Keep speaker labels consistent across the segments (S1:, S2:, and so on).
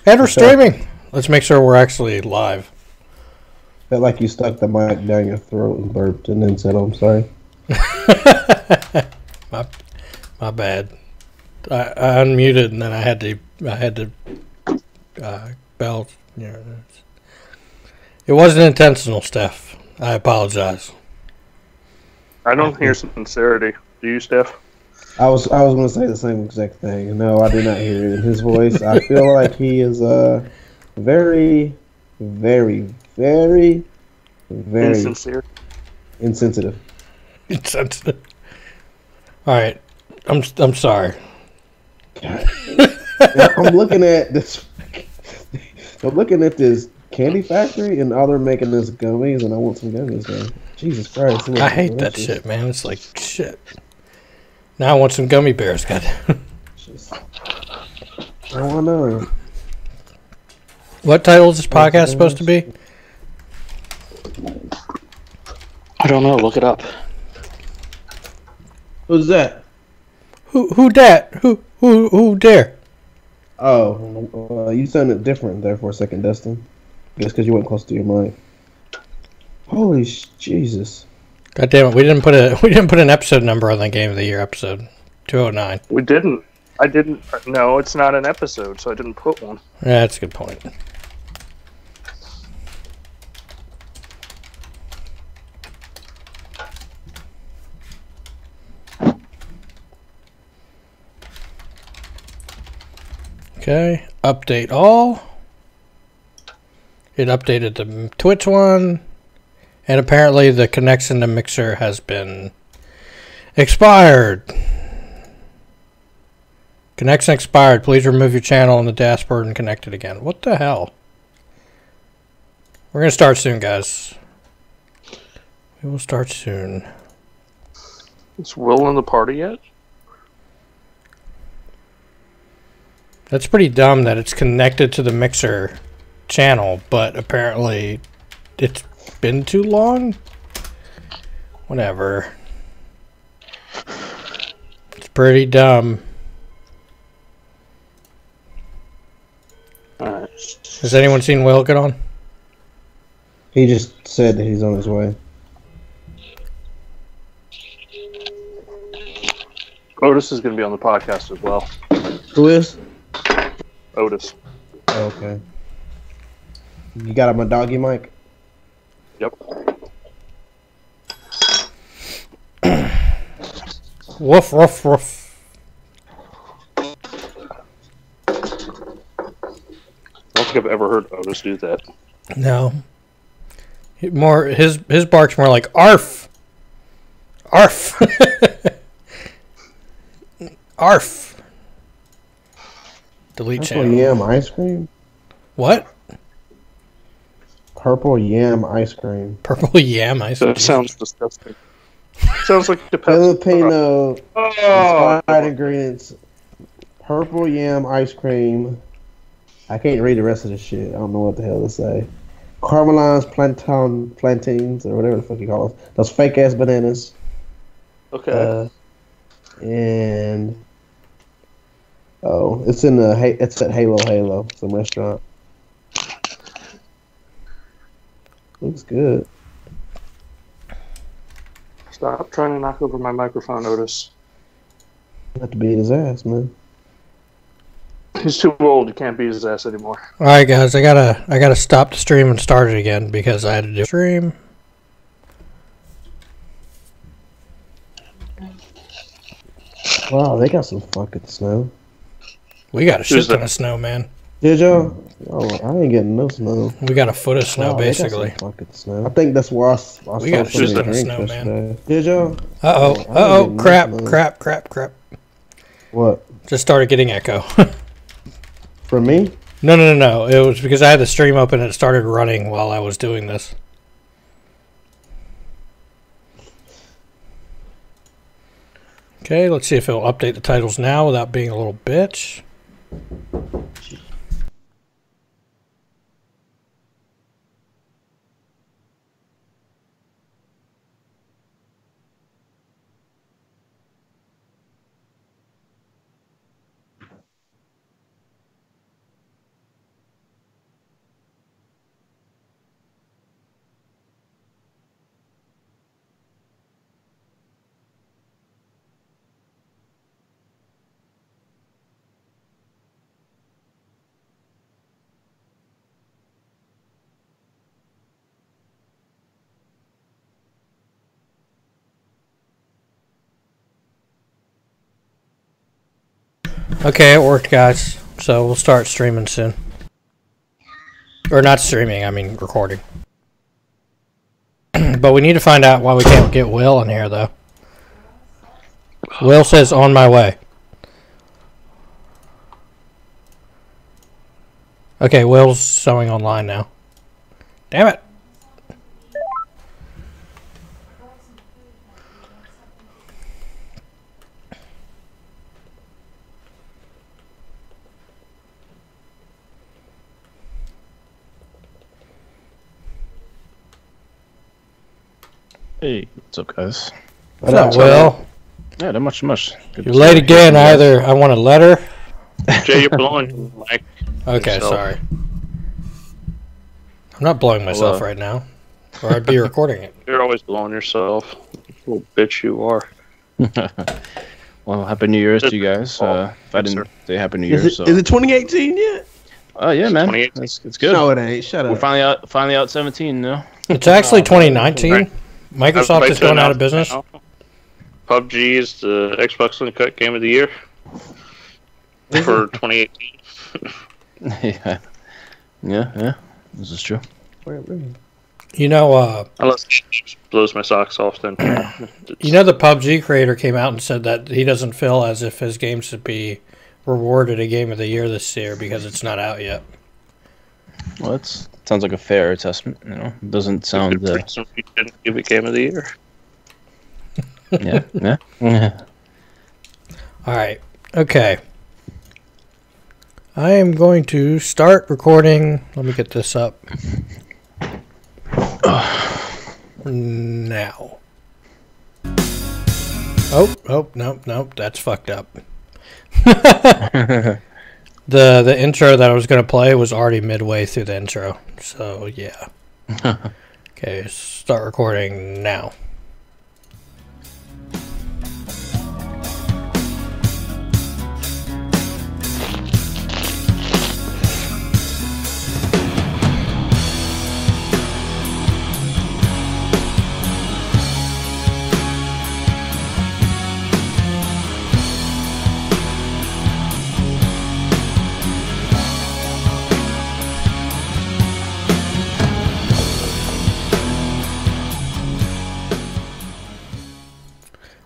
S1: And we're
S2: Sure.
S1: streaming. Let's make sure we're actually live.
S2: Felt like you stuck the mic down your throat and burped and then said, "Oh, I'm sorry."
S1: My bad. I unmuted and then I had to bell. You know, it wasn't intentional, Steph. I apologize.
S3: I don't hear sincerity. Do you, Steph?
S2: I was going to say the same exact thing. No, I did not hear it in his voice. I feel like he is very, very, very, very
S3: Insincere.
S2: insensitive.
S1: Insensitive. All right. I'm sorry.
S2: God. Now, I'm looking at this. I'm looking at this candy factory, and all they're making is gummies, and I want some gummies, man. Jesus Christ!
S1: I hate that shit, man. It's like shit. Now I want some gummy bears. God.
S2: I don't know.
S1: What title is this podcast supposed to be?
S4: I don't know. Look it up.
S2: Who's that?
S1: Who dat? Who dare?
S2: Oh, you sounded different there for a second, Dustin. Just because you went close to your mic. Holy Jesus!
S1: God damn it! We didn't put an episode number on the Game of the Year episode 209.
S3: We didn't. I didn't. No, it's not an episode, so I didn't put one.
S1: Yeah, that's a good point. Okay, update all. It updated the Twitch one, and apparently the connection to Mixer has been expired. Connection expired. Please remove your channel on the dashboard and connect it again. What the hell? We're going to start soon, guys. We will start soon.
S3: Is Will in the party yet?
S1: That's pretty dumb that it's connected to the Mixer channel, but apparently it's been too long. Whatever. It's pretty dumb.
S3: Alright.
S1: Has anyone seen Will get on?
S2: He just said that he's on his way.
S3: Otis is going to be on the podcast as well.
S2: Who is?
S3: Otis.
S2: Okay. You got him a doggy mic?
S3: Yep.
S1: Woof, woof, woof.
S3: I don't think I've ever heard Otis do that.
S1: No. His bark's more like arf. Arf. Arf. Delete
S2: Purple
S1: channel.
S2: yam ice cream?
S1: What?
S2: Purple yam ice cream.
S1: Purple yam ice cream.
S3: That sounds disgusting. Sounds like the
S2: Filipino
S3: Oh,
S2: inspired ingredients. Purple yam ice cream. I can't read the rest of this shit. I don't know what the hell to say. Caramelized plantains, or whatever the fuck you call them. Those fake ass bananas.
S3: okay.
S2: And it's in it's at Halo, some restaurant. Looks good.
S3: Stop trying to knock over my microphone, Otis.
S2: Have to beat his ass, man.
S3: He's too old. You can't beat his ass anymore.
S1: All right, guys. I gotta stop the stream and start it again because I had to do stream.
S2: Wow, they got some fucking snow.
S1: We got a shit
S3: Who's
S1: ton
S3: that?
S1: of snow, man.
S2: Did y'all? Oh, I ain't getting no snow.
S1: We got a foot of snow,
S2: Wow, they got some
S1: basically.
S2: fucking snow. I think that's why I saw
S1: We got a
S2: some
S1: shit
S2: of
S1: ton
S2: the
S1: of
S2: drinks
S1: snow, man.
S2: yesterday. Did y'all?
S1: Uh-oh.
S2: I ain't getting
S1: Crap.
S2: What?
S1: Just started getting echo.
S2: From me?
S1: No. It was because I had the stream open and it started running while I was doing this. Okay, let's see if it'll update the titles now without being a little bitch. Okay, it worked, guys. So we'll start streaming soon. Or not streaming, I mean recording. But we need to find out why we can't get Will in here, though. Will says, on my way. Okay, Will's showing online now. Damn it!
S5: Hey, what's up, guys?
S1: What's up, Will?
S5: Yeah, not much. Good
S1: You're
S5: to
S1: late
S5: see you.
S1: again. Either I want a letter.
S3: Jay, you're blowing Mike.
S1: Okay,
S3: yourself.
S1: sorry. I'm not blowing myself right now, or I'd be recording it.
S3: You're always blowing yourself. Little bitch you are.
S5: Well, happy New Year's to you guys. If I didn't say happy New Year's,
S2: Is it 2018 yet?
S5: Oh yeah, man,
S3: 2018.
S5: it's good.
S2: No, it ain't. Shut
S5: We're
S2: up.
S5: finally out 17 now.
S1: It's actually 2019.
S3: Right.
S1: Microsoft
S3: I'd
S1: is
S3: like to
S1: going out of
S3: announce
S1: business.
S3: now, PUBG is the Xbox Uncut Game of the Year for 2018.
S5: yeah, this is true.
S1: You know,
S3: Unless it blows my socks off, then.
S1: you know, the PUBG creator came out and said that he doesn't feel as if his game should be rewarded a Game of the Year this year because it's not out yet.
S5: Well, it sounds like a fair assessment. You know, it doesn't sound.
S3: We didn't give it Game of the Year.
S5: Yeah.
S1: All right. Okay. I am going to start recording. Let me get this up. Now. Oh, nope, that's fucked up. The intro that I was going to play was already midway through the intro. So, yeah. Okay, start recording now.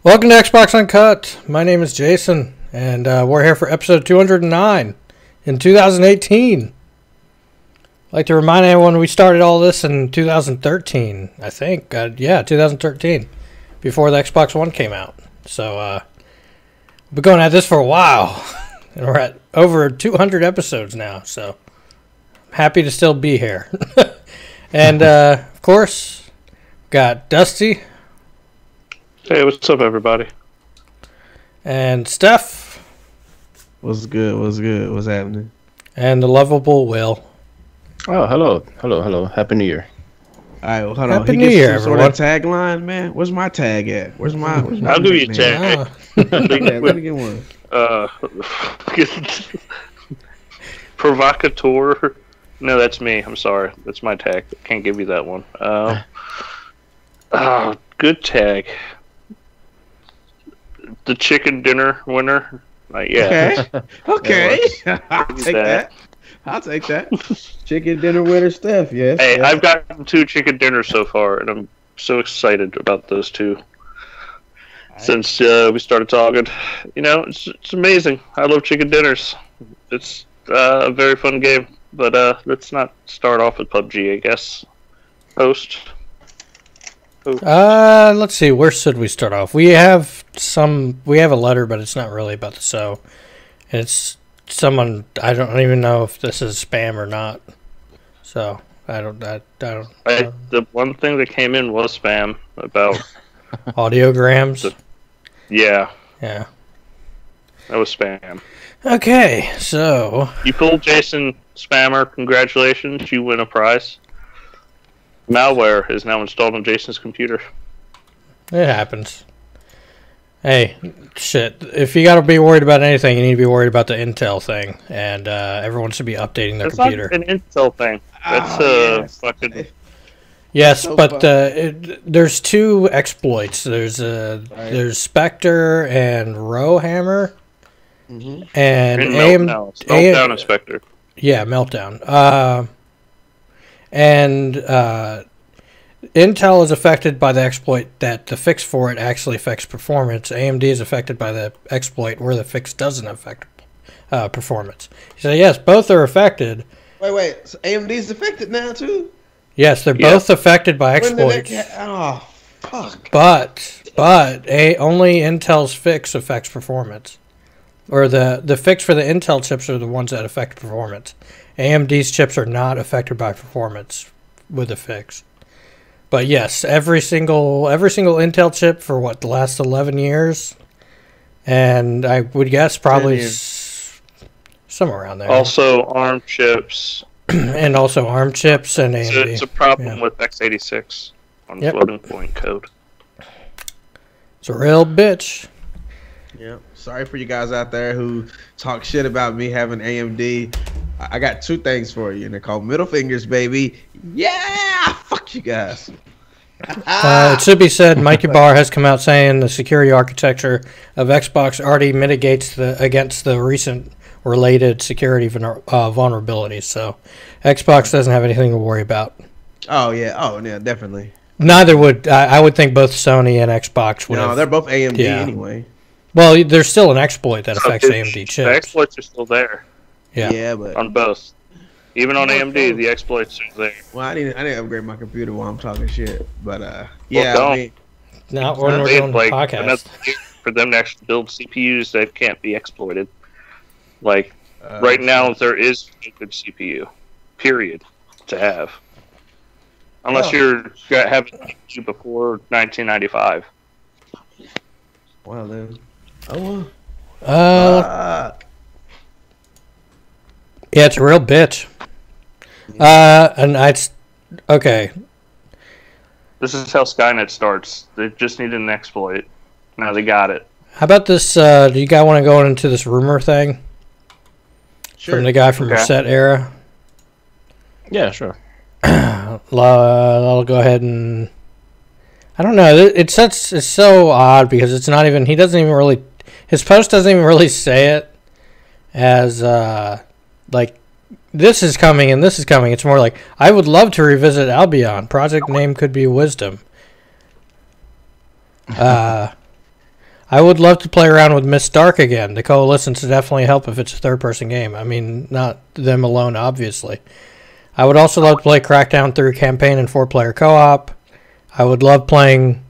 S1: Welcome to Xbox Uncut. My name is Jason, and we're here for episode 209 in 2018. I'd like to remind everyone we started all this in 2013, I think. 2013, before the Xbox One came out. So we've been going at this for a while, and we're at over 200 episodes now, so I'm happy to still be here. And, of course, got Dusty.
S3: Hey, what's up, everybody?
S1: And Steph.
S2: What's good? What's happening?
S1: And the lovable Will.
S5: Oh, hello. Happy New Year.
S2: All right, well, hold on.
S1: Happy
S2: He
S1: New
S2: gets
S1: Year,
S2: some sort of tagline, man. Where's my tag at? Where's my
S3: I'll give you a
S2: nickname?
S3: tag.
S2: Yeah, let me get one.
S3: Provocateur. No, that's me. I'm sorry. That's my tag. Can't give you that one. Good tag. The chicken dinner winner. Yeah.
S2: Okay. I'll
S3: Give you
S2: take that. I'll take that. Chicken dinner winner Steph, yes.
S3: Hey,
S2: yes.
S3: I've gotten 2 chicken dinners so far, and I'm so excited about those 2. Since we started talking, you know, it's amazing. I love chicken dinners. It's a very fun game. But let's not start off with PUBG, I guess. Host.
S1: Let's see. Where should we start off? We have a letter, but it's not really about the show. And it's someone. I don't even know if this is spam or not. So I don't.
S3: The one thing that came in was spam about
S1: audiograms.
S3: Yeah,
S1: Yeah.
S3: that was spam.
S1: Okay, so
S3: You pulled Jason Spammer. Congratulations, you win a prize. Malware is now installed on Jason's computer.
S1: it happens. Hey, shit. If you got to be worried about anything, you need to be worried about the Intel thing, and everyone should be updating their
S3: That's
S1: computer.
S3: not an Intel thing. That's
S2: yes.
S3: fucking.
S1: Yes,
S2: So
S1: but
S2: fun.
S1: there's 2 exploits. There's Spectre and Rowhammer,
S2: Mm-hmm.
S1: and
S3: Meltdown and Spectre.
S1: Yeah, Meltdown. And Intel is affected by the exploit that the fix for it actually affects performance. AMD is affected by the exploit where the fix doesn't affect performance. So yes, both are affected.
S2: Wait. So AMD's affected now too?
S1: Yes, they're both affected by
S2: When did
S1: exploits.
S2: oh, fuck.
S1: But only Intel's fix affects performance. Or the fix for the Intel chips are the ones that affect performance. AMD's chips are not affected by performance with the fix. But yes, every single Intel chip for the last 11 years, and I would guess probably somewhere around there.
S3: Also ARM chips.
S1: And also ARM chips and AMD.
S3: It's a problem with x86 on floating point code.
S1: It's a real bitch.
S2: Yeah. Sorry for you guys out there who talk shit about me having AMD. I got two things for you, and they're called middle fingers, baby. Yeah! Fuck you guys.
S1: It should be said, Mikey Barr has come out saying the security architecture of Xbox already mitigates against the recent related security vulnerabilities. So Xbox doesn't have anything to worry about.
S2: Oh yeah, definitely.
S1: Neither would I would think both Sony and Xbox would.
S2: No, they're both AMD anyway.
S1: Well, there's still an exploit that affects AMD chips.
S3: The exploits are still there.
S2: Yeah, but
S3: on both. Even on AMD, the exploits are there.
S2: Well, I didn't upgrade my computer while I'm talking shit, but
S1: not when we're doing podcasts.
S3: For them to actually build CPUs that can't be exploited. Like right now, there is a good CPU, period, to have. Unless you're having a CPU before 1995.
S2: Well then, well.
S1: Yeah, it's a real bitch. Okay.
S3: This is how Skynet starts. They just needed an exploit. Now they got it.
S1: How about this? Do you guys want to go into this rumor thing? Sure. From the guy from Reset Era?
S5: Yeah, sure.
S1: I'll go ahead and... I don't know. It's so odd because it's not even... He doesn't even really... His post doesn't even really say it as... like, this is coming and this is coming. It's more like, I would love to revisit Albion. Project name could be Wisdom. I would love to play around with Miss Dark again. The Coalitions would definitely help if it's a third-person game. I mean, not them alone, obviously. I would also love to play Crackdown 3 campaign and 4-player co-op. I would love playing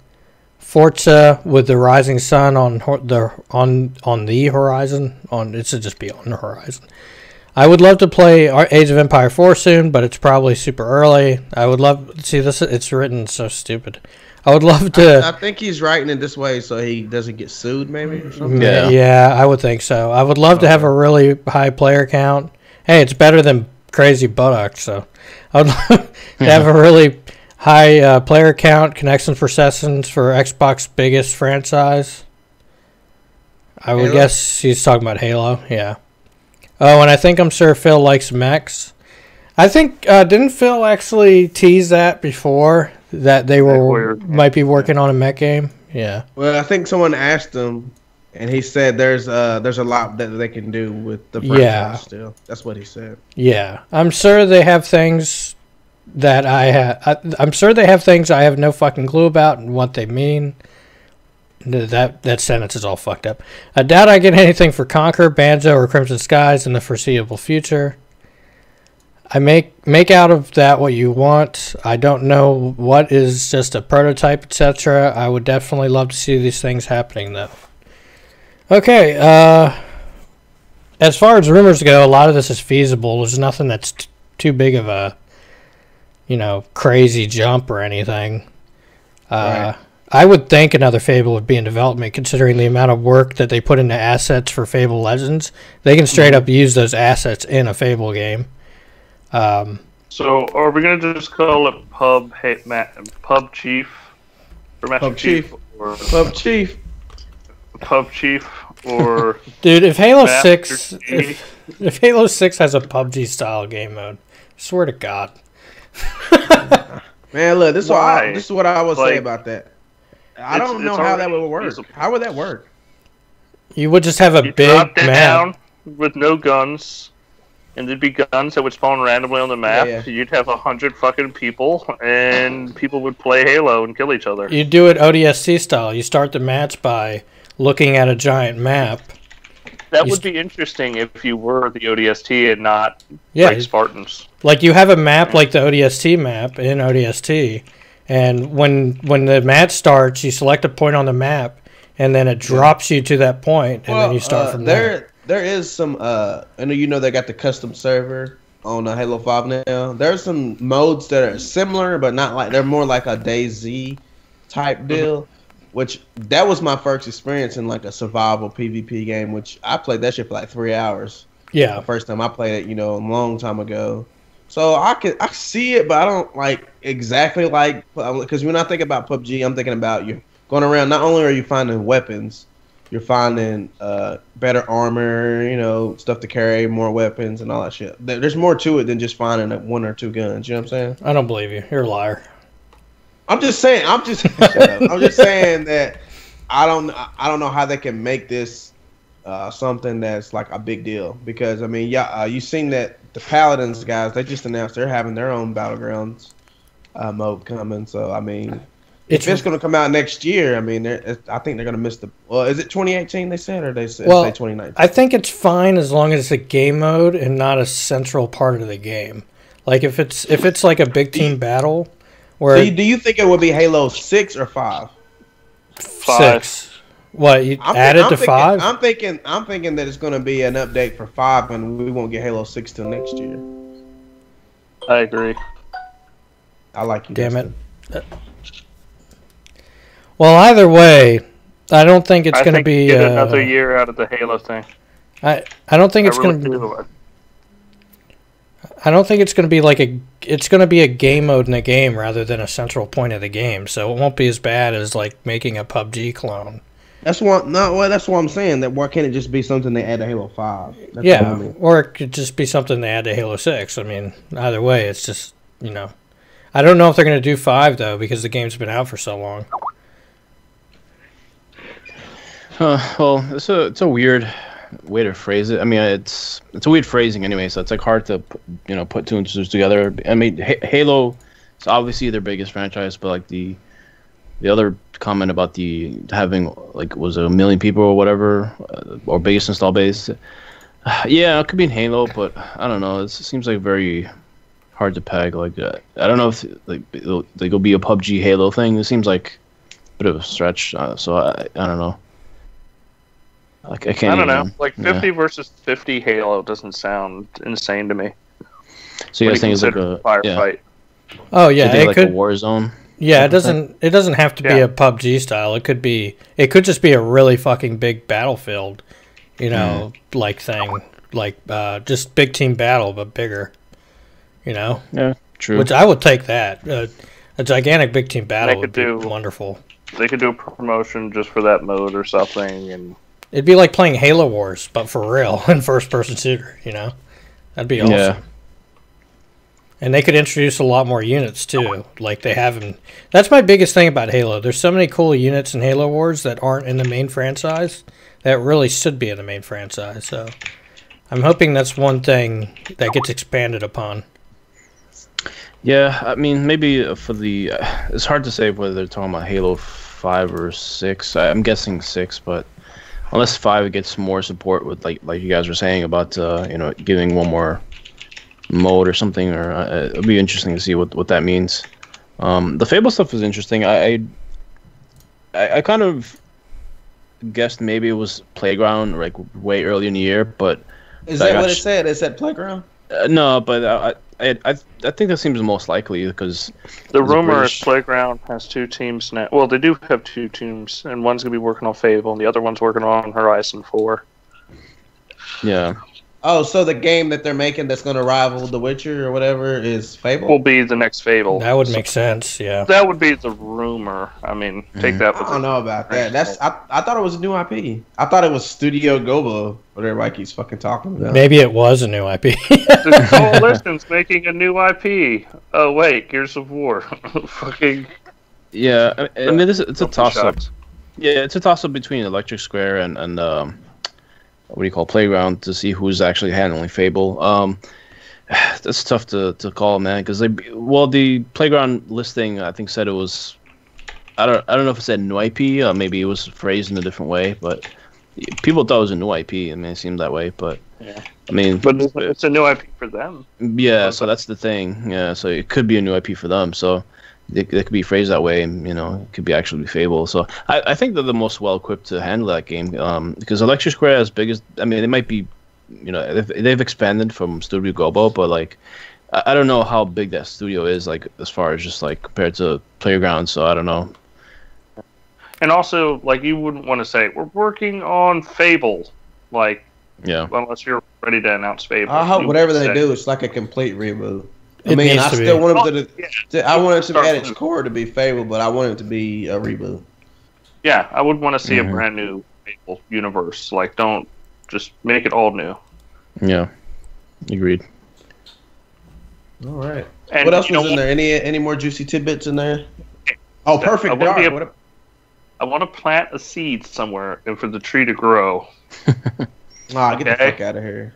S1: Forza with the Rising Sun on the horizon. It should just be on the horizon. I would love to play Age of Empire 4 soon, but it's probably super early. I would love... See, it's written so stupid. I would love to...
S2: I think he's writing it this way so he doesn't get sued, maybe, or something.
S1: Yeah, I would think so. I would love to have a really high player count. Hey, it's better than Crazy Buttocks, so... I would love to have a really high player count, connections per sessions for Xbox biggest franchise. I would guess he's talking about Halo, yeah. Oh, and I think I'm sure Phil likes mechs. I think, didn't Phil actually tease that before, that they might be working on a mech game? Yeah.
S2: Well, I think someone asked him, and he said there's a lot that they can do with the franchise still. That's what he said. Yeah.
S1: I'm sure they have things that I'm sure they have things I have no fucking clue about and what they mean. That sentence is all fucked up. I doubt I get anything for Conquer, Banjo, or Crimson Skies in the foreseeable future. I make out of that what you want. I don't know what is just a prototype, etc. I would definitely love to see these things happening, though. Okay, as far as rumors go, a lot of this is feasible. There's nothing that's too big of a, crazy jump or anything. Right. I would think another Fable would be in development, considering the amount of work that they put into assets for Fable Legends. They can straight up use those assets in a Fable game.
S3: So, are we going to just call it Pub Chief? Or Master Chief? Or
S2: Pub Chief.
S3: Pub Chief, or...
S1: Dude, if Halo 6... If Halo 6 has a PUBG-style game mode, I swear to God.
S2: Man, look, this is what I would say about that. I don't know how that would work. How would that work?
S1: You would just have a
S3: You
S1: big
S3: drop
S1: map.
S3: down with no guns, and there'd be guns that would spawn randomly on the map.
S2: Yeah.
S3: You'd have 100 fucking people, and people would play Halo and kill each other.
S1: You do it ODST style. You start the match by looking at a giant map.
S3: That
S1: You
S3: would be interesting if you were the ODST and not
S1: Yeah,
S3: like Spartans.
S1: like you have a map like the ODST map in ODST, and when the match starts, you select a point on the map, and then it drops you to that point, and then you start from there.
S2: There is some. I know they got the custom server on Halo 5 now. There's some modes that are similar, but not like they're more like a DayZ type deal. Which that was my first experience in like a survival PvP game. Which I played that shit for like 3 hours.
S1: Yeah,
S2: The first time I played it, a long time ago. So I see it, but I don't like exactly like because when I think about PUBG, I'm thinking about you going around. Not only are you finding weapons, you're finding better armor, stuff to carry, more weapons, and all that shit. There's more to it than just finding one or two guns. You know what I'm saying?
S1: I don't believe you. You're a liar.
S2: I'm just saying. Shut up. I'm just saying that I don't know how they can make this something that's like a big deal because you've seen that the Paladins guys, they just announced they're having their own Battlegrounds mode coming. So if it's going to come out next year, I think they're going to miss the. Well, is it 2018 they said, or they say 2019?
S1: I think it's fine as long as it's a game mode and not a central part of the game. Like if it's like a big team battle, where
S2: do you think it would be Halo 6 or 5?
S1: 6. What you added to 5?
S2: I'm thinking that it's going to be an update for 5, and we won't get Halo 6 till next year.
S3: I agree.
S2: I like you.
S1: Damn
S2: Dustin.
S1: it. Well, either way, I don't think it's going to be
S3: get another year out of the Halo thing.
S1: I don't think it's going to. I don't think it's going to be it's going to be a game mode in the game rather than a central point of the game. So it won't be as bad as like making a PUBG clone.
S2: That's what I'm saying. That why can't it just be something they add to Halo 5? That's
S1: Yeah,
S2: what I mean.
S1: or it could just be something they add to Halo 6. I mean, either way, it's just I don't know if they're going to do 5 though because the game's been out for so long.
S5: Well, it's a weird way to phrase it. I mean, it's a weird phrasing anyway, so it's like hard to put two and two together. I mean, Halo is obviously their biggest franchise, but like the other comment about the having like was it 1 million people or whatever or biggest install base. Yeah, it could be in Halo, but I don't know. It seems like very hard to peg. Like I don't know if like it'll be a PUBG Halo thing. It seems like a bit of a stretch. So I don't know. Like I can't.
S3: I don't know. Like 50 versus 50 Halo doesn't sound insane to me.
S5: So you guys think it's like a
S3: firefight?
S5: Yeah.
S1: Oh yeah,
S5: it
S1: like
S5: could, a war zone.
S1: Yeah, it doesn't have to be a PUBG style. It could just be a really fucking big Battlefield, like thing, like just big team battle but bigger.
S5: Yeah, true.
S1: Which I would take that. A gigantic big team battle would be wonderful.
S3: They could do a promotion just for that mode or something, and
S1: it'd be like playing Halo Wars, but for real in first-person shooter. That'd be awesome. Yeah. And they could introduce a lot more units too, like they have in. That's my biggest thing about Halo. There's so many cool units in Halo Wars that aren't in the main franchise that really should be in the main franchise. So I'm hoping that's one thing that gets expanded upon.
S5: Yeah, I mean, maybe for the... it's hard to say whether they're talking about Halo 5 or 6. I'm guessing 6, but unless 5 gets more support with, like you guys were saying about, giving one more mode or something, or it'll be interesting to see what that means. The Fable stuff is interesting. I kind of guessed maybe it was Playground, like, way earlier in the year, but...
S2: Is that what it said? Is that Playground?
S5: No, but I think that seems the most likely because
S3: the rumor is Playground has 2 teams now. Well, they do have 2 teams, and one's going to be working on Fable, and the other one's working on Horizon 4.
S5: Yeah.
S2: Oh, so the game that they're making that's going to rival The Witcher or whatever is Fable?
S3: Will be the next Fable.
S1: That would make sense, yeah.
S3: That would be the rumor. I mean, take that with
S2: I don't know about that. I thought it was a new IP. I thought it was Studio Gobo, what everybody keeps fucking talking about.
S1: Maybe it was a new IP.
S3: The Coalition's making a new IP. Oh, wait, Gears of War. Fucking...
S5: Yeah, I mean, it's a toss-up. Yeah, it's a toss-up between Electric Square and what do you call Playground to see who's actually handling Fable. That's tough to call, man, because the Playground listing I think said it was. I don't know if it said new IP, or maybe it was phrased in a different way, but people thought it was a new IP. I mean, it seemed that way, but
S3: Yeah.
S5: I mean,
S3: But it's a new IP for them.
S5: yeah. So that's the thing. Yeah, so it could be a new IP for them. So they could be phrased that way, and it could be actually Fable. So I think they're the most well equipped to handle that game, because Electric Square, as big as they might be, they've expanded from Studio Gobo, but like I don't know how big that studio is, like as far as just like compared to Playground. So I don't know.
S3: And also, like, you wouldn't want to say, we're working on Fable, like,
S5: Yeah.
S3: unless you're ready to announce Fable.
S2: I hope
S3: You
S2: whatever
S3: would
S2: they
S3: say-
S2: do, it's like a complete reboot. I
S1: It
S2: mean,
S1: needs
S2: I
S1: to be.
S2: still want them
S3: Yeah.
S2: I want it to
S3: Start
S2: at its
S3: from-
S2: core to be Fable, but I want it to be a reboot.
S3: Yeah, I would want to see
S5: Mhm.
S3: a brand new Fable universe. Like, don't just make it all new.
S5: Yeah. Agreed.
S2: All right.
S3: And
S2: What else
S3: you know
S2: was in there? Any more juicy tidbits in there? Oh, Perfect
S3: I wanna be
S2: Dark.
S3: I want to plant a seed somewhere and for the tree to grow.
S2: Ah, get the
S3: Okay.
S2: fuck out of here.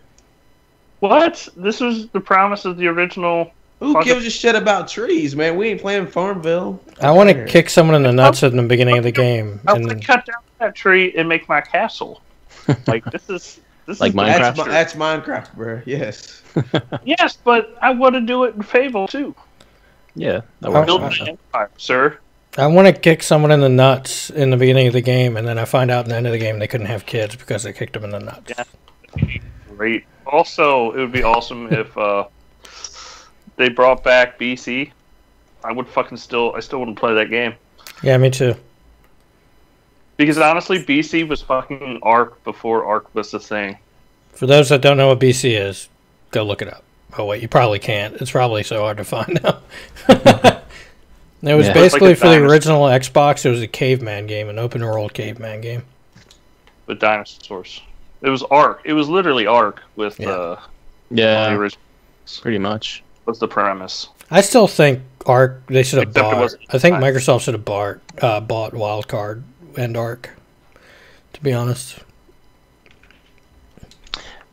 S3: What? This was the promise of the original.
S2: Who
S3: Fuck
S2: gives a shit about trees, man? We ain't playing Farmville.
S1: I want to kick someone in the nuts in the beginning of the game.
S3: I
S1: And
S3: want to cut down that tree and make my castle. Like this is
S5: Like
S3: the
S5: Minecraft?
S3: future.
S2: That's Minecraft, bro. Yes.
S3: Yes, but I want to do it in Fable too.
S5: Yeah. That
S1: Oh,
S5: works.
S3: Build
S1: wow.
S3: an empire, sir.
S1: I want to kick someone in the nuts in the beginning of the game, and then I find out in the end of the game they couldn't have kids because they kicked them in the nuts.
S3: Yeah. Great. Also, it would be awesome if they brought back BC. I still wouldn't play that game.
S1: Yeah, me too.
S3: Because honestly, BC was fucking Ark before Ark was a thing.
S1: For those that don't know what BC is, go look it up. Oh wait, you probably can't. It's probably so hard to find out. It was
S5: Yeah.
S1: basically
S3: Like a
S1: for the
S3: dinosaur.
S1: original Xbox. It was a caveman game, an open world caveman game.
S3: With dinosaurs. It was Ark. It was literally Ark with
S1: Yeah.
S3: the
S5: Yeah.
S3: original.
S5: Pretty much.
S3: Was the premise.
S1: I still think Arc they should have
S3: Except it
S1: bought.
S3: wasn't
S1: I think
S3: time.
S1: Microsoft should have bought Wildcard and Arc. To be honest,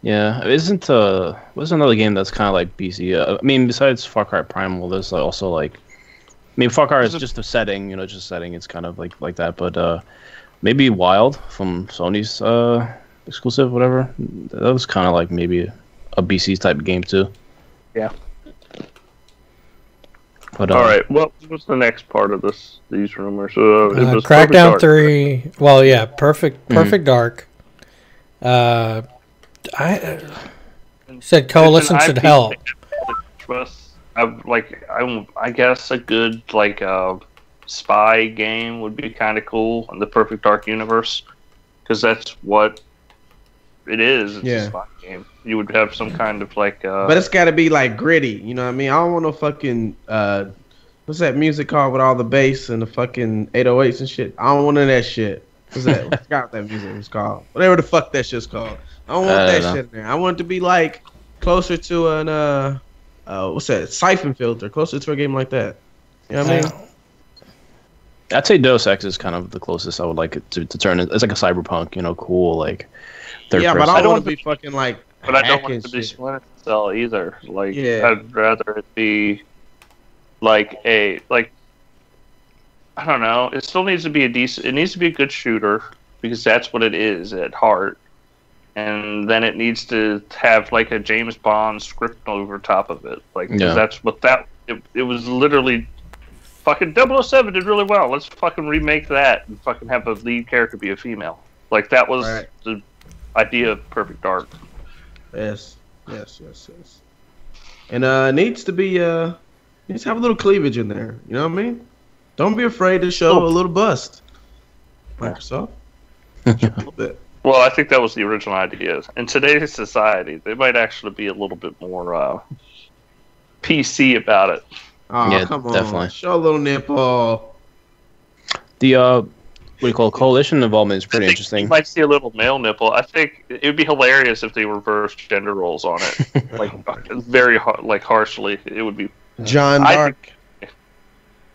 S5: Yeah, what's another game that's kind of like BC? I mean, besides Far Cry Primal, there's also like, Far Cry is just a setting, just setting. It's kind of like that, but maybe Wild from Sony's exclusive, whatever. That was kind of like maybe a BC type of game too.
S3: Yeah.
S5: But
S3: All right. What's the next part of these rumors? It was Perfect
S1: Crackdown
S3: Dark.
S1: 3. Well, yeah, Perfect Dark. I said Coalition
S3: It's an
S1: should
S3: IP
S1: help.
S3: thing. Trust. I guess a good spy game would be kind of cool in the Perfect Dark universe, because that's what it is. It's
S2: Yeah.
S3: a spy game. You would have some kind of
S2: But it's got to be like gritty. You know what I mean? I don't want no fucking what's that music called with all the bass and the fucking 808s and shit. I don't want none of that shit. What's that? I forgot what that music was called. Whatever the fuck that shit's called. I don't want
S5: I
S2: that
S5: don't know.
S2: shit in there. I want it to be like closer to an what's that? Siphon filter. Closer to a game like that. You know what I mean?
S5: I'd say Deus Ex is kind of the closest I would like it to turn. It's like a cyberpunk, cool, like third
S2: Yeah, but
S5: person.
S2: I don't
S3: don't
S2: want to be fucking like.
S3: but I don't want
S2: hacking
S3: it to be
S2: shit.
S3: Splinter Cell either. Like,
S2: Yeah.
S3: I'd rather it be like I don't know. It still needs to be it needs to be a good shooter, because that's what it is at heart. And then it needs to have like a James Bond script over top of it. Like, 'cause
S5: Yeah.
S3: that's what it was literally fucking 007 did really well. Let's fucking remake that and fucking have a lead character be a female. Like, that was
S2: Right.
S3: the idea of Perfect Dark.
S2: Yes. And it needs to be needs to have a little cleavage in there. You know what I mean? Don't be afraid to show a little bust. Microsoft. Show a little bit.
S3: Well, I think that was the original idea. In today's society, they might actually be a little bit more PC about it.
S2: Oh,
S5: Yeah,
S2: come on.
S5: definitely.
S2: Show a little nipple.
S5: The what do you call it? Coalition involvement is pretty
S3: I think
S5: interesting.
S3: You might see a little male nipple. I think it would be hilarious if they reversed gender roles on it, like very harshly. It would be.
S2: John
S3: I
S2: Dark.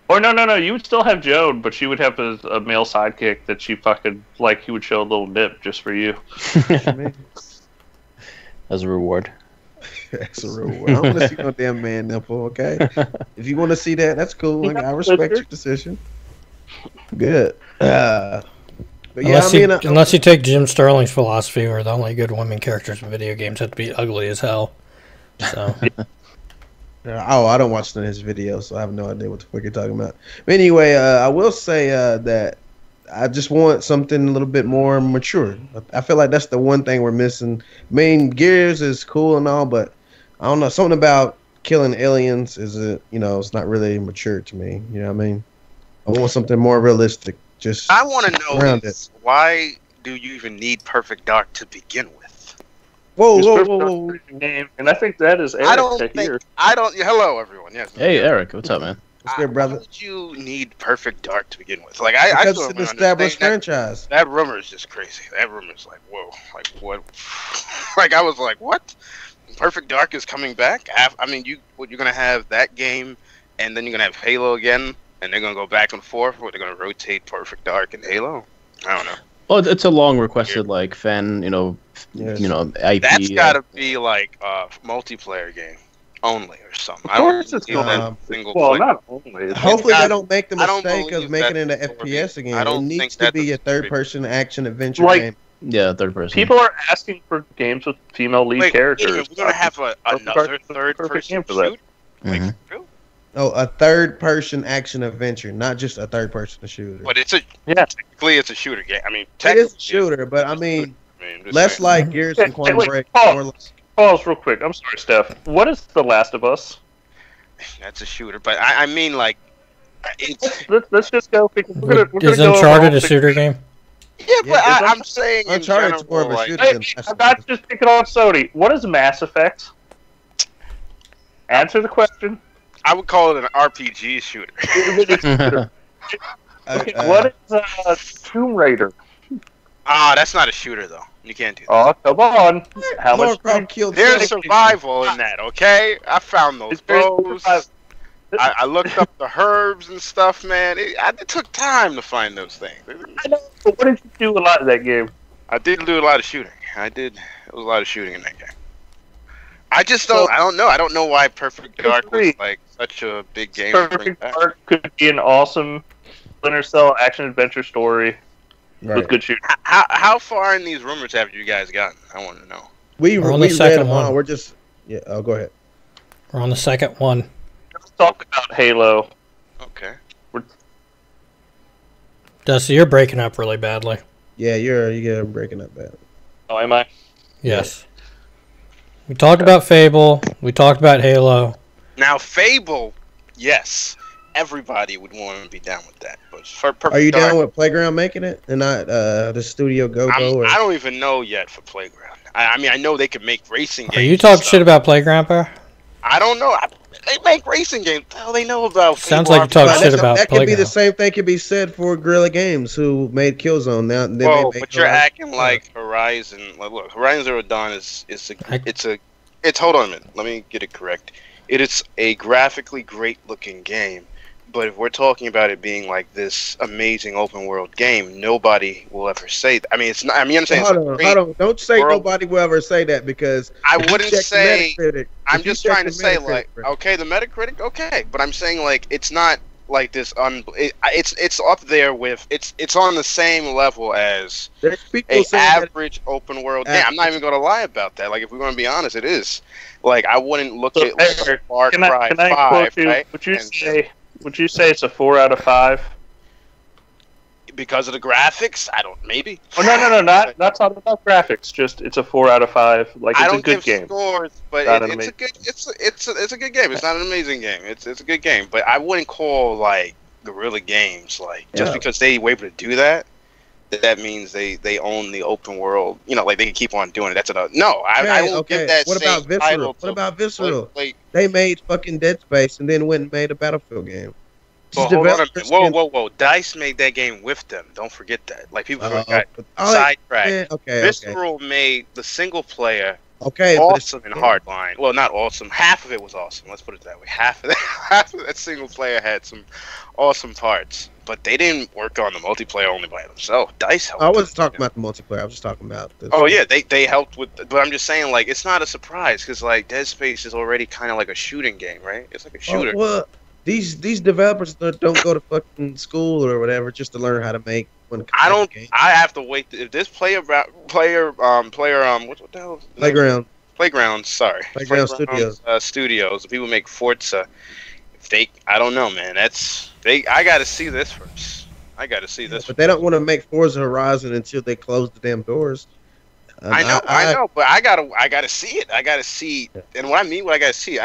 S3: Or no. You would still have Joan, but she would have a male sidekick that she fucking like. He would show a little nip just for you.
S5: As a reward.
S2: That's a reward. I don't want to see no damn man nipple. Okay, if you want to see that, that's cool. I respect your decision. Good. But yeah,
S1: unless you take Jim Sterling's philosophy, where the only good women characters in video games have to be ugly as hell. So.
S2: I don't watch none of his videos, so I have no idea what the fuck you're talking about. But anyway, I will say that I just want something a little bit more mature. I feel like that's the one thing we're missing. I mean, Gears is cool and all, but I don't know, something about killing aliens it's not really mature to me. You know what I mean? I want something more realistic. Just
S6: I want to know why do you even need Perfect Dark to begin with?
S2: Whoa.
S3: Game, and I think that is Eric
S6: Hello, everyone. Yes.
S5: Hey, Eric. What's up, man?
S2: What's good, brother?
S6: Why would you need Perfect Dark to begin with? Like,
S2: because it's an established franchise.
S6: That rumor is just crazy. That rumor is like, whoa. Like, what? Like, I was like, what? Perfect Dark is coming back? I mean, you're going to have that game, and then you're going to have Halo again, and they're going to go back and forth, or they're going to rotate Perfect Dark and Halo? I don't know.
S5: Well, it's a long requested fan, IP.
S6: That's got to be like a multiplayer game only or something.
S3: Of course, it's
S6: not single.
S3: Well, not only.
S2: Hopefully, they don't make the mistake of making it an FPS again. It needs to be a third-person action adventure game.
S5: Yeah, third person.
S3: People are asking for games with female lead characters.
S6: We're gonna have another third-person shooter.
S5: Mm-hmm.
S2: Oh, a third-person action adventure, not just a third-person shooter.
S6: But technically it's a shooter game. I mean,
S2: it is a shooter, but I mean less like Gears and Quantum Break.
S3: Pause real quick. I'm sorry, Steph. What is The Last of Us?
S6: That's a shooter, but I mean, like,
S3: let's just go.
S1: Is Uncharted a shooter game?
S6: Yeah, but I'm saying
S2: Uncharted's more of a shooter than
S3: I'm not just picking on Sony. What is Mass Effect? Answer the question.
S6: I would call it an RPG shooter.
S3: What is Tomb Raider?
S6: That's not a shooter though. You can't do that.
S3: Oh, come on. How much?
S6: There's survival in that, okay? I found those bows. I looked up the herbs and stuff, man. It took time to find those things.
S3: I know, but what did you do a lot of that game?
S6: I did do a lot of shooting. There was a lot of shooting in that game. I don't know. I don't know why Perfect Dark was like such a big game.
S3: Perfect Dark could be an awesome Splinter Cell action adventure story with good shooting.
S6: How far in these rumors have you guys gotten? I want to know.
S1: We're on the second one.
S2: We're just go ahead.
S1: We're on the second one.
S3: Let's talk about Halo.
S6: Okay.
S1: Dusty, you're breaking up really badly.
S2: Yeah, you're breaking up bad.
S3: Oh, am I?
S1: Yes. We talked about Fable. We talked about Halo.
S6: Now, Fable, yes, everybody would want to be down with that. But for Perfect
S2: Are you
S6: Dark,
S2: down with Playground making it and not the Studio Go-Go?
S6: I don't even know yet for Playground. I mean, I know they could make racing games.
S1: Are you talking shit about Playground, bro?
S6: I don't know. They make racing games. What the hell they know about
S1: Sounds
S6: Fable?
S1: like you talk shit about
S2: that
S1: Playground.
S2: could be the same thing could be said for Guerrilla Games, who made Killzone. Now,
S6: but you're acting like Horizon. Like, look, Horizon Zero Dawn it's hold on a minute. Let me get it correct. It is a graphically great looking game, but if we're talking about it being like this amazing open world game, nobody will ever say that. I mean, it's not. I mean, I'm saying
S2: hold on. Don't say nobody will ever say that because
S6: I wouldn't say. I'm just trying to say like,
S2: Metacritic,
S6: okay, the Metacritic, okay, but I'm saying like it's not like this. It's up there with it's on the same level as a average open world game. I'm not even going to lie about that. Like if we're going to be honest, it is. Like I wouldn't look at Far Cry 5. Right?
S3: Would you say it's a 4 out of 5?
S6: Because of the graphics? I don't. Maybe.
S3: Oh no, not talking about graphics. Just it's a 4 out of 5. Like it's a good game.
S6: Scores, but it's a good. It's a good game. It's not an amazing game. It's a good game, but I wouldn't call like Guerrilla Games like just because they were able to do that. That means they own the open world. You know, like they can keep on doing it. That's another. No, I won't give that.
S2: What about Visceral? What about Visceral? They made fucking Dead Space and then went and made a Battlefield game.
S6: Well, hold on a minute. Whoa. DICE made that game with them. Don't forget that. Like, people forgot. Sidetrack. Visceral made the single player awesome in Hardline. Well, not awesome. Half of it was awesome. Let's put it that way. Half of that. that single player had some awesome parts, but they didn't work on the multiplayer only by themselves. Dice helped.
S2: I wasn't talking about the multiplayer. I was just talking about this.
S6: Oh yeah, they helped with, but I'm just saying, like, it's not a surprise because like Dead Space is already kind of like a shooting game, right? It's like a shooter.
S2: Well, these developers don't go to fucking school or whatever just to learn how to make one.
S6: I don't. I have to wait. If this what the hell? Playground. Sorry.
S2: Playground Studios.
S6: Studios. People make Forza. If they, I don't know, man. I got to see this first.
S2: But they don't want to make Forza Horizon until they close the damn doors.
S6: I know, but I gotta see it. I gotta see, and what I mean, I gotta see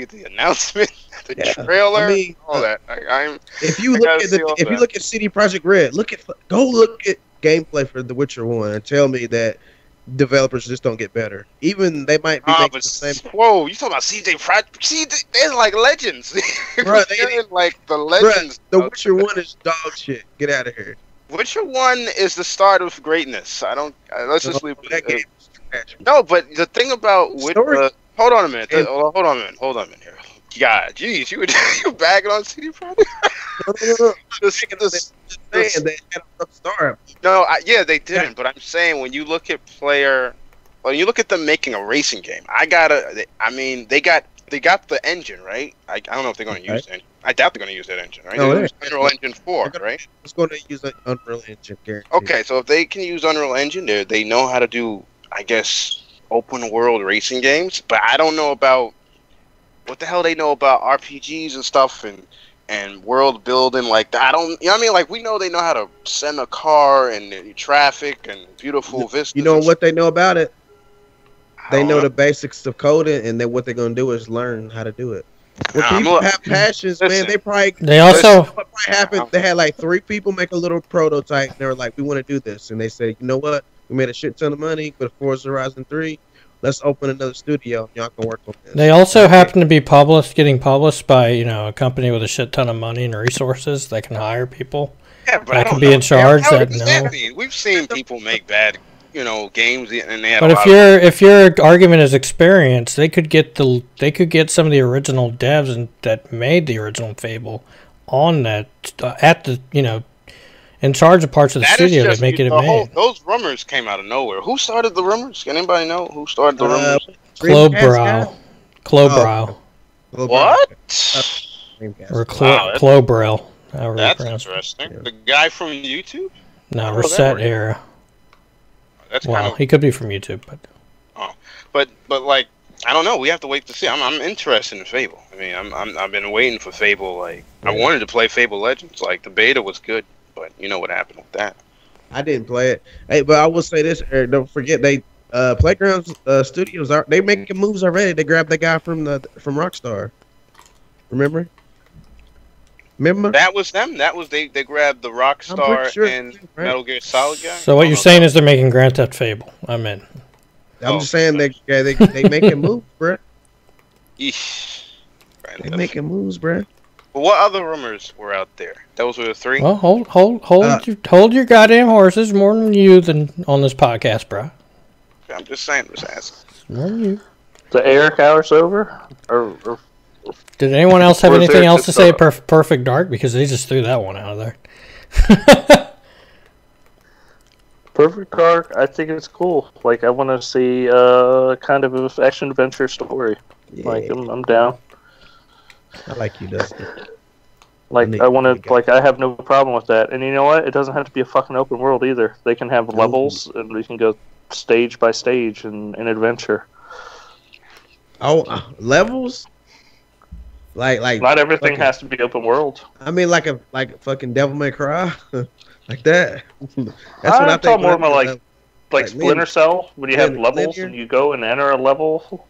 S6: the announcement, the trailer, all that.
S2: If you look at CD Projekt Red, go look at gameplay for The Witcher 1 and tell me that developers just don't get better. Even they might be making the same.
S6: Whoa, you talking about CJ Projekt? They're like legends.
S2: Bro,
S6: they're like the legends.
S2: Bro, The Witcher 1 is dog shit. Get out of here.
S6: Witcher 1 is the start of greatness. Let's just leave
S2: that game.
S6: No, but the thing about hold on a minute here. God, jeez, you bagging on CD Projekt?
S2: They had a rough start.
S6: No, they didn't. But I'm saying when you look at them making a racing game, they got the engine, right? I don't know if they're going to use it. I doubt they're going to use that engine, right?
S2: No,
S6: they use Unreal Engine 4, right?
S2: It's going to use an Unreal Engine, guaranteed.
S6: Okay, so if they can use Unreal Engine, they know how to do, I guess, open world racing games. But I don't know about what the hell they know about RPGs and stuff and world building like that. You know what I mean? Like, we know they know how to send a car and traffic and beautiful vistas.
S2: You know what they know about it? They know the basics of coding, and then what they're going to do is learn how to do it. When people have passions, man, they had like 3 people make a little prototype. And they were like, we want to do this. And they said, you know what? We made a shit ton of money for Forza Horizon 3. Let's open another studio. Y'all can work on this.
S1: They also happen to be getting published by, a company with a shit ton of money and resources that can hire people.
S6: Yeah, but
S1: that can be in charge.
S6: We've seen people make bad games, and they have.
S1: But if your argument is experience, they could get some of the original devs that made the original Fable on that in charge of parts of the studio to make it made.
S6: Those rumors came out of nowhere. Who started the rumors? Can anybody know who started the rumors?
S1: Clobrow.
S6: What?
S1: Or Clobrow.
S6: That's interesting. The guy from YouTube?
S1: No, Reset Era. He could be from YouTube,
S6: but like, I don't know. We have to wait to see. I'm interested in Fable. I mean, I've been waiting for Fable. Like, I wanted to play Fable Legends. Like, the beta was good, but you know what happened with that.
S2: I didn't play it. Hey, but I will say this, Eric. Don't forget Playground Studios they making moves already. They grabbed the guy from Rockstar. Remember?
S6: That was them. They grabbed the Rockstar and Metal Gear Solid guy.
S1: So what you're saying is they're making Grand Theft Fable. I'm in.
S2: I'm just saying they making moves, bro. They making moves, bro.
S6: What other rumors were out there? Those were the 3.
S1: Well, hold your goddamn horses. More than you than on this podcast, bro.
S6: I'm just saying. Just asking.
S1: More than you.
S3: The Eric hour's over, or
S1: did anyone else have anything else to say? Perfect Dark, because they just threw that one out of there.
S3: Perfect Dark, I think it's cool. Like, I want to see kind of an action adventure story. Yeah. Like, I'm down.
S2: I like you, Dustin.
S3: Like, I have no problem with that. And you know what? It doesn't have to be a fucking open world either. They can have levels, and we can go stage by stage in adventure.
S2: Oh, levels? Like
S3: not everything has to be open world.
S2: I mean, like fucking Devil May Cry, like that. That's
S3: what I think. More about like Splinter Cell, when you have levels and you go and enter a level,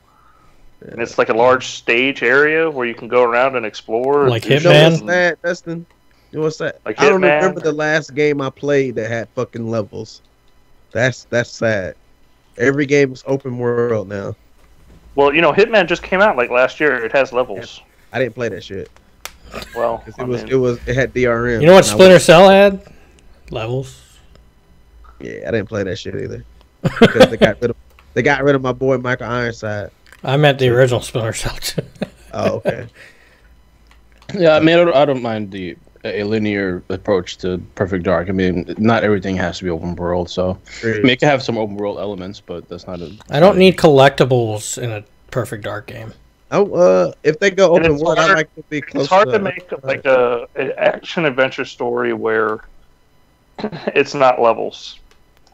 S3: and it's like a large stage area where you can go around and explore.
S1: Like Hitman.
S2: What's that, Dustin? What's that?
S3: Like
S2: I don't remember the last game I played that had fucking levels. That's sad. Every game is open world now.
S3: Well, Hitman just came out like last year. It has levels.
S2: Yeah. I didn't play that shit.
S3: Well,
S2: it had DRM.
S1: You know what Splinter Cell had? Levels.
S2: Yeah, I didn't play that shit either. Because they got rid of my boy Michael Ironside.
S1: I meant the original Splinter Cell too.
S2: Oh, okay.
S5: Yeah, I mean, I don't mind a linear approach to Perfect Dark. I mean, not everything has to be open world, so I mean, it can have some open world elements, but that's not a.
S1: I don't need collectibles in a Perfect Dark game.
S2: If they go
S3: And
S2: open
S3: it's
S2: world, I
S3: hard-
S2: like to be close.
S3: It's hard to make like an action adventure story where it's not levels.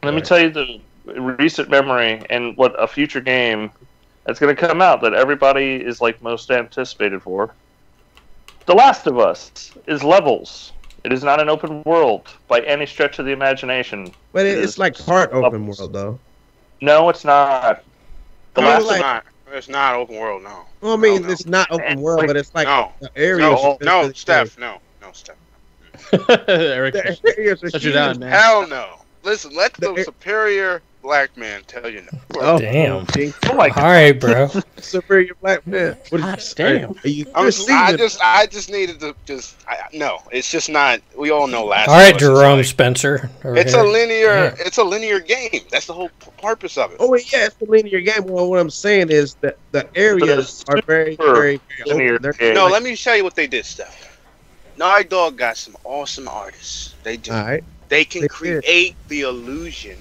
S3: Let me
S2: Right.
S3: tell you the recent memory and what a future game that's going to come out that everybody is like most anticipated for. The Last of Us is levels. It is not an open world by any stretch of the imagination.
S2: But
S3: It
S2: it's
S3: is
S2: like part open
S3: levels.
S2: world though.
S3: No, it's not. The
S2: I mean,
S3: Last
S2: like-
S3: of
S6: not. It's not open world. No.
S2: Well, I mean,
S6: No.
S2: it's not open
S3: And,
S2: world,
S3: like,
S2: but it's like
S6: No.
S2: the areas.
S6: No,
S2: are
S6: no,
S2: really
S6: Steph. No, Steph.
S5: Eric,
S2: big. The areas are
S5: shut you
S2: huge.
S5: down, man.
S6: Hell no. Listen, let the
S2: The-
S6: superior black man tell you no.
S2: Oh,
S1: Damn.
S2: okay.
S3: Oh my
S1: All right, bro.
S2: Superior black man. What
S5: God
S2: is
S5: damn.
S2: Are you
S6: I
S2: deceiving?
S6: just needed to no. It's just not. We all know Last.
S1: All
S6: of
S1: right,
S6: Us is
S1: Jerome
S6: like-
S1: Spencer. over
S6: It's
S1: here.
S6: a linear.
S1: Yeah.
S6: It's a linear game. That's the whole purpose of it.
S2: Oh, wait, yeah, it's a linear game. Well, what I'm saying is that the areas are very, very, very
S3: linear
S2: open. They're
S3: game.
S6: No,
S2: like-
S6: let me tell you what they did, Steph. Naughty Dog got some awesome artists. They do.
S2: All right.
S6: They can
S2: They did.
S6: create the illusion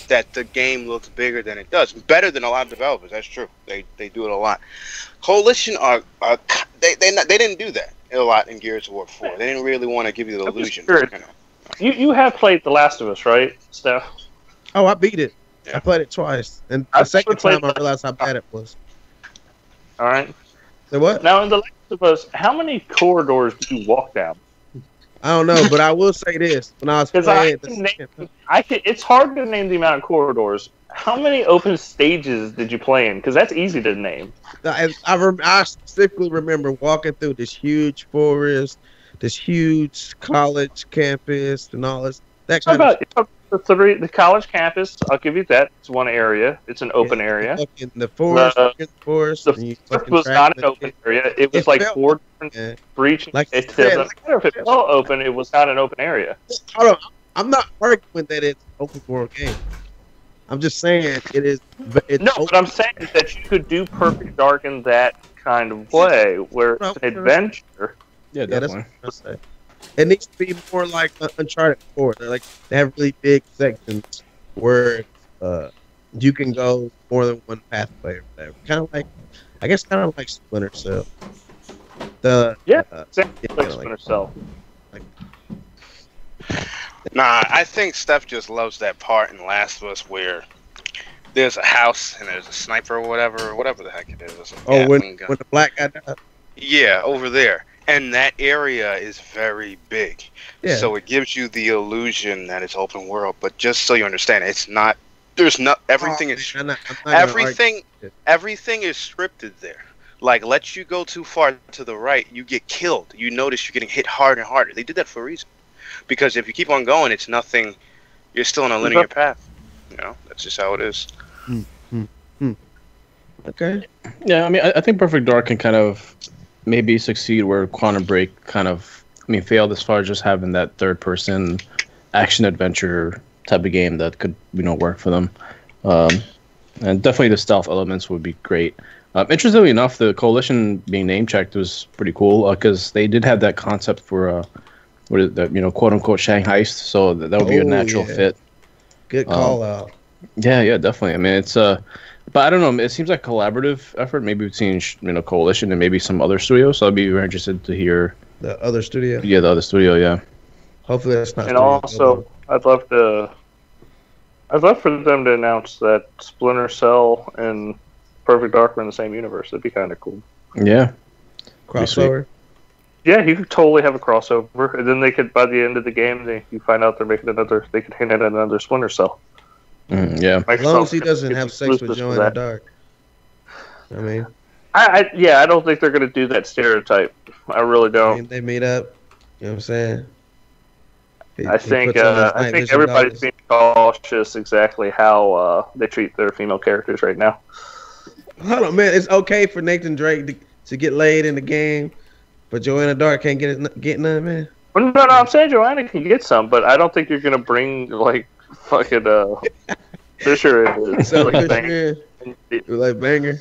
S6: that the game looks bigger than it does. Better than a lot of developers. That's true. They do it a lot. Coalition they didn't do that a lot in Gears of War 4. They didn't really want to give you the
S3: I'm just
S6: illusion.
S3: curious.
S6: You know.
S3: You have played The Last of Us, right, Steph?
S2: Oh, I beat it.
S6: Yeah.
S2: I played it twice, and
S3: I've
S2: the second
S3: never played
S2: time I realized how bad it was.
S3: All right.
S2: So what?
S3: Now, in The Last of Us, how many corridors do you walk down?
S2: I don't know, but I will say this: when I was
S3: Because
S2: playing,
S3: it's hard to name the amount of corridors. How many open stages did you play in? Because that's easy to name.
S2: I specifically remember walking through this huge forest, this huge college campus, and all this. That
S3: How
S2: kind
S3: about the college campus? I'll give you that. It's one area. It's an open area.
S2: in the forest,
S3: The
S2: and you
S3: It
S2: fucking
S3: was
S2: track
S3: not an
S2: the-
S3: open area. It was
S2: It
S3: like
S2: felt-
S3: 4 different
S2: Yeah.
S3: breaching.
S2: Like
S3: It
S2: you said,
S3: doesn't matter if it felt open. It was not an open area.
S2: Hold on, I'm not arguing that it's an open world game. I'm just saying it is. It's
S3: No,
S2: open.
S3: but I'm saying is that you could do Perfect Dark in that kind of way, where it's an adventure.
S5: Yeah,
S2: Yeah, that's
S5: definitely.
S2: what I'm saying. It needs to be more like Uncharted 4. They're like they have really big sections where you can go more than one pathway or whatever. Kind of like, I guess, kind of like Splinter Cell.
S3: Yeah,
S2: yeah,
S3: Exactly like
S2: like-
S3: Splinter Cell.
S6: Nah, I think Steph just loves that part in Last of Us where there's a house and there's a sniper or whatever the heck it is. It's a
S2: Oh, when
S6: Gatling gun.
S2: the black guy died.
S6: Yeah, over there. And that area is very big.
S2: Yeah.
S6: So it gives you the illusion that it's open world. But just so you understand, it's not. There's not. Everything is.
S2: I'm not gonna
S6: Everything.
S2: argue.
S6: Everything is scripted there. Like, let you go too far to the right, you get killed. You notice you're getting hit harder and harder. They did that for a reason. Because if you keep on going, it's nothing. You're still on a linear path. You know, that's just how it is.
S2: Okay.
S5: Yeah, I mean, I think Perfect Dark can kind of maybe succeed where Quantum Break kind of, failed as far as just having that third-person action adventure type of game that could, work for them. And definitely the stealth elements would be great. Interestingly enough, the Coalition being name-checked was pretty cool because they did have that concept for, quote-unquote Shanghai heist, so that would be a
S2: Oh,
S5: natural
S2: yeah.
S5: fit.
S2: Good call out.
S5: Yeah, definitely. I mean, it's but I don't know. It seems like a collaborative effort, maybe between Coalition and maybe some other studios. So I'd be very interested to hear.
S2: The other studio.
S5: Yeah, the other studio. Yeah.
S2: Hopefully that's not.
S3: And
S2: Studio
S3: also, I'd love for them to announce that Splinter Cell and Perfect Dark are in the same universe. That'd be kind of cool.
S5: Yeah.
S2: crossover.
S3: Yeah, you could totally have a crossover, and then they could, by the end of the game, you find out they're making another. They could hint at another Splinter Cell.
S5: Yeah.
S2: As long as he
S3: Microsoft
S2: doesn't
S3: gets
S2: have sex with
S3: exclusives
S2: Joe
S3: for
S2: in the
S3: that.
S2: dark. I mean,
S3: I don't think they're going to do that stereotype. I really don't.
S2: they meet up. You know what I'm saying?
S3: I think everybody's being cautious exactly how they treat their female characters right now.
S2: Hold on, man. It's okay for Nathan Drake to get laid in the game, but Joanna Dark can't get none, man.
S3: Well, no, I'm saying Joanna can get some, but I don't think you're going to bring like fucking Fisher into
S2: So
S3: like,
S2: Fisher, like banger.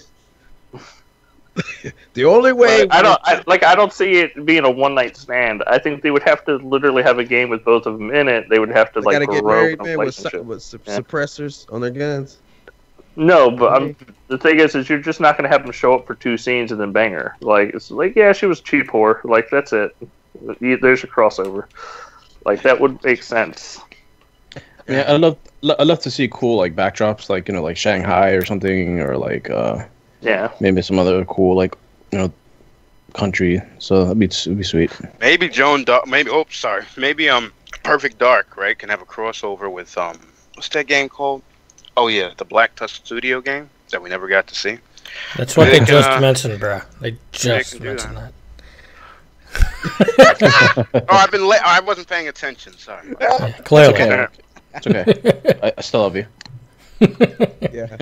S2: The only way
S3: I don't see it being a one night stand. I think they would have to literally have a game with both of them in it. They would have to
S2: they gotta get
S3: grow
S2: married,
S3: a
S2: man, with
S3: relationship.
S2: suppressors on their guns.
S3: No, but the thing is you're just not going to have them show up for 2 scenes and then bang her. Like, it's like, yeah, she was cheap whore. Like, that's it. There's a crossover. Like, that would make sense.
S5: Yeah, I love to see cool like backdrops, like like Shanghai or something, or like maybe some other cool like country. So it'd be sweet.
S6: Maybe maybe Perfect Dark, right, can have a crossover with what's that game called? Oh yeah, the Black Tusk Studio game that we never got to see.
S1: That's what they just mentioned, bro. They just mentioned that.
S6: I wasn't paying attention. Sorry.
S1: Yeah, clearly.
S5: It's okay. I still love you.
S2: Yeah,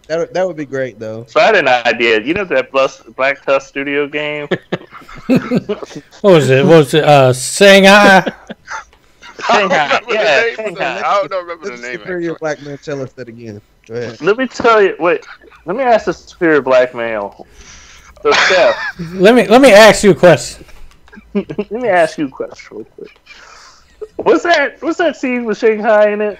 S2: that would be great though.
S3: So I had an idea. You know that Black Tusk Studio game?
S1: What was it? Shanghai?
S3: Shanghai. Yeah,
S6: Shanghai. I don't remember the name.
S2: Superior black man, tell us that again. Go ahead.
S3: Let me tell you. Wait. Let me ask the superior black male. So Steph,
S1: Let me ask you a question.
S3: let me ask you a question real quick. What's that scene with Shanghai in it?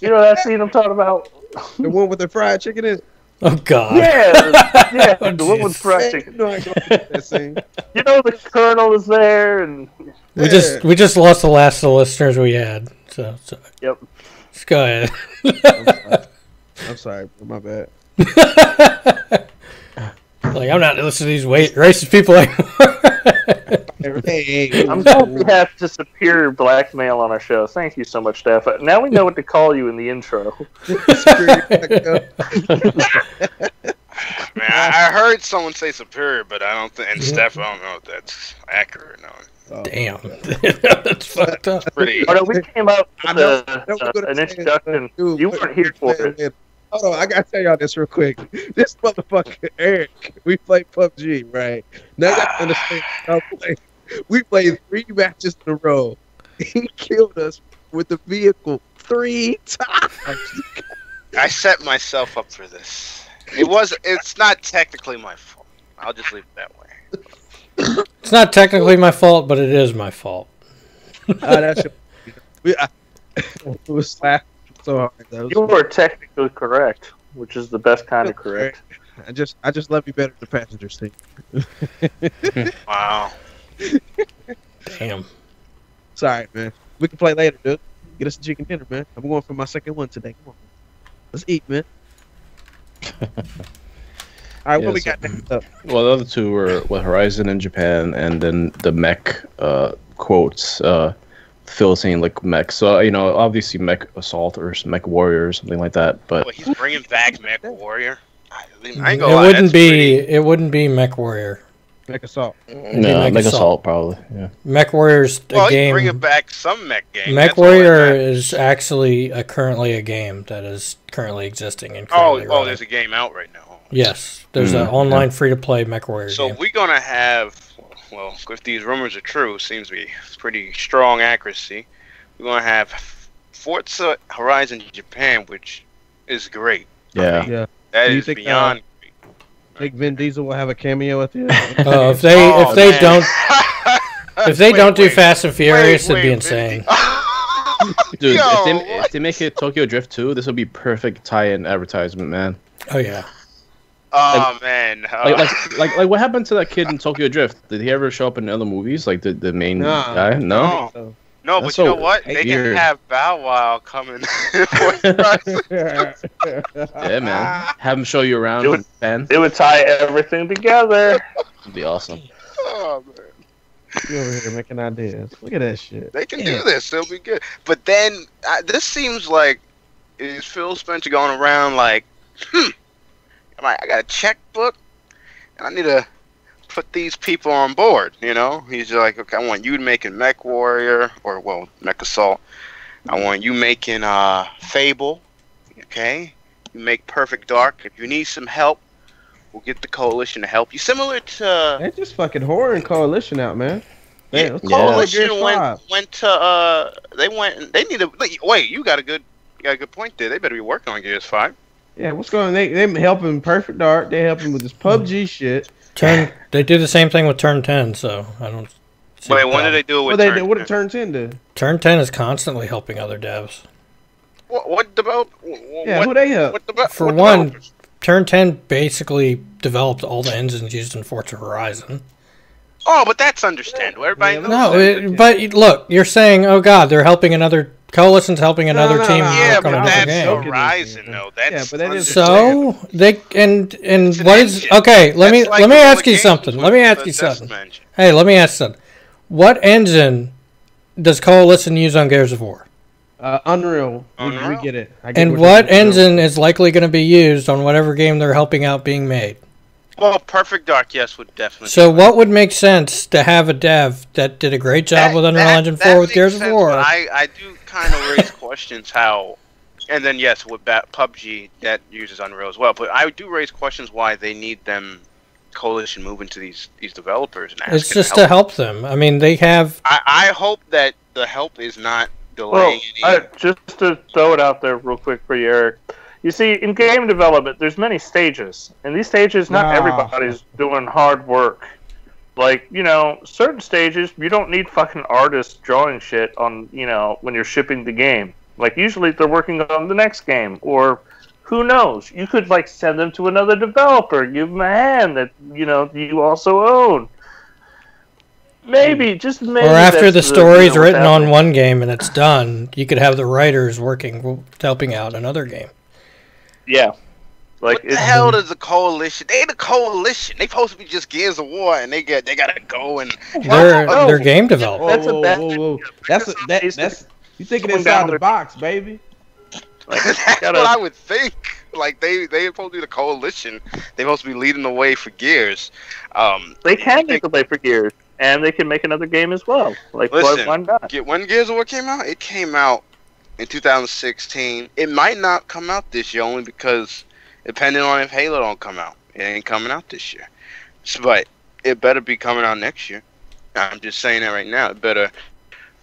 S3: You know that scene I'm talking about?
S2: The one with the fried chicken in it?
S1: Oh God.
S3: Yeah,
S1: Oh,
S3: the one with
S1: jeez.
S3: fried chicken.
S2: No, I go with that scene.
S3: You know the colonel is there, and
S1: We just lost the last of the listeners we had. So
S3: yep.
S1: let's go ahead.
S2: I'm sorry, my bad.
S1: Like, I'm not listening to these racist people anymore.
S2: Hey,
S3: I'm glad we have the superior black male on our show. Thank you so much, Steph. Now we know what to call you in the intro.
S6: Man, I heard someone say superior, but I don't think. And Steph, I don't know if that's accurate. No.
S1: Damn. That's fucked up.
S6: Pretty.
S3: Oh, no, we came up with
S2: an
S3: an introduction. You weren't here for it.
S2: Hold on, I gotta tell y'all this real quick. This motherfucker Eric, we played PUBG, right? Now you gotta understand. We played 3 matches in a row. He killed us with the vehicle 3 times.
S6: I set myself up for this. It's not technically my fault. I'll just leave it that way.
S1: It's not technically my fault, but it is my fault.
S2: It was laughing so hard. Though.
S3: You were technically correct, which is the best kind of correct.
S2: I just love you better than passengers team.
S6: Wow.
S1: Damn.
S2: Sorry, man. We can play later, dude. Get us a chicken dinner, man. I'm going for my second one today. Come on. Let's eat, man. All right, what we got next up?
S5: Well, the other 2 were Horizon in Japan, and then the mech quotes. Phil saying like mech, so obviously mech assault or mech warrior or something like that. But
S6: he's bringing back mech warrior. I ain't gonna lie,
S1: it wouldn't be mech warrior.
S2: Mech assault.
S5: No, mech assault probably. Yeah.
S1: Mech warrior's a game.
S6: He's bringing back some mech game.
S1: Mech warrior is actually currently a game that is currently existing and currently running.
S6: There's a game out right now.
S1: Yes, there's an online free-to-play mech warrior
S6: So
S1: game.
S6: we're gonna have. Well, if these rumors are true, seems to be pretty strong accuracy. We're going to have Forza Horizon Japan, which is great.
S5: Yeah.
S6: I mean, that is beyond great.
S2: Think Vin Diesel will have a cameo at the end?
S1: If they don't do Fast and Furious, it'd be insane.
S5: Dude, if they make it Tokyo Drift 2, this will be perfect tie-in advertisement, man.
S1: Oh yeah.
S6: Oh man!
S5: Like what happened to that kid in Tokyo Drift? Did he ever show up in other movies? Like the main guy? No.
S6: No, but you know what? They can have Bow Wow coming.
S5: Yeah, man. Have him show you around, man.
S3: It would tie everything together.
S5: It'd be awesome.
S6: Oh man!
S2: You over here making ideas? Look at that shit.
S6: They can do this. It'll be good. But then this seems like is Phil Spencer going around like, I got a checkbook, and I need to put these people on board, He's like, okay, I want you making Mech Warrior, or, Mech Assault. I want you making Fable, okay? You make Perfect Dark. If you need some help, we'll get the Coalition to help you. Similar to...
S2: They're just fucking whoring Coalition out, man.
S6: Yeah, Coalition went to... They need to... Wait, you got a good point there. They better be working on Gears 5.
S2: Yeah, what's going on? They helping Perfect Dark. They helping with this PUBG shit.
S1: They do the same thing with Turn 10, so I don't.
S6: Wait, when did they do it with
S2: What
S6: Turn
S2: what
S6: 10?
S2: did Turn 10 do?
S1: Turn 10 is constantly helping other devs.
S6: What about?
S2: Yeah, who they help?
S1: For one, Turn 10 basically developed all the engines used in Forza Horizon.
S6: Oh, but that's understandable. Everybody knows
S1: No,
S6: that.
S1: but look, you're saying, oh god, they're helping another coalition's helping another team
S6: Yeah,
S1: work on
S6: but
S1: another
S6: that's
S1: game.
S6: Horizon, though. That's
S2: but that is
S1: So they and
S6: It's an
S1: what is
S6: engine.
S1: okay? Let
S6: That's like
S1: me
S6: Guerrilla
S1: ask you
S6: Games
S1: something.
S6: with
S1: Let me ask
S6: the
S1: you something.
S6: Decim engine.
S1: Hey, let me ask you something. What engine does Coalition use on Gears of War?
S2: Unreal. We
S6: Unreal.
S2: get it. I get
S1: And what engine is likely going to be used on whatever game they're helping out being made?
S6: Well, Perfect Dark, yes, would definitely.
S1: So what would make sense to have a dev that did a great job with Unreal Engine 4 with
S6: makes
S1: Gears of
S6: sense,
S1: War?
S6: but I do kind of raise questions how, and then yes, with PUBG that uses Unreal as well. But I do raise questions why they need them Coalition moving to these developers and asking.
S1: It's just to help them. I mean, they have.
S6: I hope that the help is not
S3: Well,
S6: delaying any.
S3: just to throw it out there real quick for you, Eric. You see, in game development, there's many stages. And these stages, not everybody's doing hard work. Like, certain stages, you don't need fucking artists drawing shit on, when you're shipping the game. Like, usually they're working on the next game. Or, who knows? You could, send them to another developer. Give them a hand that, you also own. Maybe, just maybe.
S1: Or after the story's written on
S3: happening.
S1: one game and it's done, you could have the writers helping out another game.
S3: Yeah.
S6: What the hell does the Coalition? They the Coalition. They supposed to be just Gears of War, and they gotta go and.
S1: They're game developers.
S3: That's a bad
S2: whoa. That's you thinking
S3: Someone
S2: inside
S3: down
S2: the
S3: there-
S2: box, baby.
S6: That's what I would think. Like they supposed to be the Coalition. They supposed to be leading the way for Gears.
S3: They can make the way for Gears, and they can make another game as well.
S6: Listen,
S3: why not?
S6: when Gears of War came out, it came out in 2016. It might not come out this year only because depending on if Halo don't come out, it ain't coming out this year. But it better be coming out next year. I'm just saying that right now. It better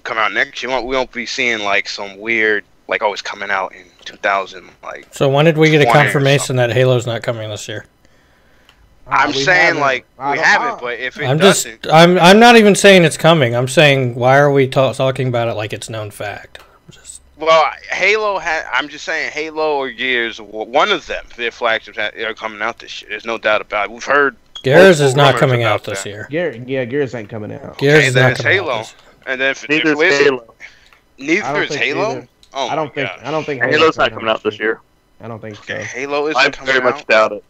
S6: come out next year. We won't be seeing some weird it's coming out in 2000.
S1: So when did we get a
S6: 20 or
S1: confirmation that Halo's not coming this year?
S6: I'm saying we
S2: I don't
S6: haven't,
S2: know.
S6: but if it
S1: I'm
S6: doesn't,
S1: I'm not even saying it's coming. I'm saying why are we talking about it like it's known fact?
S6: well, Halo I'm just saying Halo or Gears, one of them, their flagships are coming out this year. There's no doubt about it. We've heard
S1: Gears
S6: multiple
S1: is not
S6: rumors
S1: coming
S6: about
S1: out this
S6: that.
S1: year.
S2: Gears ain't coming out.
S1: Gears is
S6: then
S1: not
S6: it's
S1: coming
S6: Halo.
S1: out this year.
S6: And then if
S3: Neither
S6: it's
S3: is Halo.
S6: neither is
S2: think
S6: Halo.
S2: neither.
S6: Oh
S2: I don't
S6: my
S2: think.
S6: gosh.
S2: I don't think
S3: Halo's not coming out this year.
S2: I don't think so.
S6: Okay, Halo isn't
S3: I
S6: coming
S3: very much
S6: out.
S3: doubt it.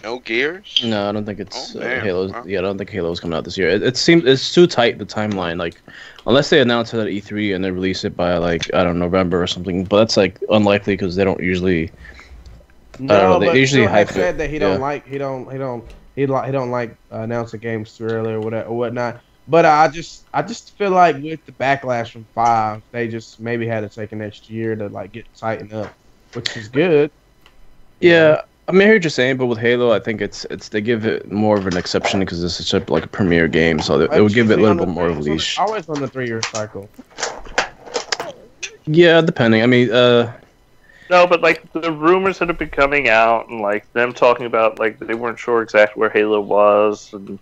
S6: No Gears.
S5: No, I don't think it's
S6: Oh, man.
S5: Halo's.
S6: Wow.
S5: Yeah, I don't think Halo's coming out this year. It seems it's too tight the timeline. Unless they announce it at E3 and they release it by I don't know, November or something. But that's unlikely because they don't usually.
S2: No,
S5: they
S2: but
S5: usually
S2: Phil
S5: hype
S2: has said
S5: it,
S2: that he
S5: yeah.
S2: don't like announcing games too early or whatnot. But I just feel like with the backlash from 5, they just maybe had to take an extra year to get tightened up, which is good.
S5: Yeah, I mean, I hear what you're saying, but with Halo, I think it's they give it more of an exception because it's such a premier game, so it would give it a little bit more of a leash.
S2: Always on the 3-year cycle.
S5: Yeah, depending. I mean,
S3: No, but the rumors that have been coming out and them talking about they weren't sure exactly where Halo was, and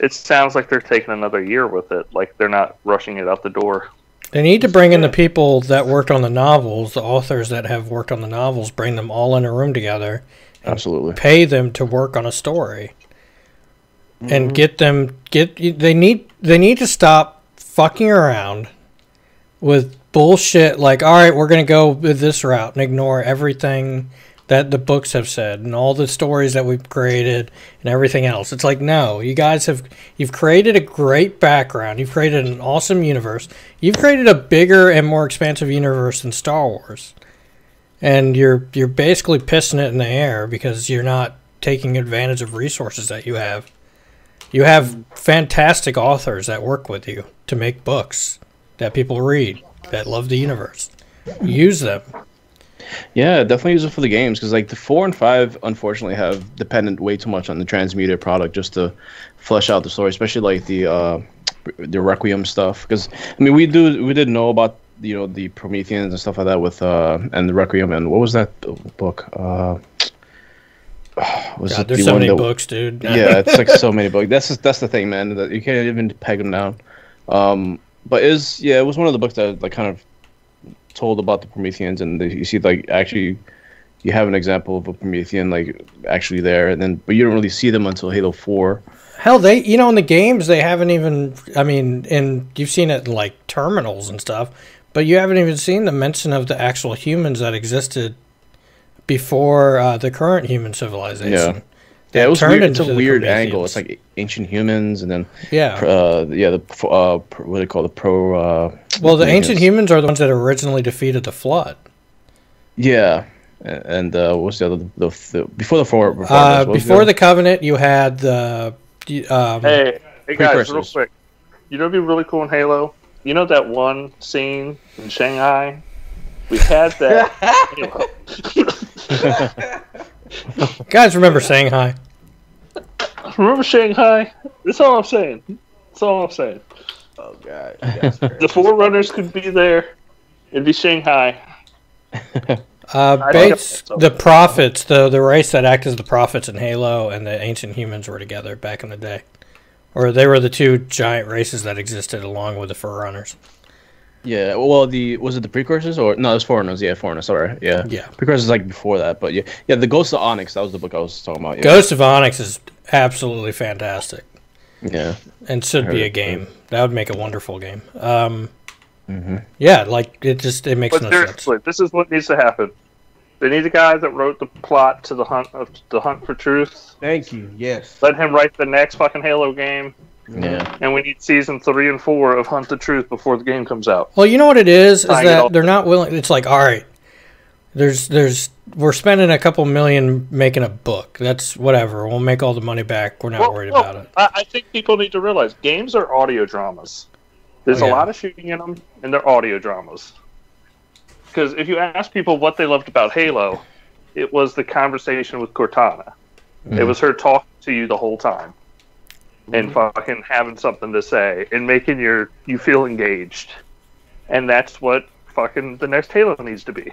S3: it sounds like they're taking another year with it. They're not rushing it out the door.
S1: They need to bring in the people that worked on the novels, the authors that have worked on the novels, bring them all in a room together,
S5: absolutely.
S1: pay them to work on a story, and they need to stop fucking around with bullshit all right, we're going to go with this route and ignore everything that the books have said and all the stories that we've created and everything else. It's no, you guys you've created a great background. You've created an awesome universe. You've created a bigger and more expansive universe than Star Wars. And you're basically pissing it in the air because you're not taking advantage of resources that you have. You have fantastic authors that work with you to make books that people read, that love the universe. Use them.
S5: Yeah, definitely use it for the games because the 4 and 5 unfortunately have depended way too much on the transmedia product just to flesh out the story, especially the Requiem stuff. Because I mean, we did know about the Prometheans and stuff like that with and the Requiem and what was that book? Was
S1: God,
S5: it
S1: there's
S5: the
S1: so
S5: one
S1: many
S5: that,
S1: books, dude.
S5: Yeah, it's like so many books. That's the thing, man. That you can't even peg them down. But it was one of the books that like kind of told about the Prometheans, and you see like actually you have an example of a Promethean like actually there, and then but you don't really see them until Halo 4.
S1: Hell, in the games, they haven't even, I mean, and you've seen it in, like, terminals and stuff, but you haven't even seen the mention of the actual humans that existed before the current human civilization.
S5: Yeah, it was
S1: turned
S5: weird. It's
S1: into
S5: a
S1: the
S5: weird
S1: Prometheans.
S5: angle. It's like ancient humans, and then
S1: Yeah.
S5: what do they call the pro?
S1: Well, the ancient
S5: Prometheans.
S1: humans are the ones that originally defeated the flood.
S5: Yeah, and what's the other the before the four?
S1: Before the Covenant, you had the.
S3: Hey guys, real
S5: Precursors.
S3: quick. You know what'd be really cool in Halo? You know that one scene in Shanghai? We had that.
S1: Guys, remember Shanghai?
S3: Remember Shanghai? That's all I'm saying. That's all I'm saying.
S2: Oh god.
S3: The Forerunners could be there. It'd be Shanghai.
S1: Bates, the prophets, the race that act as the prophets in Halo, and the ancient humans were together back in the day, or they were the two giant races that existed along with the Forerunners.
S5: Yeah, well, was it the Precursors or no? It was Foreigners. Yeah, Foreigners. Sorry. Yeah. Precursors like before that, but yeah, the Ghost of Onyx. That was the book I was talking about. Yeah.
S1: Ghost of Onyx is absolutely fantastic.
S5: Yeah.
S1: And should be a game. That would make a wonderful game. Yeah, like it makes
S3: But
S1: no sense.
S3: seriously, this is what needs to happen. They need a guy that wrote the plot to the Hunt for Truth.
S2: Thank you. Yes.
S3: Let him write the next fucking Halo game.
S5: Yeah.
S3: And we need season 3 and 4 of Hunt the Truth before the game comes out.
S1: Well, you know what it is
S3: Tying it all
S1: that they're not willing. It's like, all right, we're spending a couple million making a book. That's whatever. We'll make all the money back. We're not worried about it.
S3: I think people need to realize games are audio dramas. There's a lot of shooting in them, and they're audio dramas. Because if you ask people what they loved about Halo, it was the conversation with Cortana. It was her talking to you the whole time. And fucking having something to say. And making you feel engaged. And that's what fucking the next Halo needs to be.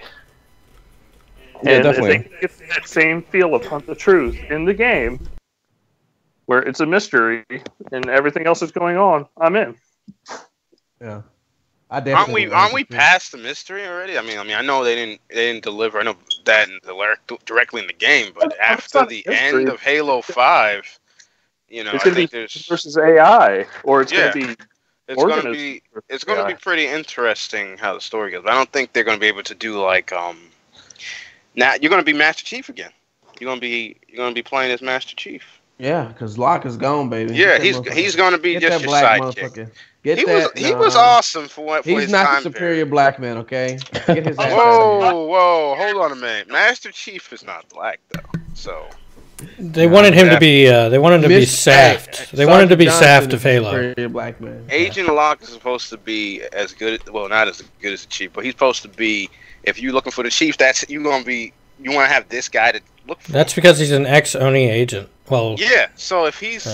S5: Yeah,
S3: and
S5: definitely.
S3: if they can get that same feel of Hunt the Truth in the game, where it's a mystery and everything else is going on, I'm in.
S2: Yeah.
S6: Aren't we past the mystery already? I mean, I know they didn't deliver. I know that directly in the game, but after the end of Halo 5,
S3: it's
S6: I
S3: going
S6: think
S3: to be
S6: there's
S3: versus AI, or it's going to be
S6: it's going to be pretty interesting how the story goes. But I don't think they're going to be able to do like now you're going to be Master Chief again. You're going to be playing as Master Chief.
S2: Yeah, because Locke is gone, baby.
S6: Yeah, he's going to be just your sidekick. He was awesome for
S2: he's
S6: his
S2: not
S6: time
S2: the superior
S6: period.
S2: black man, okay? Get his ass out of here.
S6: Whoa, hold on a minute. Master Chief is not black though, so
S1: They wanted him to be. They wanted him to be Saft. They wanted to be Saft of Halo.
S2: Superior black man.
S6: Agent Locke is supposed to be as good. Well, not as good as the Chief, but he's supposed to be. If you're looking for the Chief, that's you want to have this guy to look for.
S1: That's because he's an ex-Oni agent. Well,
S6: yeah. So if he's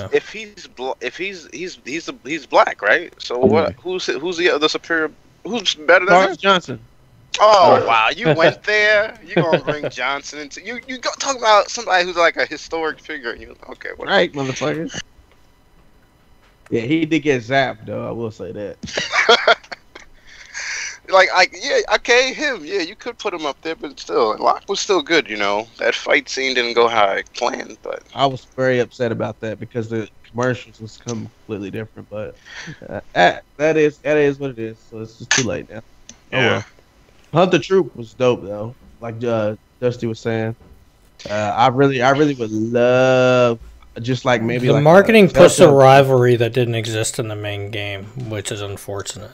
S6: black, right? So what? Who's the other superior? Who's better than him?
S2: Johnson.
S6: Oh wow, you went there. You gonna bring Johnson into you? You talk about somebody who's like a historic figure. You okay? Whatever.
S2: Right, motherfucker. Yeah, he did get zapped though. I will say that.
S6: Okay, him. Yeah, you could put him up there, but still, Locke was still good. That fight scene didn't go how I planned, but
S2: I was very upset about that because the commercials was completely different. But that is what it is. So it's just too late now.
S6: Yeah.
S2: Oh well. Hunt the Troop was dope though. Like Dusty was saying, I really would love just like maybe
S1: the
S2: like
S1: marketing puts a rivalry that didn't exist in the main game, which is unfortunate.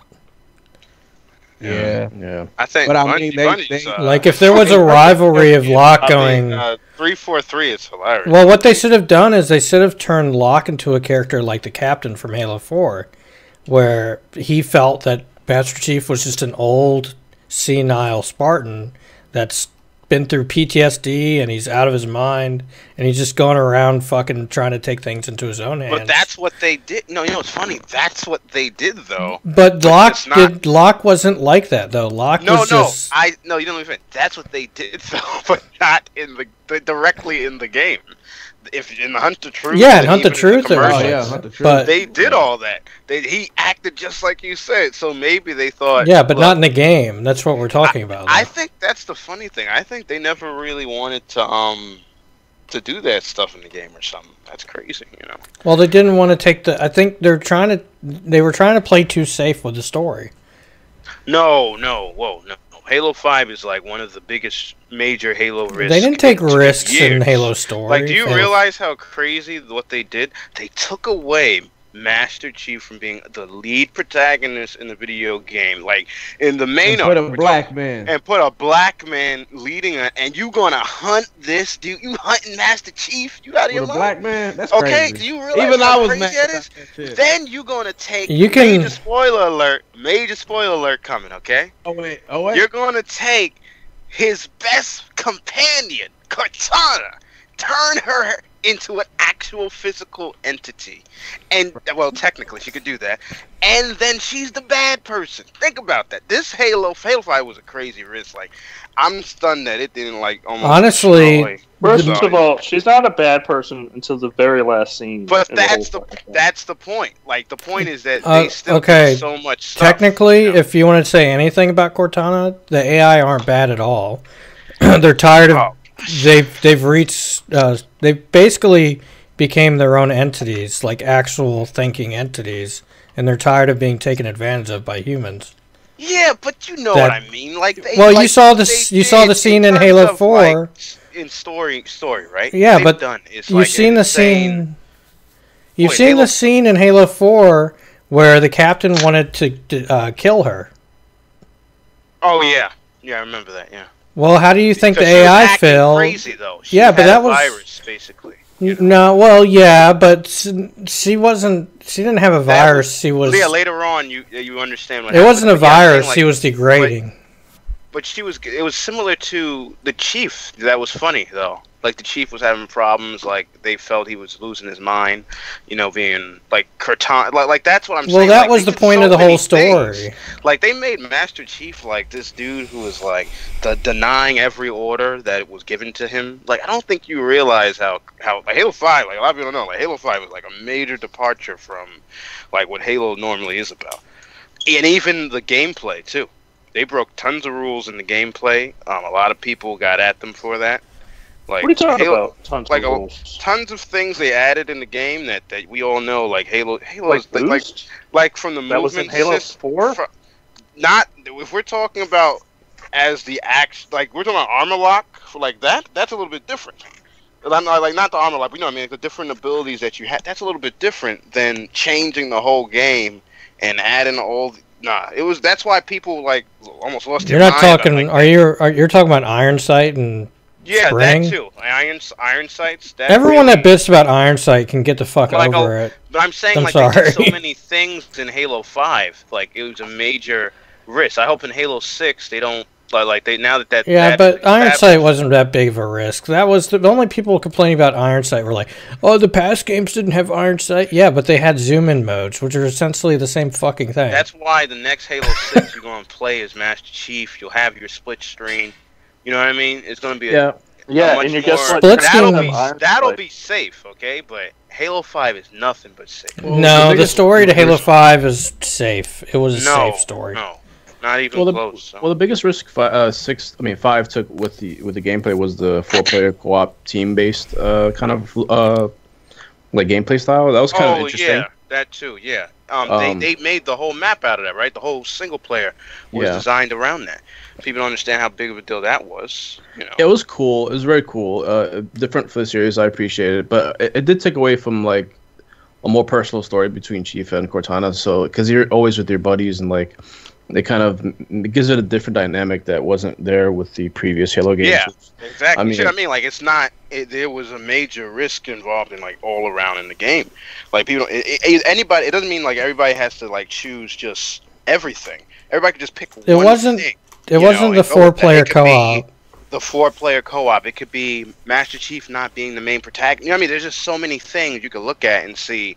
S2: Yeah.
S6: I think.
S2: But I mean,
S6: Bungie's,
S1: like if there was a rivalry of Locke going
S6: 343, it's hilarious.
S1: Well, what they should have done is they should have turned Locke into a character like the Captain from Halo 4, where he felt that Master Chief was just an old, senile Spartan that's been through PTSD and he's out of his mind and he's just going around fucking trying to take things into his own hands.
S6: But that's what they did. No, you know what's funny? That's what they did, though.
S1: But Locke wasn't like that though. Locke was just...
S6: No, you don't understand. That's what they did, though, but not in directly in the game. If in the Hunt the Truth,
S1: yeah, in Hunt the Truth,
S2: Hunt the Truth.
S1: But
S6: they did all that. He acted just like you said. So maybe they thought,
S1: yeah, but not in the game. That's what we're talking about.
S6: I think that's the funny thing. I think they never really wanted to do that stuff in the game or something. That's crazy, you know.
S1: Well, they didn't want to take the. I think they were trying to play too safe with the story.
S6: No. Halo 5 is like one of the biggest major Halo risks.
S1: They didn't take risks in Halo story.
S6: Like, do you realize how crazy what they did? They took away Master Chief from being the lead protagonist in the video game, like in the main.
S2: And put a black man
S6: leading it, and you gonna hunt this dude? You hunting Master Chief? You out of your mind?
S2: A black man? That's
S6: okay.
S2: Crazy.
S6: Do you realize even how crazy that is? Then you gonna take major spoiler alert. Major spoiler alert coming. Okay.
S2: Oh wait.
S6: You're gonna take his best companion, Cortana, turn her into an actual physical entity, and well, technically she could do that, and then she's the bad person. Think about that. This Halo 5 was a crazy risk. Like, I'm stunned that it didn't like almost.
S1: Honestly,
S3: first of all, she's not a bad person until the very last scene.
S6: But that's the point. Like, the point is that they still do so much stuff.
S1: Technically, you know? If you want to say anything about Cortana, the AI aren't bad at all. They're tired of. They've reached. They basically became their own entities, like actual thinking entities, and they're tired of being taken advantage of by humans.
S6: Yeah, but you know what I mean. Like,
S1: you saw this. You saw the scene in Halo 4.
S6: Like, in story, right?
S1: Yeah, but you've seen the scene. You've seen the scene in Halo 4 where the captain wanted to kill her.
S6: Oh yeah, I remember that. Yeah.
S1: Well, how do you think the AI fell?
S6: Crazy though.
S1: Yeah, but that was
S6: virus basically. You know?
S1: No, well, yeah, but she wasn't. She didn't have a virus. She was.
S6: Yeah, later on, you understand what.
S1: It wasn't a virus. She was degrading.
S6: But she was. It was similar to the Chief. That was funny though. Like, the Chief was having problems. Like, they felt he was losing his mind. You know, being like Cortana. Like that's what I'm saying.
S1: Well, that
S6: like,
S1: was the point of the whole story.
S6: Things. Like, they made Master Chief like this dude who was like denying every order that was given to him. Like, I don't think you realize how like, Halo 5. Like, a lot of people don't know. Like, Halo 5 was like a major departure from like what Halo normally is about, and even the gameplay too. They broke tons of rules in the gameplay. A lot of people got at them for that. Like,
S3: what are you talking about? Tons of rules.
S6: Tons of things they added in the game that we all know. Like Halo like from the
S3: that
S6: movement.
S3: Was in Halo 4.
S6: Not if we're talking about as the act. Like, we're talking about armor lock for like that. That's a little bit different. I'm not like not the armor lock. But, you know what I mean? Like, the different abilities that you have. That's a little bit different than changing the whole game and adding all. That's why people like almost lost their mind.
S1: You're not talking. You're talking about Iron Sight and.
S6: Yeah,
S1: Spring?
S6: That too. Iron Sights.
S1: Everyone that bitched about Iron Sight can get the fuck over it.
S6: But I'm saying, they did so many things in Halo 5. Like, it was a major risk. I hope in Halo 6 they don't now that.
S1: Yeah, but Iron Sight wasn't that big of a risk. That was the only people complaining about Iron Sight were like, oh, the past games didn't have Iron Sight. Yeah, but they had zoom in modes, which are essentially the same fucking thing.
S6: That's why the next Halo 6 you're going to play as Master Chief. You'll have your split screen. You know what I mean? It's going to be
S3: and you guess what?
S6: That'll be safe, okay? But Halo 5 is nothing but safe.
S1: No, the story to Halo 5 is safe. It was a safe story.
S6: No, not even close. So.
S5: Well, the biggest risk 5 took with the gameplay was the 4-player co-op team-based kind of like gameplay style. That was kind of interesting.
S6: Yeah, that too. Yeah. They made the whole map out of that, right? The whole single player was designed around that. People don't understand how big of a deal that was. You know.
S5: It was cool. It was very cool. Different for the series. I appreciate it, but it did take away from like a more personal story between Chief and Cortana. So, because you're always with your buddies, and like it gives it a different dynamic that wasn't there with the previous Halo games.
S6: Yeah, exactly. Like, it's not. There was a major risk involved in like all around in the game. Like, people, anybody. It doesn't mean like everybody has to like choose just everything. Everybody could just pick one thing.
S1: It wasn't the 4-player co-op.
S6: the 4-player co-op. It could be Master Chief not being the main protagonist. You know what I mean? There's just so many things you could look at and see.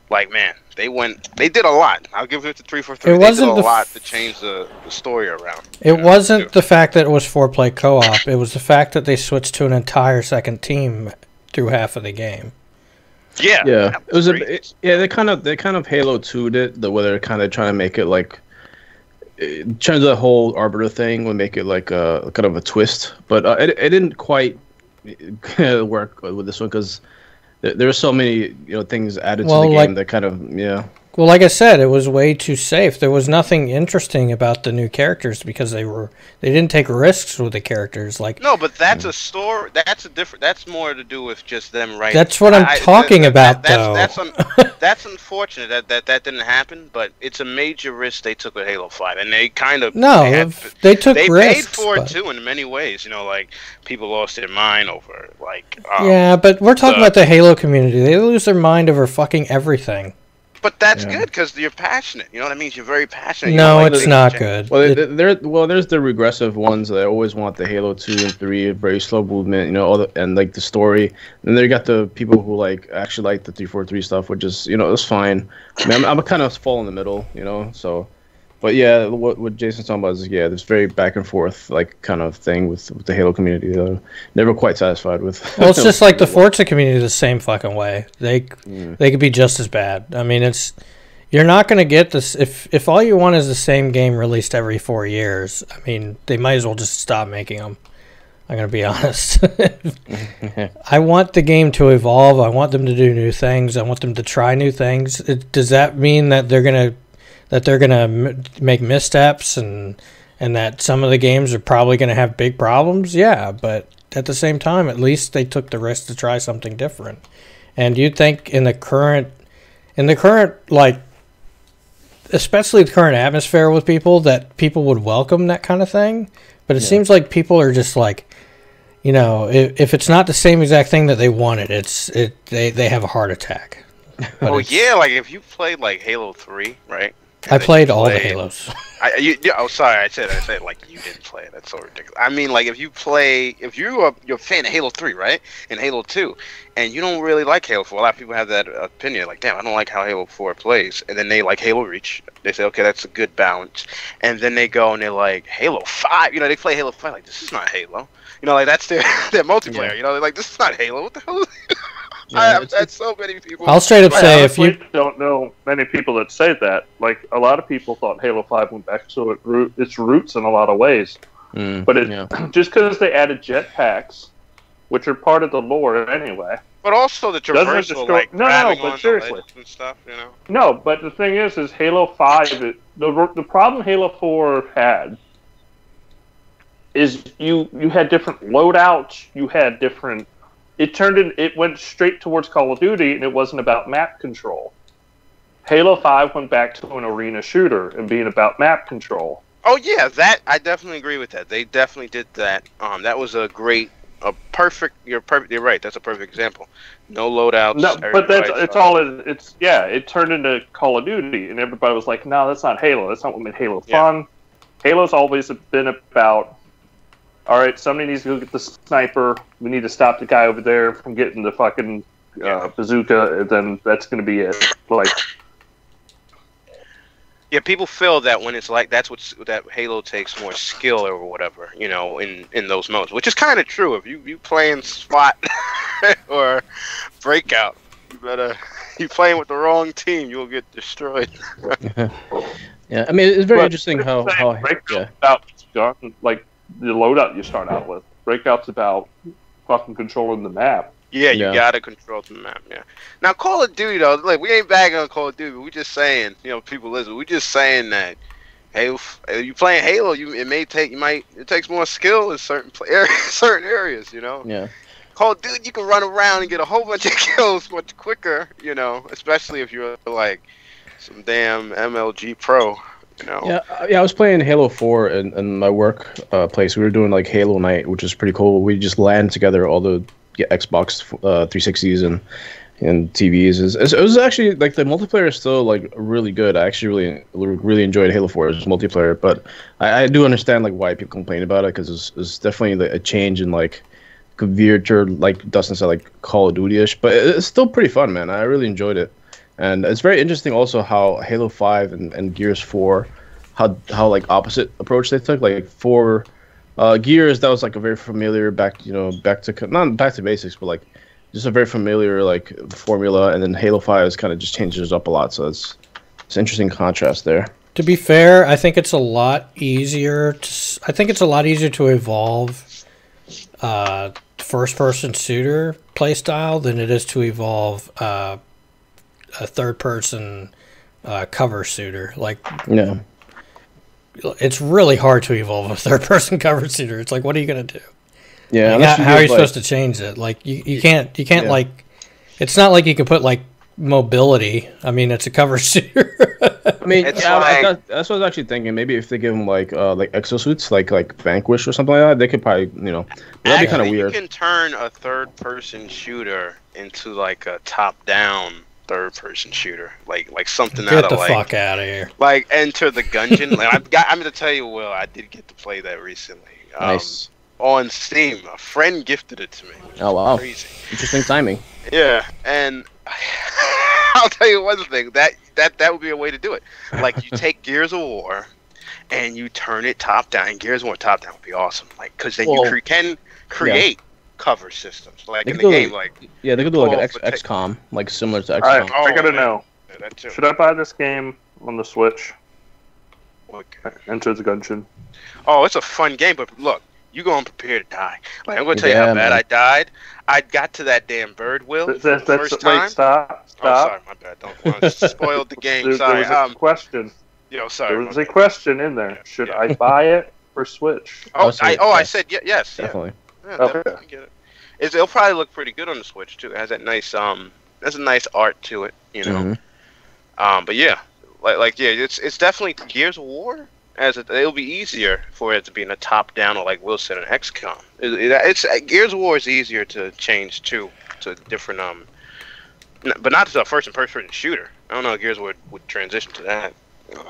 S6: Like, man, they did a lot. I'll give it to 343. They did a lot to change the story around.
S1: It wasn't the fact that it was 4-play co-op. It was the fact that they switched to an entire second team through half of the game.
S6: Yeah,
S5: it was they kind of Halo 2'd it, where they're kind of trying to make it like, change the whole Arbiter thing would make it like a kind of a twist, but it didn't quite work with this one because there are so many things added to the game that kind of
S1: Well, like I said, it was way too safe. There was nothing interesting about the new characters because they didn't take risks with the characters. Like
S6: no, but that's a story. That's a different. That's more to do with just them writing.
S1: That's what I'm talking about, though.
S6: That's unfortunate that didn't happen. But it's a major risk they took with Halo 5, and they kind of
S1: they took risks.
S6: They paid for it too in many ways. Like people lost their mind over
S1: but we're talking about the Halo community. They lose their mind over fucking everything.
S6: But that's good because you're passionate. You know what I mean? You're very passionate.
S1: No, it's not good.
S5: Well, there's the regressive ones that always want the Halo 2 and 3, very slow movement, and like the story. And then you got the people who actually like the 343 stuff, which is it's fine. I mean, I'm kind of fall in the middle, so. But yeah, what Jason's talking about is this very back and forth kind of thing with the Halo community. Never quite satisfied with.
S1: Well, it's just like the Forza community the same fucking way. They could be just as bad. I mean, you're not going to get this if all you want is the same game released every 4 years. I mean, they might as well just stop making them. I'm going to be honest. I want the game to evolve. I want them to do new things. I want them to try new things. Does that mean that they're going to make missteps and that some of the games are probably going to have big problems? Yeah, but at the same time, at least they took the risk to try something different. And you'd think in the current especially the current atmosphere with people, that people would welcome that kind of thing. But it seems like people are just if it's not the same exact thing that they wanted, they have a heart attack.
S6: Like if you played Halo 3, right?
S1: I played all the Halos.
S6: Sorry, I said like you didn't play it. That's so ridiculous. I mean, if you're a fan of Halo 3, right, and Halo 2, and you don't really like Halo 4, a lot of people have that opinion. Like, damn, I don't like how Halo 4 plays, and then they like Halo Reach. They say, okay, that's a good balance, and then they go and they're like Halo 5. They play Halo 5 like this is not Halo. That's their multiplayer. They're like, this is not Halo. What the hell? I've had so many people.
S1: I'll straight up say, if you
S3: don't know many people that say that, a lot of people thought Halo 5 went back to its roots in a lot of ways. But just because they added jetpacks, which are part of the lore anyway.
S6: But also the traversal,
S3: but seriously,
S6: and stuff,
S3: No, but the thing is Halo 5. The problem Halo 4 had is you had different loadouts. You had different. It went straight towards Call of Duty, and it wasn't about map control. Halo 5 went back to an arena shooter and being about map control.
S6: Oh yeah, that I definitely agree with that. They definitely did that. That was a perfect. You're right. That's a perfect example. No loadouts.
S3: No, but it turned into Call of Duty, and everybody was like, "No, that's not Halo. That's not what made Halo fun." Halo's always been about. All right, somebody needs to go get the sniper. We need to stop the guy over there from getting the fucking bazooka, and then that's going to be it.
S6: Yeah, people feel that when it's that Halo takes more skill or whatever, in those modes, which is kind of true. If you playing SWAT or Breakout, you playing with the wrong team, you'll get destroyed.
S5: Yeah, I mean, it's very interesting how
S3: about the loadout you start out with. Breakout's about fucking controlling the map.
S6: Yeah, you gotta control the map. Yeah. Now, Call of Duty though, we ain't bagging on Call of Duty. We're just saying, people listen. We're just saying that, hey, if you playing Halo, it takes more skill in certain areas.
S5: Yeah.
S6: Call of Duty, you can run around and get a whole bunch of kills much quicker. Especially if you're some damn MLG pro.
S5: Yeah, I was playing Halo 4 in my work place. We were doing Halo Night, which is pretty cool. We just LAN together all the Xbox 360s, and and TVs. It was actually like the multiplayer is still like really good. I actually really enjoyed Halo 4's multiplayer, but I do understand like why people complain about it, because it's definitely like a change in like veered toward, like Dustin said, like Call of Duty-ish, but it's still pretty fun, man. I really enjoyed it, and it's very interesting also how Halo 5 and Gears 4, how like opposite approach they took. Like for Gears, that was like a very familiar back to not back to basics, but like just a very familiar like formula, and then Halo 5 is kind of just changes up a lot. So it's interesting contrast there.
S1: To be fair, I think it's a lot easier to evolve first-person shooter playstyle than it is to evolve a third-person cover shooter. Like,
S5: yeah,
S1: it's really hard to evolve a third-person cover shooter. It's like, what are you gonna do?
S5: Yeah,
S1: like, how are you supposed to change it? Like, you can't yeah. Like, it's not like you can put like mobility. I mean, it's a cover shooter.
S5: I mean, that's what I was actually thinking. Maybe if they give them like exosuits, like Vanquish or something like that, they could probably, that'd be kind of weird.
S6: You can turn a third-person shooter into like a top-down third-person shooter, like something
S1: get
S6: out
S1: the
S6: of like.
S1: Get the fuck out of here!
S6: Like Enter the Gungeon. Like I'm gonna tell you, Will, I did get to play that recently.
S5: Nice.
S6: On Steam, a friend gifted it to me.
S5: Oh wow!
S6: Crazy.
S5: Interesting timing.
S6: Yeah, and I'll tell you one thing, that would be a way to do it. Like, you take Gears of War and you turn it top down, and Gears of War top down would be awesome. Like, because then you can create cover systems, like in the game. Like,
S5: yeah, they could do like an XCOM, like similar to XCOM.
S3: All right, I gotta know. Yeah, should I buy this game on the Switch? Enter the Gungeon.
S6: Oh, it's a fun game, but look, you going prepared to die. Like, I'm gonna tell you how bad I died. I got to that damn bird wheel the first time.
S3: Stop.
S6: Oh, sorry, my bad. Don't spoiled the game. Sorry.
S3: There was a question.
S6: Sorry.
S3: There was a question in there. Should I buy it for Switch?
S6: I said yes.
S5: Definitely.
S6: Yeah, definitely get it. It'll probably look pretty good on the Switch too. It has that nice there's a nice art to it,
S5: Mm-hmm.
S6: But yeah, it's definitely Gears of War. It'll be easier for it to be in a top down, or like Will said, an XCOM. It's Gears of War is easier to change to different but not to a first person shooter. I don't know if Gears would transition to that.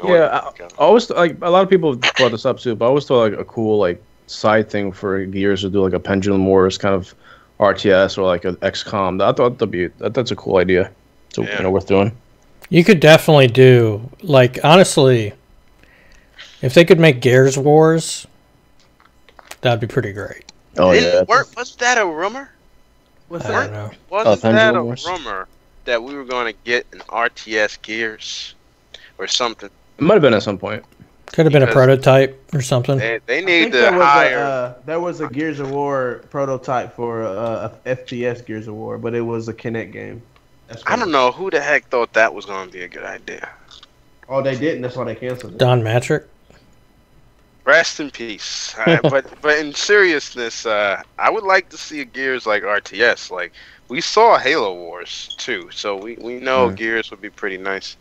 S5: I always like a lot of people brought this up too, but I always thought like a cool like side thing for Gears to do like a Pendulum Wars kind of RTS or like an XCOM. I thought that's a cool idea. So worth doing.
S1: You could definitely do, like, honestly, if they could make Gears Wars, that'd be pretty great.
S5: Oh yeah.
S6: Was that a rumor?
S1: I don't know.
S6: Wasn't that a rumor that we were going to get an RTS Gears or something?
S5: It might have been at some point.
S1: Could have been a prototype or something.
S6: They need to hire.
S2: There was a Gears of War prototype for a FPS Gears of War, but it was a Kinect game.
S6: I don't know who the heck thought that was going to be a good idea.
S2: Oh, they didn't. That's why they canceled it.
S1: Don Matrick.
S6: Rest in peace. But in seriousness, I would like to see a Gears like RTS. Like, we saw Halo Wars too, so we know Gears would be pretty nice.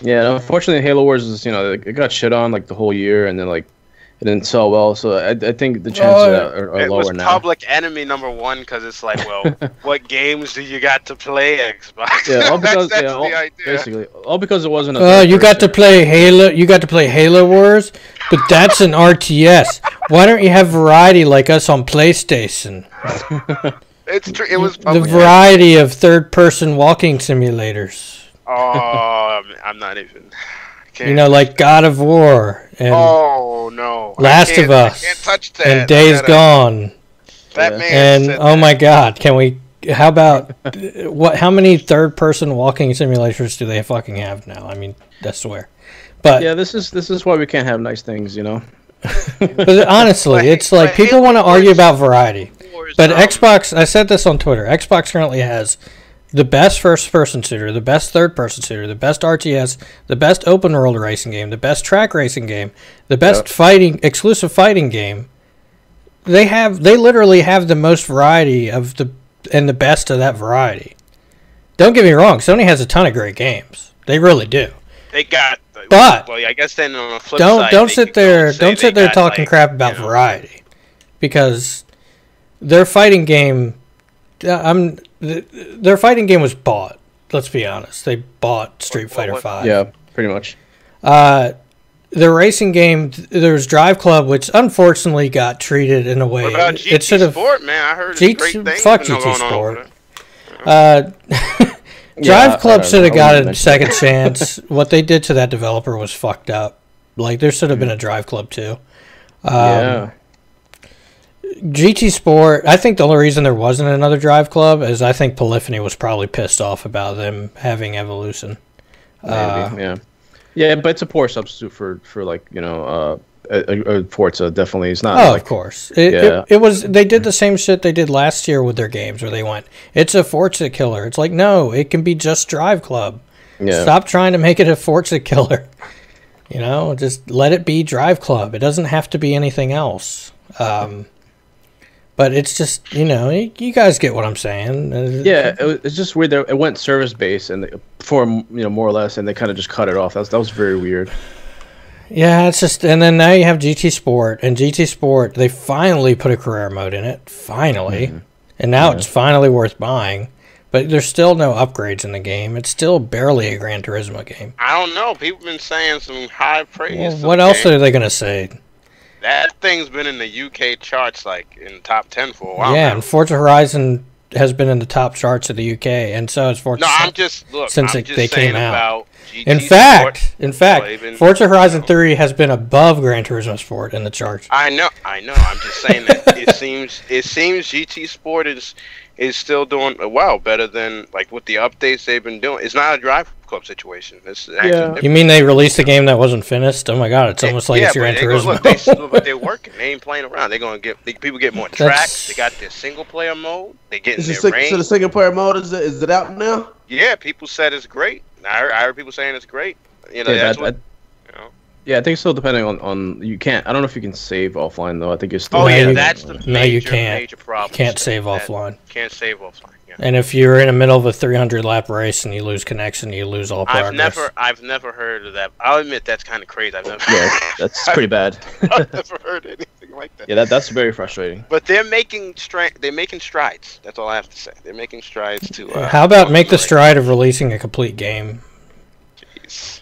S5: Yeah, unfortunately, Halo Wars is it got shit on like the whole year, and then like it didn't sell well. So I think the chances of that are lower now. It was
S6: public enemy #1 because it's like, well, what games do you got to play, Xbox?
S5: Yeah, all because that's the idea. Basically, all because it wasn't.
S1: You got to play Halo. You got to play Halo Wars, but that's an RTS. Why don't you have variety like us on PlayStation?
S6: It's true. It was
S1: the variety of third-person walking simulators.
S6: Oh, I'm not even.
S1: Like God of War and Last of Us
S6: I can't touch that.
S1: And Days Gone.
S6: That man
S1: and
S6: said
S1: oh my God, can we? How about how many third-person walking simulators do they fucking have now? I mean, I swear. But
S5: yeah, this is why we can't have nice things,
S1: But honestly, it's like people want to argue about variety. But Xbox, I said this on Twitter. Xbox currently has the best first-person shooter, the best third-person shooter, the best RTS, the best open-world racing game, the best track racing game, the best exclusive fighting game. They literally have the most variety and the best of that variety. Don't get me wrong, Sony has a ton of great games. They really do.
S6: They got.
S1: But
S6: I guess then on the flip side,
S1: don't sit there talking crap about variety, because their fighting game. their fighting game was bought. Let's be honest. They bought Street Fighter 5.
S5: Yeah, pretty much.
S1: The racing game, there was Drive Club, which unfortunately got treated in a way.
S6: What about GT Sport, man? I heard it's great things.
S1: Fuck GT Sport. Drive Club should have got a second chance. What they did to that developer was fucked up. Like, there should have been a Drive Club too. GT Sport, I think the only reason there wasn't another Drive Club is I think Polyphony was probably pissed off about them having Evolution.
S5: Maybe, yeah. Yeah, but it's a poor substitute for like, you know, Forza. Definitely, it's not.
S1: Oh,
S5: like,
S1: of course. It was. They did the same shit they did last year with their games, where they went, "It's a Forza killer." It's like, no, it can be just Drive Club.
S5: Yeah.
S1: Stop trying to make it a Forza killer. You know, just let it be Drive Club. It doesn't have to be anything else. But it's just, you know, you guys get what I'm saying.
S5: Yeah, it's just weird. It went service based and for, you know, more or less, and they kind of just cut it off. That was very weird.
S1: Yeah, it's just, and then now you have GT Sport, and GT Sport, they finally put a career mode in it, finally, and now it's finally worth buying. But there's still no upgrades in the game. It's still barely a Gran Turismo game.
S6: I don't know. People have been saying some high praise.
S1: Well, what else are they gonna say?
S6: That thing's been in the UK charts, like in the top 10 for a while.
S1: Yeah,
S6: now.
S1: and Forza Horizon has been in the top charts of the UK, and so has Forza.
S6: No, I'm just
S1: they came out.
S6: GT
S1: In fact, Forza Horizon 3 has been above Gran Turismo Sport in the charts.
S6: I know. I'm just saying that it seems GT Sport is still doing well, better than like with the updates they've been doing. It's not a Drive Club situation. It's actually
S1: You mean they released a game that wasn't finished? Oh my god, it's almost like it's Gran Turismo.
S6: Look, they're working. They ain't playing around. They're gonna people get more tracks. They got their single player mode. They get in their range.
S2: So the single player mode is it out now?
S6: Yeah, people said it's great. I heard people saying it's great. You know,
S5: Yeah, I think it's still depending on you can't. I don't know if you can save offline though. I think it's still.
S6: Oh yeah, that's the
S1: you can't.
S6: Major problem.
S1: You can't save offline.
S6: Can't save offline. Yeah.
S1: And if you're in the middle of a 300 lap race and you lose connection, you lose all progress.
S6: I've never heard of that. I'll admit that's kind of crazy.
S5: Yeah, that's pretty bad.
S6: I've never heard anything like that.
S5: Yeah, that's very frustrating.
S6: But they're making strides. That's all I have to say. They're making strides to.
S1: How about make the stride of releasing a complete game?
S6: Jeez.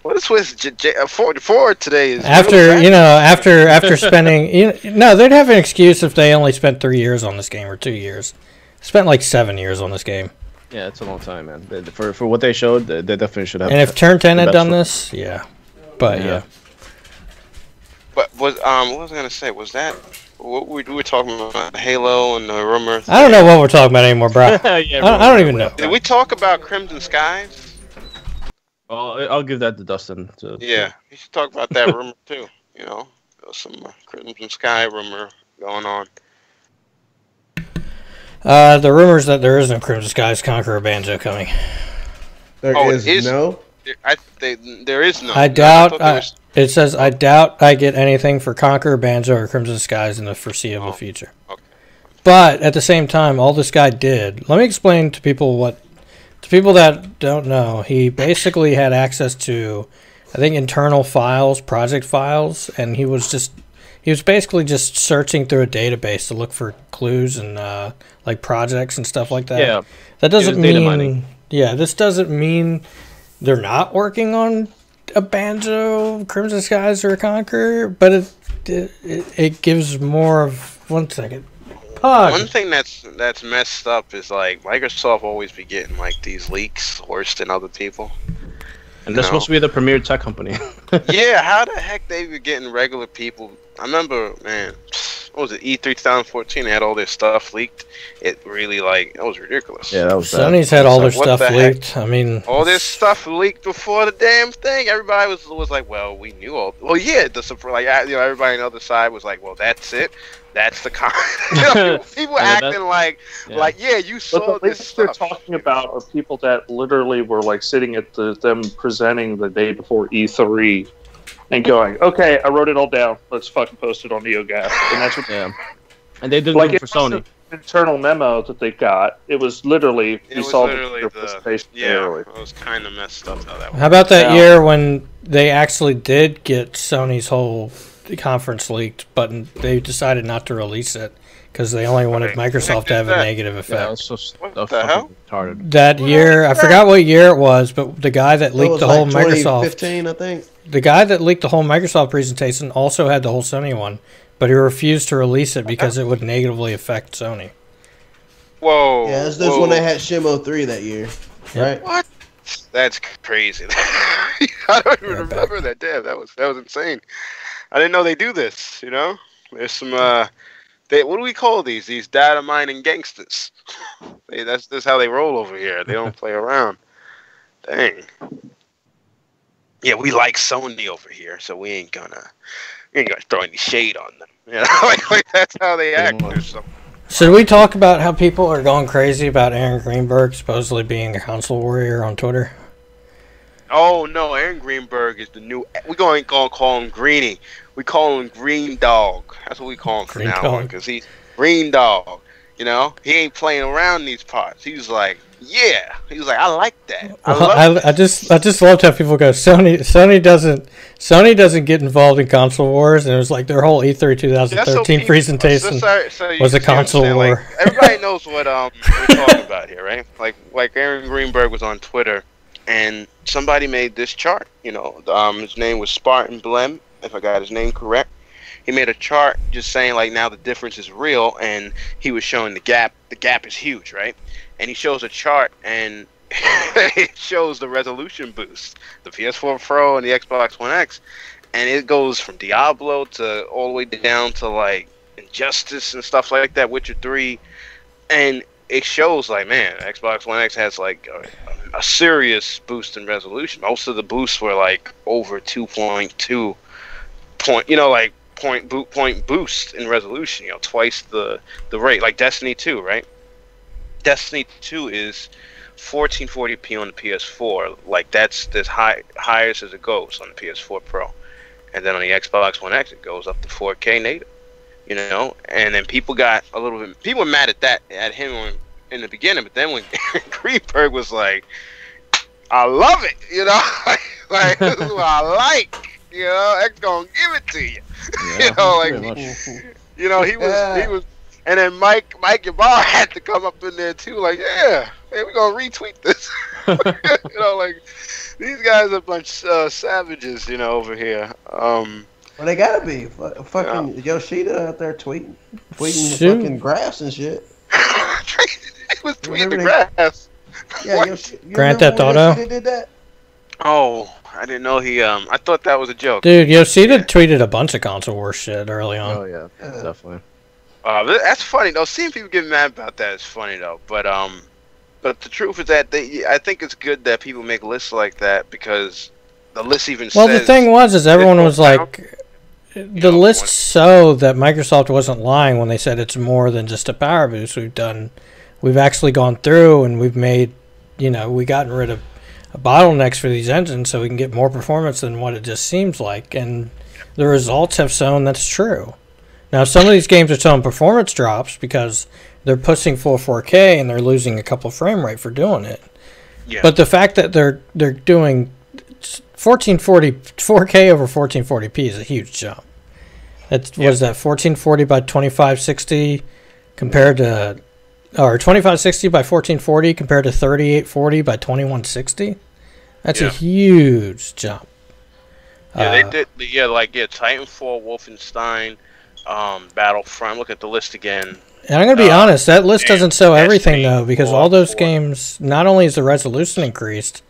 S6: What is with Ford today? Is
S1: after spending, no, they'd have an excuse if they only spent 3 years on this game or 2 years. Spent like 7 years on this game.
S5: Yeah, it's a long time, man. For what they showed, they definitely should have.
S1: And if Turn 10 had done this, yeah. But yeah.
S6: But what was I gonna say? Was that what we were talking about? Halo and the rumor.
S1: I don't know what we're talking about anymore, bro. I don't even know.
S6: Did we talk about Crimson Skies?
S5: Well, I'll give that to Dustin.
S6: Yeah, we should talk about that rumor too. You know, there's some Crimson Sky rumor going on.
S1: The rumors that there is no Crimson Skies Conqueror Banjo coming.
S2: There is no.
S6: There is no.
S1: I doubt. It says I doubt I get anything for Conqueror Banjo or Crimson Skies in the foreseeable future.
S6: Okay.
S1: But at the same time, all this guy did. Let me explain to people to people that don't know. He basically had access to, I think, internal files, project files, and he was basically just searching through a database to look for clues and like projects and stuff like that.
S5: Yeah.
S1: That doesn't mean.
S5: Data mining.
S1: Yeah, this doesn't mean they're not working on a Banjo, Crimson Skies, or a Conqueror, but it gives more of 1 second.
S6: One thing that's messed up is like Microsoft always be getting like these leaks worse than other people.
S5: And they're supposed to be the premier tech company.
S6: Yeah, how the heck they be getting regular people? I remember, man, what was it, E3 2014, they had all their stuff leaked. It really, like, that was ridiculous.
S5: Yeah, that was bad.
S1: Sony's had all their stuff leaked. I mean...
S6: all this stuff leaked before the damn thing. Everybody was like, well, we knew all... Well, yeah, everybody on the other side was like, well, that's it. That's the people acting like you saw
S3: the
S6: this stuff.
S3: They're talking about are people that literally were like sitting at them presenting the day before E3 and going, okay, I wrote it all down. Let's fucking post it on NeoGAF. And that's what.
S5: Yeah. And they did
S3: like
S5: it for Sony.
S3: Internal memo that they got. It was literally
S6: It was kind of messed up how that was.
S1: How about that year when they actually did get Sony's whole conference leaked, but they decided not to release it because they only wanted Microsoft to have a negative
S5: Yeah,
S1: effect.
S5: that's so
S6: What
S5: that's
S6: the hell?
S5: fucking retarded.
S1: That year, I forgot what year it was, but the guy that
S2: It
S1: leaked
S2: was
S1: the
S2: like
S1: whole Microsoft,
S2: 2015, I think.
S1: the guy that leaked the whole Microsoft presentation also had the whole Sony one, but he refused to release it because it would negatively affect Sony.
S6: Whoa.
S2: Yeah, that's
S6: whoa.
S2: when they had Shimo 3 that year, right?
S6: What? That's crazy. I don't even
S1: Right back.
S6: remember that. Damn, that was insane. I didn't know they do this. You know, there's some what do we call these? These data mining gangsters. That's how they roll over here. They don't play around. Dang. Yeah, we like Sony over here, so we ain't gonna throw any shade on them. You know, like that's how they act or something.
S1: Should we talk about how people are going crazy about Aaron Greenberg supposedly being a console warrior on Twitter?
S6: Oh no, Aaron Greenberg is the new. We're going to call him Greenie. We call him Green Dog. That's what we call him from
S1: Green
S6: now
S1: Dog.
S6: on, because he's Green Dog. You know, he ain't playing around these parts. He's like, yeah. He was like, I like that.
S1: I just loved how people go. Sony doesn't get involved in console wars, and it was like their whole E3 2013 presentation was a console war.
S6: Like, everybody knows what we're talking about here, right? Like Aaron Greenberg was on Twitter, and somebody made this chart. You know, his name was Spartan Blem, if I got his name correct. He made a chart just saying like now the difference is real, and he was showing the gap. The gap is huge, right? And he shows a chart, and it shows the resolution boost, the PS4 Pro and the Xbox One X, and it goes from Diablo to all the way down to like Injustice and stuff like that, Witcher 3, and it shows like, man, Xbox One X has like a serious boost in resolution. Most of the boosts were like over 2.2 point, you know, like point boost in resolution, you know, twice the rate, like Destiny 2, right? Destiny 2 is 1440p on the PS4, like that's as highest as it goes on the PS4 Pro, and then on the Xbox One X it goes up to 4K native, you know. And then people got a little bit, people were mad at him in the beginning, but then when Greenberg was like, I love it, you know, like this is what I like, you know, X gonna give it to you.
S5: Yeah,
S6: You know, like, you know, he was, and then Mike Ybarra had to come up in there too, like, yeah, hey, we're gonna retweet this. You know, like, these guys are a bunch of savages, you know, over here.
S2: Well, they gotta be. Fucking Yoshida out there tweeting
S1: Shoot.
S2: fucking graphs and shit.
S6: He was tweeting the grass.
S2: Yeah,
S6: What?
S1: Grand Theft Auto?
S2: Yoshida did that?
S6: Oh, I didn't know he. I thought that was a joke.
S1: Dude, Yoshida tweeted a bunch of console war shit early on.
S5: Oh yeah, definitely.
S6: That's funny though. Seeing people get mad about that is funny though. But the truth is that I think it's good that people make lists like that, because the list even
S1: Well,
S6: says.
S1: the thing was everyone was like, the
S6: know,
S1: list showed that Microsoft wasn't lying when they said it's more than just a power boost. We've actually gone through and we've made, you know, we gotten rid of bottlenecks for these engines so we can get more performance than what it just seems like, and the results have shown that's true. Now some of these games are showing performance drops because they're pushing full 4K and they're losing a couple frame rate for doing it.
S6: Yeah.
S1: But the fact that they're doing 1440 4K over 1440p is a huge jump. Was that 1440 by 2560 compared to, or 2560 by 1440 compared to 3840 by 2160? That's a huge jump.
S6: Yeah, they did. Yeah, like Titanfall, Wolfenstein, Battlefront. Look at the list again.
S1: And I'm gonna be honest, that list doesn't show everything
S6: Destiny,
S1: though, because all those games, not only is the resolution increased,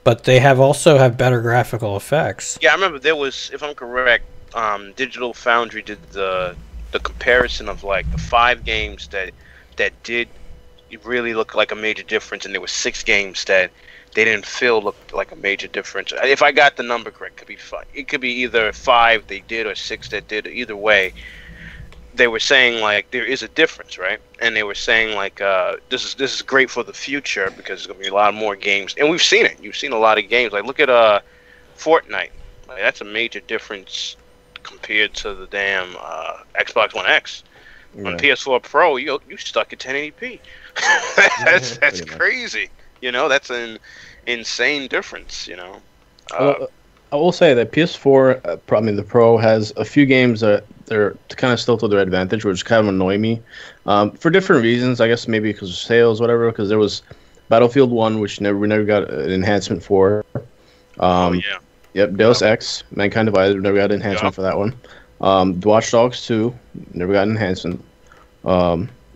S1: but they also have better graphical effects.
S6: Yeah, I remember there was, if I'm correct, Digital Foundry did the comparison of like the 5 games that did really look like a major difference, and there were 6 games that they didn't feel looked like a major difference. If I got the number correct, it could be either 5 they did or 6 that did. Either way, they were saying like there is a difference, right? And they were saying like this is great for the future because there's gonna be a lot more games, and we've seen it. You've seen a lot of games. Like look at Fortnite. Like, that's a major difference compared to the damn Xbox One X.
S5: Yeah.
S6: On PS4 Pro, you stuck at 1080p. that's crazy. You know, that's an insane difference. You know.
S5: I will say that PS4, I mean the Pro, has a few games that they're kind of still to their advantage, which kind of annoy me, for different reasons. I guess maybe because of sales, whatever. Because there was Battlefield 1, which we never got an enhancement for.
S6: Yeah.
S5: Yep, Deus Ex, Mankind Divided, never got an enhancement for that one. Watch Dogs 2, never got an enhancement.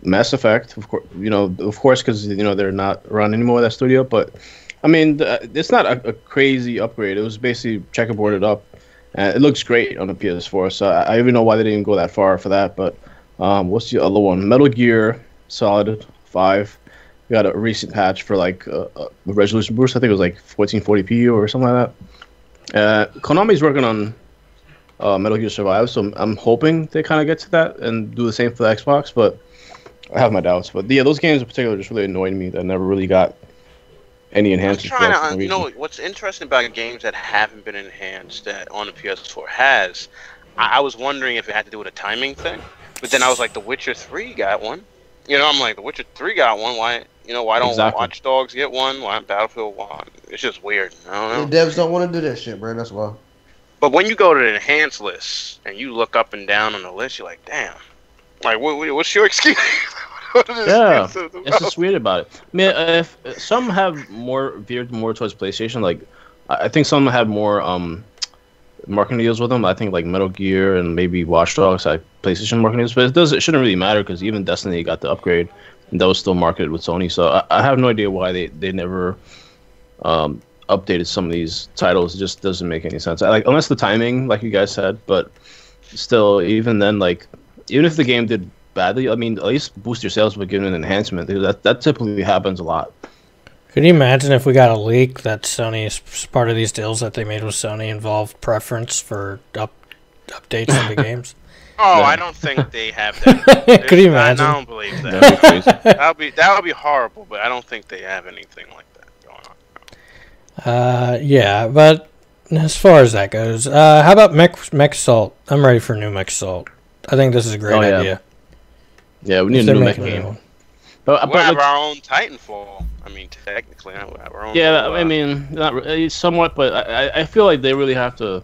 S5: Mass Effect, of course, because they're not around anymore, that studio. But I mean, it's not a crazy upgrade. It was basically checkerboarded up, and it looks great on the PS4. So I even know why they didn't go that far for that. But what's the other one? Metal Gear Solid 5. We got a recent patch for like a resolution boost. I think it was like 1440p or something like that. Konami's working on Metal Gear Survive, so I'm hoping they kind of get to that and do the same for the Xbox. But I have my doubts. But yeah, those games in particular just really annoyed me. That never really got any enhancements.
S6: I'm trying to, what's interesting about games that haven't been enhanced that on the PS4 has. I was wondering if it had to do with a timing thing, but then I was like, The Witcher 3 got one. I'm like, The Witcher 3 got one. Why don't Watch Dogs get one? Why Battlefield 1? It's just weird. I don't know.
S2: The devs don't want to do that shit, bro. That's why.
S6: But when you go to the enhanced list and you look up and down on the list, you're like, damn. Like, what's your excuse?
S5: Yeah, it's just weird about it. I mean, if some have veered more towards PlayStation, like I think some have more marketing deals with them. I think like Metal Gear and maybe Watch Dogs had PlayStation marketing deals, but it shouldn't really matter because even Destiny got the upgrade, and that was still marketed with Sony. So I have no idea why they never updated some of these titles. It just doesn't make any sense. Unless the timing, like you guys said, but still, even then, like even if the game did badly, I mean, at least boost your sales by giving an enhancement. That typically happens a lot.
S1: Could you imagine if we got a leak that Sony's part of these deals that they made with Sony involved preference for updates in the games?
S6: Oh, yeah. I don't think they have that.
S1: Could you imagine?
S6: I don't believe that. That would be horrible, but I don't think they have anything like that going on.
S1: Yeah, but as far as that goes, how about Mech Assault? I'm ready for new Mech Assault. I think this is a great idea.
S5: Yeah, we need a new mech game.
S6: But we have our own Titanfall. I mean, technically, we have our own.
S5: Yeah, I mean, not really, somewhat, but I feel like they really have to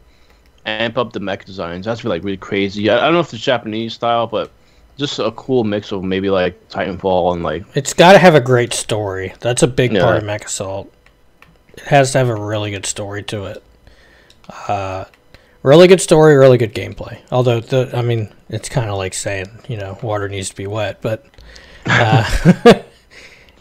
S5: amp up the mech designs. That's really crazy. I don't know if it's Japanese style, but just a cool mix of maybe like Titanfall and like.
S1: It's got to have a great story. That's a big part of Mech Assault. It has to have a really good story to it. Really good story, really good gameplay. Although, it's kind of like saying, water needs to be wet, but, well,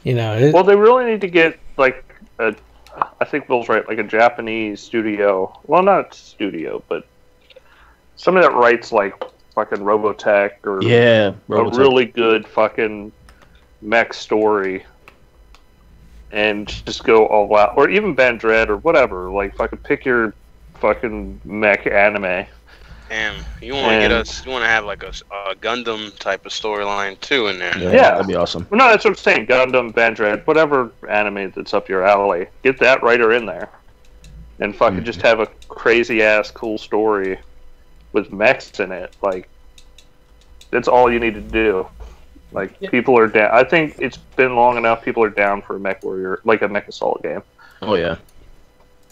S3: they really need to get, I think Bill's right, like a Japanese studio. Well, not studio, but somebody that writes, like, fucking Robotech or a really good fucking mech story and just go all out. Or even Bandred or whatever. Like, fucking pick your fucking mech anime.
S6: Damn, you want to have like a Gundam type of storyline too in there.
S5: Yeah, that'd be awesome.
S3: Well, no, that's what I'm saying. Gundam, Bandred, whatever anime that's up your alley. Get that writer in there, and fucking just have a crazy ass cool story with mechs in it. Like, that's all you need to do. Like, people are down. I think it's been long enough. People are down for a Mech Warrior, like a Mech Assault game.
S5: Oh yeah.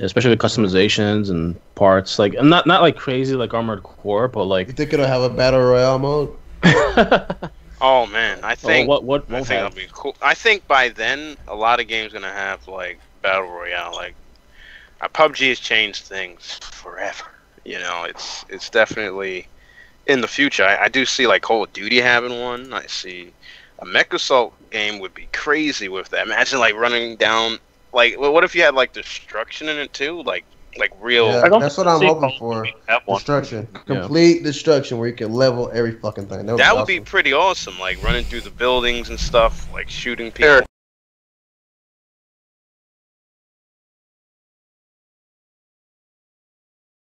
S5: Especially with customizations and parts, like not like crazy like Armored Core, but like.
S2: You think it'll have a battle royale mode?
S6: Oh man, I think
S5: what
S6: I think it'll be cool. I think by then a lot of games gonna have like battle royale. Like PUBG has changed things forever. It's definitely in the future. I do see like Call of Duty having one. I see a Mech Assault game would be crazy with that. Imagine like running down. Like, what if you had like destruction in it too? Like real.
S2: Yeah, that's what I'm hoping for. Destruction, complete destruction, where you can level every fucking thing.
S6: That would be pretty awesome. Like running through the buildings and stuff, like shooting people.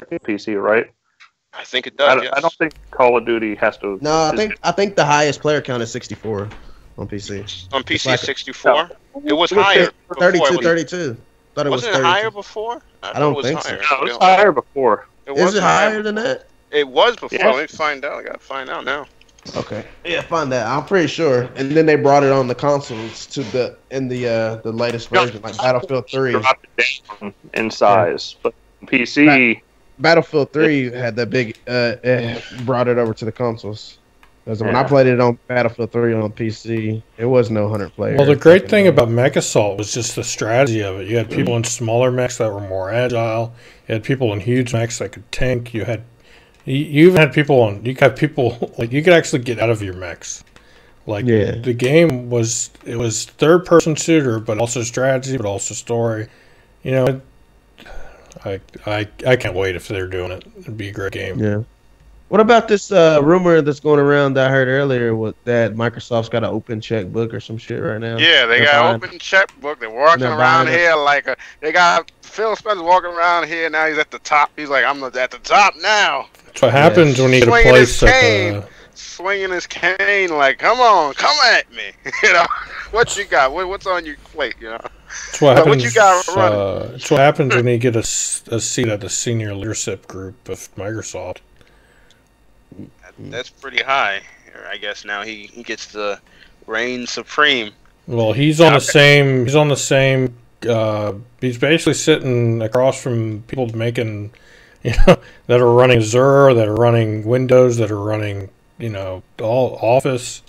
S3: PC, right?
S6: I think it does.
S3: I don't think Call of Duty has to.
S2: No, I think the highest player count is 64 on PC.
S6: On PC, 64. It was higher.
S2: 32. Thought it was 32.
S6: Wasn't it higher before?
S2: I don't think so.
S3: No, it was higher before.
S2: Is it higher than that?
S6: It was before. Let me find out. I gotta find out now.
S2: Okay. Yeah, find that. I'm pretty sure. And then they brought it on the consoles in the latest version, like Battlefield 3.
S3: Dropped it down in size, but PC.
S2: Battlefield 3 had that big brought it over to the consoles. Because when I played it on Battlefield 3 on PC, it was no 100 player.
S1: Well, the great thing about Mech Assault was just the strategy of it. You had people in smaller mechs that were more agile. You had people in huge mechs that could tank. You even had people on. You could have people like you could actually get out of your mechs. Like the game was third person shooter, but also strategy, but also story. You know, I can't wait if they're doing it. It'd be a great game.
S2: Yeah. What about this rumor that's going around that I heard earlier that Microsoft's got an open checkbook or some shit right now?
S6: Yeah, they got an open checkbook. They're walking around here they got Phil Spencer walking around here. Now he's at the top. He's like, I'm at the top now.
S1: That's what happens when you get a place
S6: swinging his cane like, come on, come at me. You know, what you got? What's on your plate? You know,
S1: that's what happens.
S6: What you got running?
S1: That's what happens when you get a seat at the senior leadership group of Microsoft.
S6: That's pretty high. I guess now he gets to reign supreme.
S1: Well, he's on the same. He's on the same. He's basically sitting across from people making, that are running Azure, that are running Windows, that are running, all Office.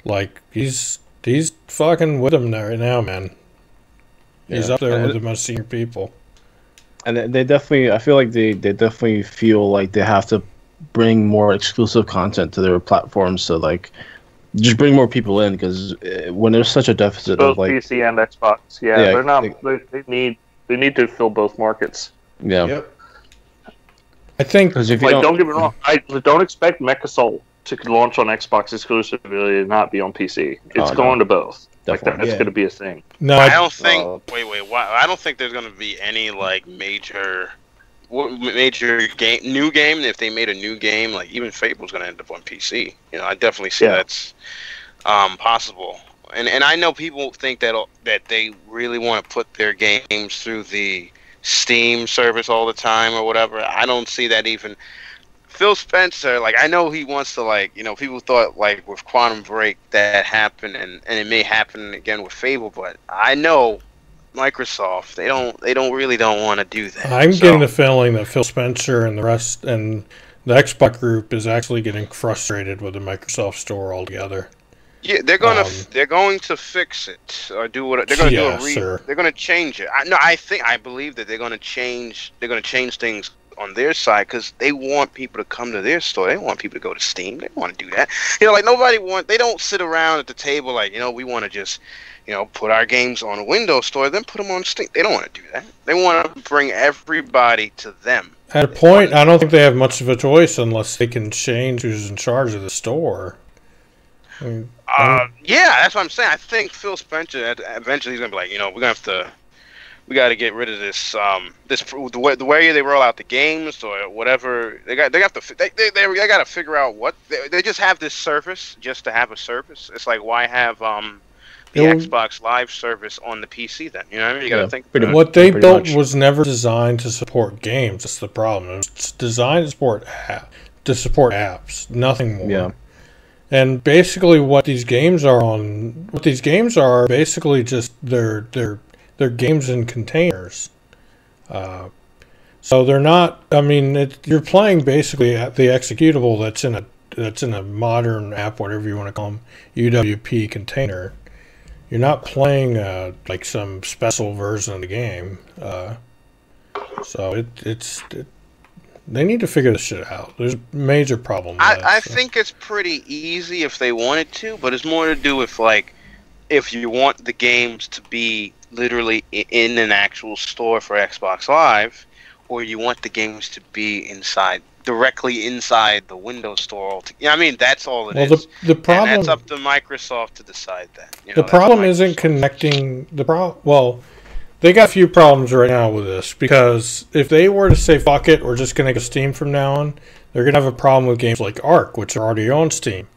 S1: Like he's fucking with them right now, man. He's up there with the most senior people.
S5: And they definitely, I feel like they definitely feel like they have to bring more exclusive content to their platforms, so like just bring more people in, because when there's such a deficit
S3: both
S5: of like
S3: PC and Xbox, they're not. They need to fill both markets.
S5: Yeah.
S2: Yep.
S1: I think
S5: because if you
S3: don't get me wrong, I don't expect Mech Assault to launch on Xbox exclusively and not be on PC. It's going to both. Definitely. Like that's going to be a thing.
S6: No, I don't think. Wait. I don't think there's going to be any like major new game. If they made a new game, like even Fable's going to end up on PC. I definitely see that's possible. And I know people think that they really want to put their games through the Steam service all the time or whatever. I don't see that even. Phil Spencer, like I know he wants to people thought like with Quantum Break that happened and it may happen again with Fable, but I know Microsoft, they don't want to do that.
S1: I'm getting the feeling that Phil Spencer and the rest and the Xbox group is actually getting frustrated with the Microsoft Store altogether.
S6: Yeah, they're going to fix it or do what they're going to do. They're going to change it. I believe that they're going to change things on their side because they want people to come to their store. They want people to go to Steam. They want to do that. They don't sit around at the table like, we want to just put our games on a Windows store, then put them on Steam. They don't want to do that. They want to bring everybody to them.
S1: At a point, I don't think they have much of a choice unless they can change who's in charge of the store.
S6: Yeah, that's what I'm saying. I think Phil Spencer eventually he's gonna be like, we got to get rid of this the way they roll out the games or whatever. They got to figure out what they just have this service just to have a service. It's like, why have the Xbox Live service on the PC then? You know what I mean? You got to think.
S1: What they built was never designed to support games. That's the problem. It's designed to support apps, nothing more. Yeah. And basically, what these games are basically just they're games in containers. So they're not. I mean, you're playing basically the executable that's in a modern app, whatever you want to call them, UWP container. You're not playing like some special version of the game. So they need to figure this shit out. There's a major problem with
S6: I think it's pretty easy if they wanted to, but it's more to do with like if you want the games to be literally in an actual store for Xbox Live, or you want the games to be directly inside the Windows Store. I mean, that's all it is.
S1: The problem,
S6: and that's up to Microsoft to decide that.
S1: The problem isn't connecting the problem. Well, they got a few problems right now with this, because if they were to say fuck it, we're just going to go Steam from now on, they're going to have a problem with games like Ark, which are already on Steam.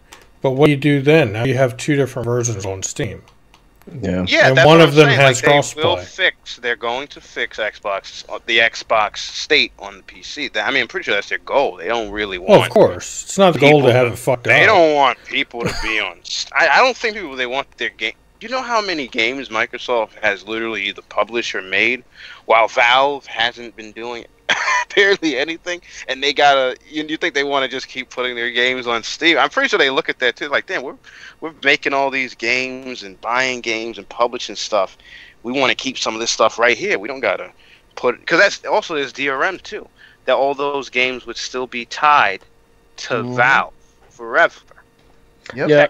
S1: But what do you do then? Now you have two different versions on Steam.
S5: Yeah,
S1: and one of them has crossplay.
S6: They're going to fix the Xbox state on the PC. I mean, I'm pretty sure that's their goal. They don't really want.
S1: Well, of course, it's not the goal to have it fucked up.
S6: They don't want people to be on. I don't think they want their game. Do you know how many games Microsoft has literally either published or made, while Valve hasn't been doing it? barely anything, and they gotta. You think they want to just keep putting their games on Steam? I'm pretty sure they look at that too. Like, damn, we're making all these games and buying games and publishing stuff. We want to keep some of this stuff right here. We don't gotta put, because that's also there's DRM too. That all those games would still be tied to Valve forever.
S2: Yep.
S5: Yeah.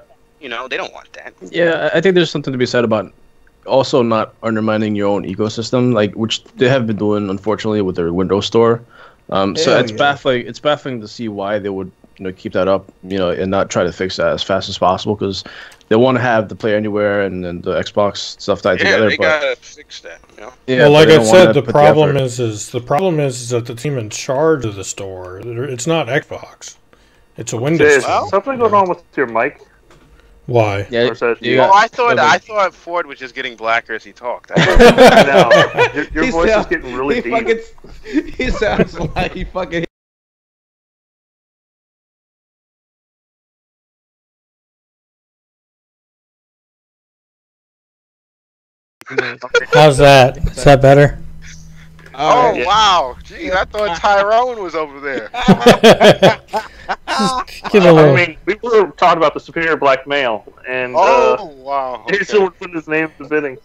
S6: They don't want that.
S5: Yeah, I think there's something to be said about also not undermining your own ecosystem, like which they have been doing, unfortunately, with their Windows Store. So it's baffling. It's baffling to see why they would keep that up, and not try to fix that as fast as possible, because they want to have the Play Anywhere and then the Xbox stuff tied together.
S6: They gotta fix that.
S5: Yeah,
S1: well, like I said, the problem is that the team in charge of the store, it's not Xbox, it's a Windows store.
S3: Something going on with your mic.
S1: Why?
S5: Yeah,
S6: I thought Ford was just getting blacker as he talked.
S3: I know. Your voice is getting really deep.
S2: He sounds like he fucking.
S1: How's that? Is that better?
S6: Oh wow! Geez, I thought Tyrone was over there.
S3: I mean, we were talking about the superior black male, and
S6: wow!
S3: Okay. Jason would put his name to bidding.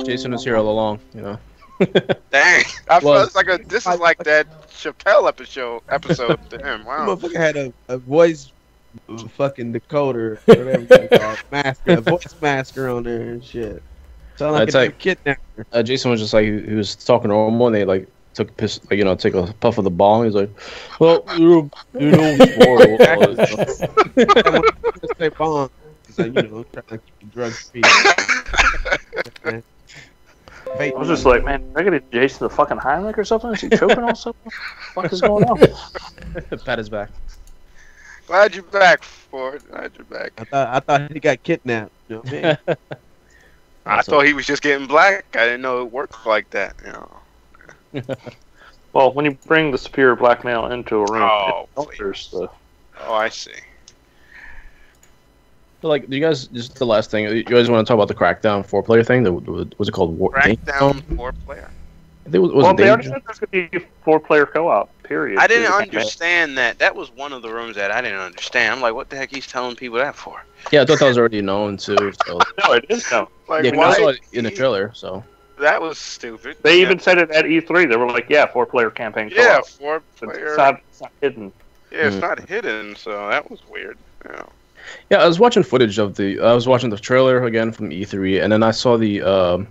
S5: Jason was here all along,
S6: Dang! This is like that Chappelle episode. Damn! Wow!
S2: Motherfucker had a voice fucking decoder, whatever you call it, masker, a voice masker on there and shit. Sound like a kidnapper.
S5: Jason was just like he was talking normal, and they like took a piss, take a puff of the bong. He's like, "Well,
S2: say bong." He's like, trying to keep the drugs free.
S3: I was just like, man, I gotta Jason the fucking Heimlich or something. Is he choking on something? What the fuck is going on?
S5: Pat his back.
S6: Glad you're back, Ford. Glad you're back.
S2: I thought he got kidnapped. You know what I mean?
S6: I thought he was just getting black. I didn't know it worked like that.
S3: Well, when you bring the superior black male into a room, it alters the.
S6: Oh, I see.
S5: So, do you guys, just the last thing, you guys want to talk about the Crackdown 4-player thing? Was it called
S6: Crackdown 4-player?
S5: They
S3: already said there's going to be a 4-player co-op, period.
S6: I didn't understand that. That was one of the rooms that I didn't understand. I'm like, what the heck he's telling people that for?
S5: Yeah, I thought that was already known, too. So.
S3: No, it is known.
S5: I saw it in the trailer, so.
S6: That was stupid.
S3: They even said it at E3. They were like, 4-player campaign co-op.
S6: Yeah, 4-player.
S3: It's not hidden.
S6: Yeah, it's not hidden, so that was weird.
S5: Yeah, I was watching footage of I was watching the trailer again from E3, and then I saw the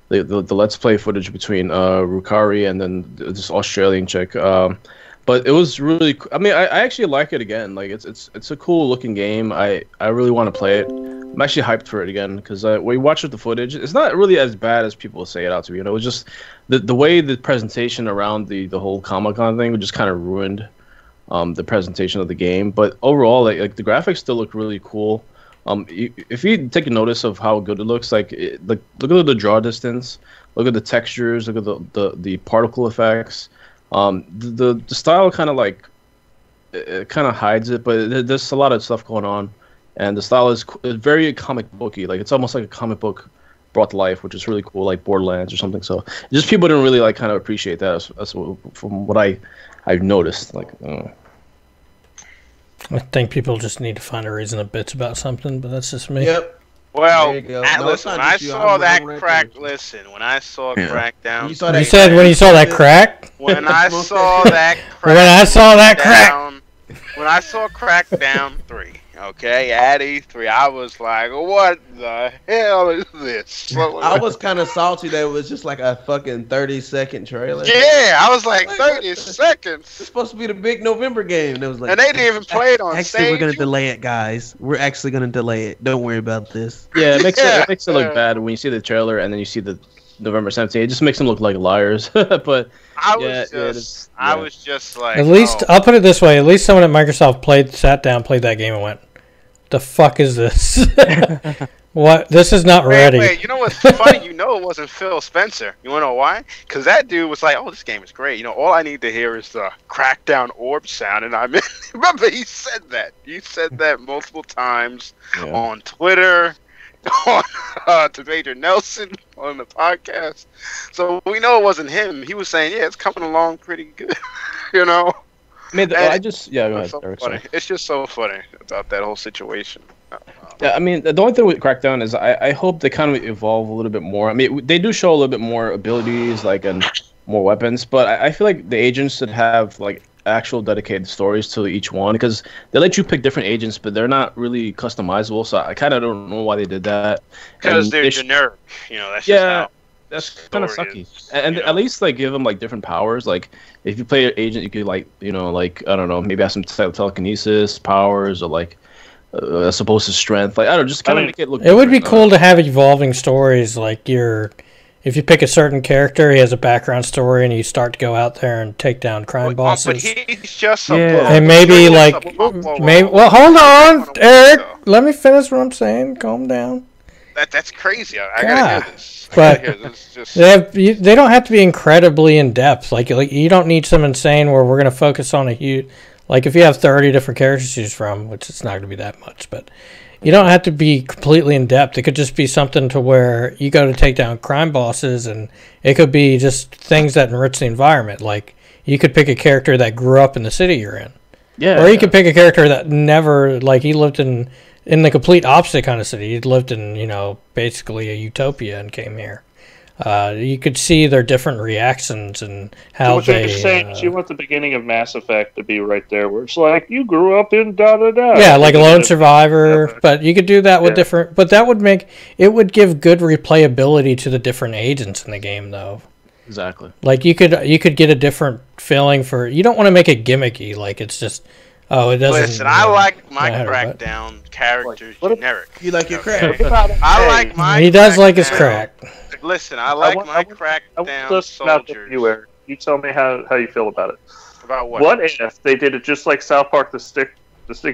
S5: Let's Play footage between Rukari and then this Australian chick. But it was really. I mean, I actually like it again. Like it's a cool looking game. I really want to play it. I'm actually hyped for it again because when you watch the footage, it's not really as bad as people say it out to be. It was just the way the presentation around the whole Comic-Con thing just kind of ruined the presentation of the game. But overall, like the graphics still look really cool. If you take a notice of how good it looks, look at the draw distance, look at the textures, look at the particle effects. The style kind of it kind of hides it, but there's a lot of stuff going on, and the style is very comic booky. Like it's almost like a comic book brought to life, which is really cool, like Borderlands or something. So just people didn't really kind of appreciate that as from what I've noticed.
S1: I think people just need to find a reason to bitch about something, but that's just me.
S2: Yep.
S6: Well,
S2: No,
S6: listen, when I saw that crack, when I saw Crackdown,
S2: You saw that
S1: You said when you saw that crack?
S6: when I saw that
S1: When I saw that crack!
S6: when I saw Crackdown 3, okay, at E3, I was like, what the hell is this?
S2: I was kind of salty that it was just like a fucking 30-second trailer.
S6: Yeah, I was like 30 seconds.
S2: It's supposed to be the big November game. It was like,
S6: And they didn't even play it on
S2: actually,
S6: stage.
S2: we're gonna delay it, guys. We're actually gonna delay it. Don't worry about this.
S5: Yeah, it makes it look bad when you see the trailer and then you see the November 17th. It just makes them look like liars. But
S6: I was just like,
S1: At least, I'll put it this way, at least someone at Microsoft sat down, played that game, and went, the fuck is this? What? This is not ready.
S6: Wait, you know what's funny? It wasn't Phil Spencer. You want to know why? Because that dude was like, oh, this game is great. All I need to hear is the Crackdown orb sound. And I remember he said that. He said that multiple times on Twitter. on to Major Nelson on the podcast, so we know it wasn't him. He was saying, "Yeah, it's coming along pretty good," you know.
S5: I mean,
S6: And
S5: I just go ahead.
S6: so
S5: Eric,
S6: funny.
S5: sorry.
S6: It's just so funny about that whole situation.
S5: Yeah, I mean, the only thing with Crackdown is I hope they kind of evolve a little bit more. I mean, they do show a little bit more abilities, like, and more weapons, but I feel like the agents should have like actual dedicated stories to each one, because they let you pick different agents, but they're not really customizable. So I kind of don't know why they did that.
S6: Because
S5: And
S6: they're
S5: they
S6: generic, you know. That's
S5: Yeah,
S6: just how
S5: that's kind of
S6: story
S5: sucky.
S6: is,
S5: And
S6: you know?
S5: at least like give them like different powers. Like if you play an agent, you could like like I don't know, maybe have some telekinesis powers or like as opposed to strength. Like I don't know, just kind of make it look.
S1: It would be
S5: different.
S1: cool to have evolving stories, like if you pick a certain character, he has a background story, and you start to go out there and take down crime
S6: But
S1: bosses.
S6: he's just a
S5: Yeah.
S6: punk.
S1: And maybe
S6: He's just
S1: like
S6: a punk. Whoa,
S1: maybe.
S6: whoa,
S1: Well,
S6: whoa.
S1: hold on,
S6: Though.
S1: Eric. Let me finish what I'm saying. Calm down.
S6: That's crazy. I gotta
S1: God.
S6: hear this. I
S1: But-
S6: gotta hear this. Just
S1: They don't have to be incredibly in depth. Like you don't need some insane where we're going to focus on a huge. Like if you have 30 different characters to choose from, which it's not going to be that much, but you don't have to be completely in depth. It could just be something to where you go to take down crime bosses, and it could be just things that enrich the environment. Like you could pick a character that grew up in the city you're in,
S5: Yeah.
S1: or you could pick a character that never, like, he lived in the complete opposite kind of city. He lived in basically a utopia and came here. You could see their different reactions and how
S3: So what
S1: they.
S3: you're saying is you want the beginning of Mass Effect to be right there, where it's like you grew up in da da da.
S1: Yeah, like a lone survivor, but you could do that with
S3: Yeah.
S1: different. But that would would give good replayability to the different agents in the game, though.
S5: Exactly.
S1: Like you could get a different feeling for. You don't want to make it gimmicky, like it's just. Oh, it doesn't.
S6: listen. I like my
S1: matter, but-
S6: Crackdown characters
S3: What if-
S6: generic.
S2: You like your
S6: Okay?
S2: crack?
S6: I like my.
S1: He does like his
S6: Crackdown-
S1: crack.
S6: Listen, I like
S3: want-
S6: my
S3: I want
S6: Crackdown
S3: this about
S6: soldiers.
S3: you, Eric. You tell me how you feel about it.
S6: About what?
S3: What if they did it just like South Park, the stick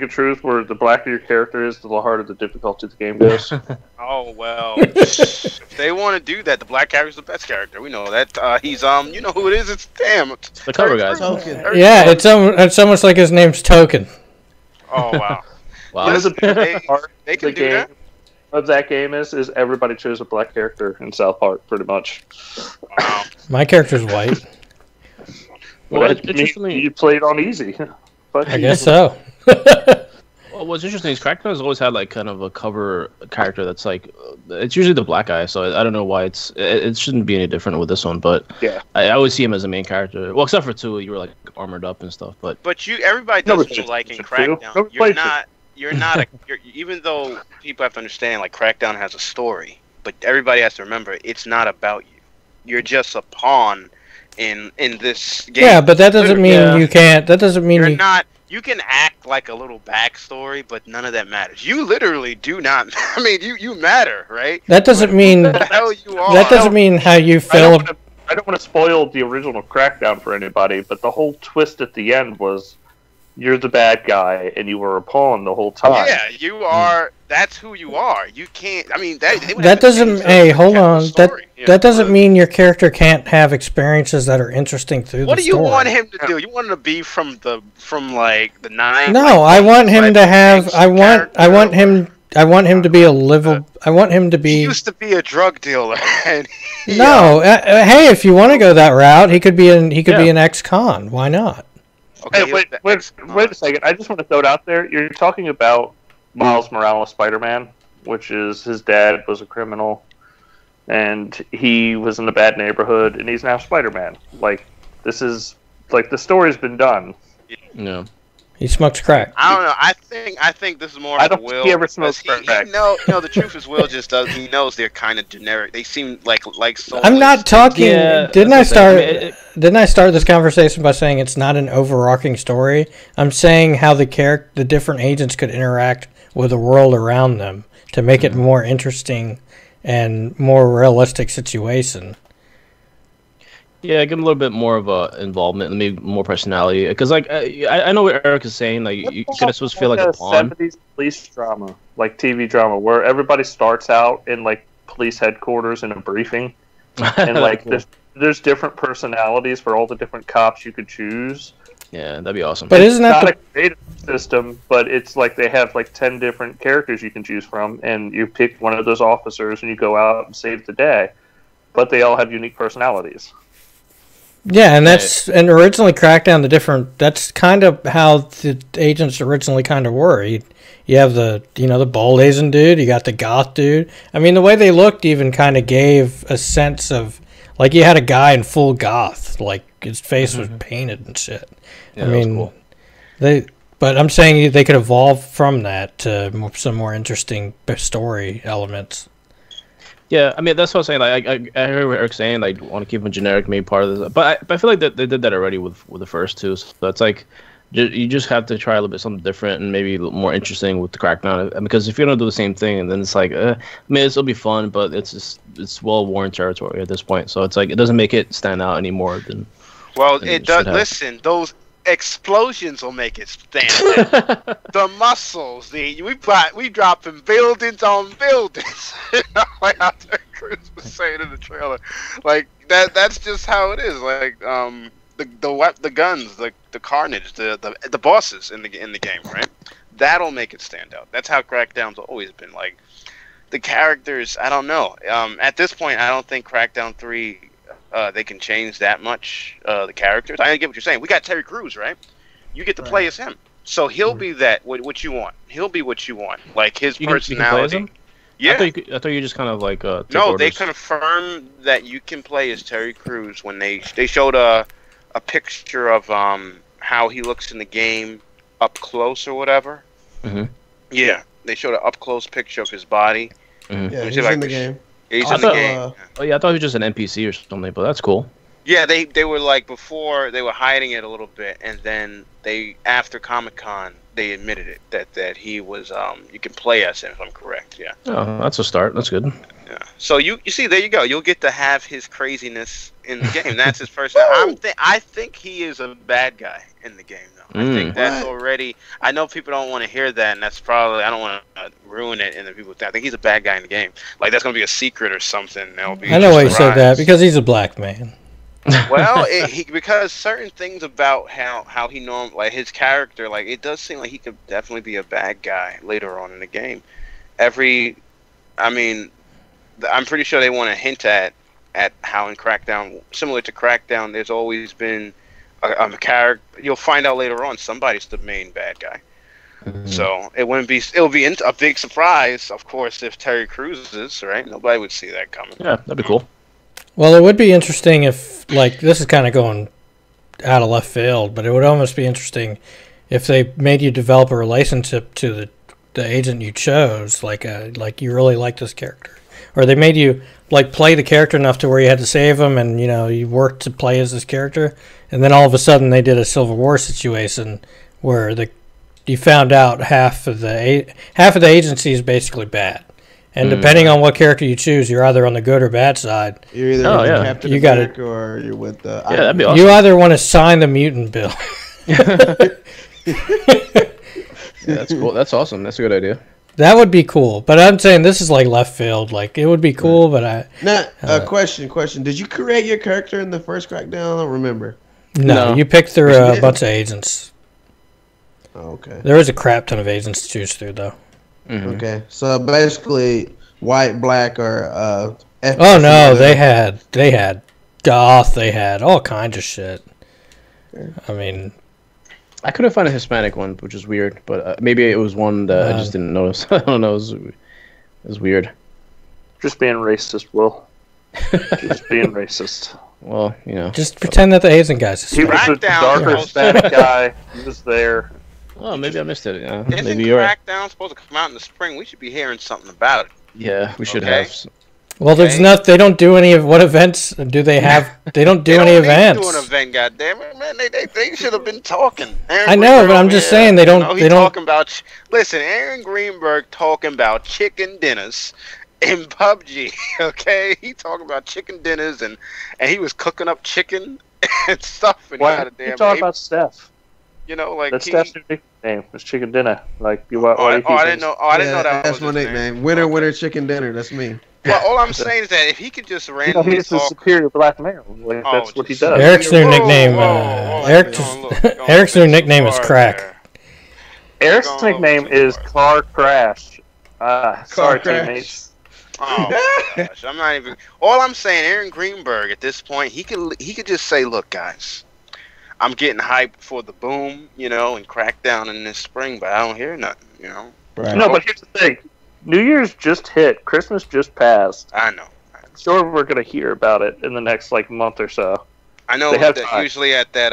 S3: of truth, where the blacker your character is, the harder the difficulty the game goes?
S6: Oh well, if they want to do that, the black character's the best character. We know that. He's you know who it is? It's It's
S5: The cover guys.
S2: Token.
S1: Yeah, it's almost like his name's Token.
S6: Oh wow.
S5: Wow.
S3: One of the
S6: Listen,
S3: best parts
S6: they
S3: of
S6: can
S3: the
S6: do
S3: game
S6: that.
S3: of that game is everybody chose a black character in South Park, pretty much.
S6: Wow.
S1: My character's white.
S5: Well,
S3: Well,
S5: interestingly-
S3: you played on easy. But
S1: I guess so.
S5: Well, what's interesting is Crackdown has always had like kind of a cover character that's like it's usually the black guy, so I don't know why it shouldn't be any different with this one, but
S3: Yeah.
S5: I always see him as a main character. Well, except for two, you were like armored up and stuff, but
S6: But everybody does
S3: Nobody
S6: what you
S3: plays
S6: like in
S3: PlayStation 2.
S6: Crackdown.
S3: Nobody
S6: You're
S3: plays
S6: not. You're not even though people have to understand, like Crackdown has a story, but everybody has to remember it's not about you. You're just a pawn in this game.
S1: Yeah, but that doesn't mean
S5: Yeah.
S1: you can't. That doesn't mean
S6: You're
S1: you.
S6: not. You can act like a little backstory, but none of that matters. You literally do not. I mean, you matter, right?
S1: That doesn't mean.
S6: Who the hell you are?
S1: That doesn't mean how you feel.
S3: I don't want to spoil the original Crackdown for anybody, but the whole twist at the end was you're the bad guy and you were a pawn the whole time.
S6: Yeah, you are. That's who you are. You can't. I mean, they would
S1: That
S6: have to
S1: doesn't.
S6: change
S1: Hey,
S6: the
S1: hold on.
S6: story, you know?
S1: That doesn't mean your character can't have experiences that are interesting through
S6: What
S1: the
S6: do you
S1: story.
S6: want him to do? You want him to be from like the nine?
S1: No,
S6: like,
S1: I want him
S6: like
S1: to have.
S6: gangster
S1: I want
S6: character?
S1: him. I want him to be a livable. I want him to
S6: He
S1: be.
S6: used to be a drug dealer. And
S1: No, hey, if you want to go that route, he could be
S5: Yeah.
S1: an ex-con. Why not?
S6: Okay,
S3: Hey, wait a second. I just want to throw it out there. You're talking about Miles Morales Spider-Man, which is his dad was a criminal, and he was in a bad neighborhood, and he's now Spider-Man. Like, this is, like, the story's been done.
S5: no.
S1: He smokes crack.
S6: I don't know. I think this is more
S3: I
S6: of a
S3: don't think
S6: Will.
S3: he ever smoked
S6: because
S3: crack.
S6: No, the truth is Will just does. He knows they're kind of generic. They seem like soulless.
S1: I'm not talking.
S5: Yeah,
S1: Didn't I
S5: that's the
S1: start?
S5: thing. I mean,
S1: Didn't I start this conversation by saying it's not an overarching story? I'm saying how the different agents could interact with the world around them to make it more interesting and more realistic situation.
S5: Yeah, give him a little bit more of a involvement, maybe more personality. Because like I know what Eric is saying. Like you kind supposed to feel like a pawn.
S3: 70s police drama, like TV drama, where everybody starts out in, like, police headquarters in a briefing, and, like, there's different personalities for all the different cops you could choose,
S5: Yeah, that'd be awesome.
S1: But isn't that
S3: not a creative system, but it's like they have like 10 different characters you can choose from, and you pick one of those officers and you go out and save the day. But they all have unique personalities.
S1: Yeah, and and originally Crackdown, that's kind of how the agents originally kind of were. You have the bald Asian dude, you got the goth dude. I mean, the way they looked even kind of gave a sense of, like, you had a guy in full goth, like his face was painted and shit.
S5: Yeah,
S1: I mean,
S5: that was cool.
S1: But I'm saying they could evolve from that to some more interesting story elements.
S5: Yeah, I mean that's what I'm saying. Like I heard what Eric's saying. Like want to keep them generic, maybe part of this, but I feel like that they did that already with the first two. So it's like you just have to try a little bit something different and maybe a little more interesting with the Crackdown. Because if you don't do the same thing, then it's like, I mean, it'll be fun, but it's well worn territory at this point. So it's like it doesn't make it stand out anymore than.
S6: Well,
S5: than
S6: it does.
S5: should have.
S6: Listen, those explosions will make it stand out. The muscles, we dropping buildings on buildings. Like how Terry Crews was saying in the trailer, like that's just how it is. Like the guns, the carnage, the bosses in the game, right? That'll make it stand out. That's how Crackdown's always been. Like the characters, I don't know. At this point, I don't think Crackdown 3. They can change that much the characters. I get what you're saying. We got Terry Crews, right? You get to play as him, so he'll be that what you want. He'll be what you want, like his personality.
S5: You can play as him?
S6: Yeah.
S5: I thought you just kind of like.
S6: No,
S5: orders.
S6: they confirmed that you can play as Terry Crews when they showed a picture of how he looks in the game up close or whatever.
S5: Mm-hmm.
S6: Yeah, they showed an up close picture of his body.
S5: Mm-hmm.
S2: Yeah, he's in the game.
S6: He's in the game.
S5: Oh yeah, I thought he was just an NPC or something, but that's cool.
S6: Yeah, they were like before they were hiding it a little bit, and then after Comic-Con they admitted it that he was you can play as him if I'm correct. Yeah.
S5: Oh, that's a start. That's good.
S6: Yeah. So you see, there you go. You'll get to have his craziness in the game. That's his personality. I think he is a bad guy in the game, though. I think that's already. I know people don't want to hear that, and that's probably. I don't want to ruin it, and then people. I think he's a bad guy in the game. Like that's gonna be a secret or something. That'll be.
S1: I know why you said that, because he's a black man.
S6: Well, because certain things about how he like his character, like it does seem like he could definitely be a bad guy later on in the game. I'm pretty sure they want to hint at how in Crackdown, similar to Crackdown, there's always been a character. You'll find out later on somebody's the main bad guy. Mm-hmm. So it'll be a big surprise, of course, if Terry Crews is, right? Nobody would see that coming.
S5: Yeah, that'd be cool.
S1: Well, it would be interesting if, like, this is kind of going out of left field, but it would almost be interesting if they made you develop a relationship to the agent you chose, like you really like this character, or they made you like play the character enough to where you had to save him, and you worked to play as this character, and then all of a sudden they did a Civil War situation where you found out half of the agency is basically bad. And depending on what character you choose, you're either on the good or bad side.
S2: You're either with the Captain America or you're with the.
S5: Yeah, that'd be awesome.
S1: You either want to sign the mutant bill.
S5: Yeah, that's cool. That's awesome. That's a good idea.
S1: That would be cool. But I'm saying this is like left field. Like it would be cool, but
S2: question. Did you create your character in the first Crackdown? I don't remember.
S1: No. You picked through a bunch of agents.
S2: Oh, okay.
S1: There is a crap ton of agents to choose through, though.
S5: Mm-hmm.
S2: Okay, so basically, white, black, or
S1: oh no, they had goth, they had all kinds of shit. I mean,
S5: I couldn't find a Hispanic one, which is weird, but maybe it was one that I just didn't notice. I don't know. It was weird.
S3: Just being racist, Will. Just being racist.
S5: Well,
S1: just pretend that the Asian guy's
S3: He was a darker Hispanic guy. He was there.
S5: Oh, maybe I missed it. Yeah,
S6: Isn't
S5: maybe you're right.
S6: Crackdown supposed to come out in the spring? We should be hearing something about it.
S5: Yeah, we should have.
S1: Well, there's not. They don't do any of what events do they have? They don't do any events.
S6: They don't do an event, goddammit, man. They should have been talking.
S1: I know, but I'm just saying they don't. They don't.
S6: Talking about. Listen, Aaron Greenberg talking about chicken dinners in PUBG. Okay, he talking about chicken dinners and he was cooking up chicken and stuff. And
S3: why you talking about Steph?
S6: That's
S3: Steph's new nickname. It's chicken dinner. Like you.
S6: I didn't know. I didn't know that.
S2: That's my nickname. Winner, chicken dinner. That's me.
S6: Well, all I'm saying is that if he could just randomly
S3: he's a superior black male. Like that's what he does.
S1: Eric's new nickname. Eric's Eric's new nickname is Crack.
S3: Eric's nickname is Car Crash. Sorry,
S7: Crash.
S3: teammates.
S6: Oh my gosh, I'm not even. All I'm saying, Aaron Greenberg, at this point, he could just say, "Look, guys, I'm getting hyped for the boom, and Crackdown in this spring, but I don't hear nothing,
S2: Right.
S3: No, but here's the thing: New Year's just hit. Christmas just passed.
S6: I know.
S3: I'm sure we're gonna hear about it in the next month or so.
S6: I know
S3: They have
S6: that
S3: time.
S6: usually at that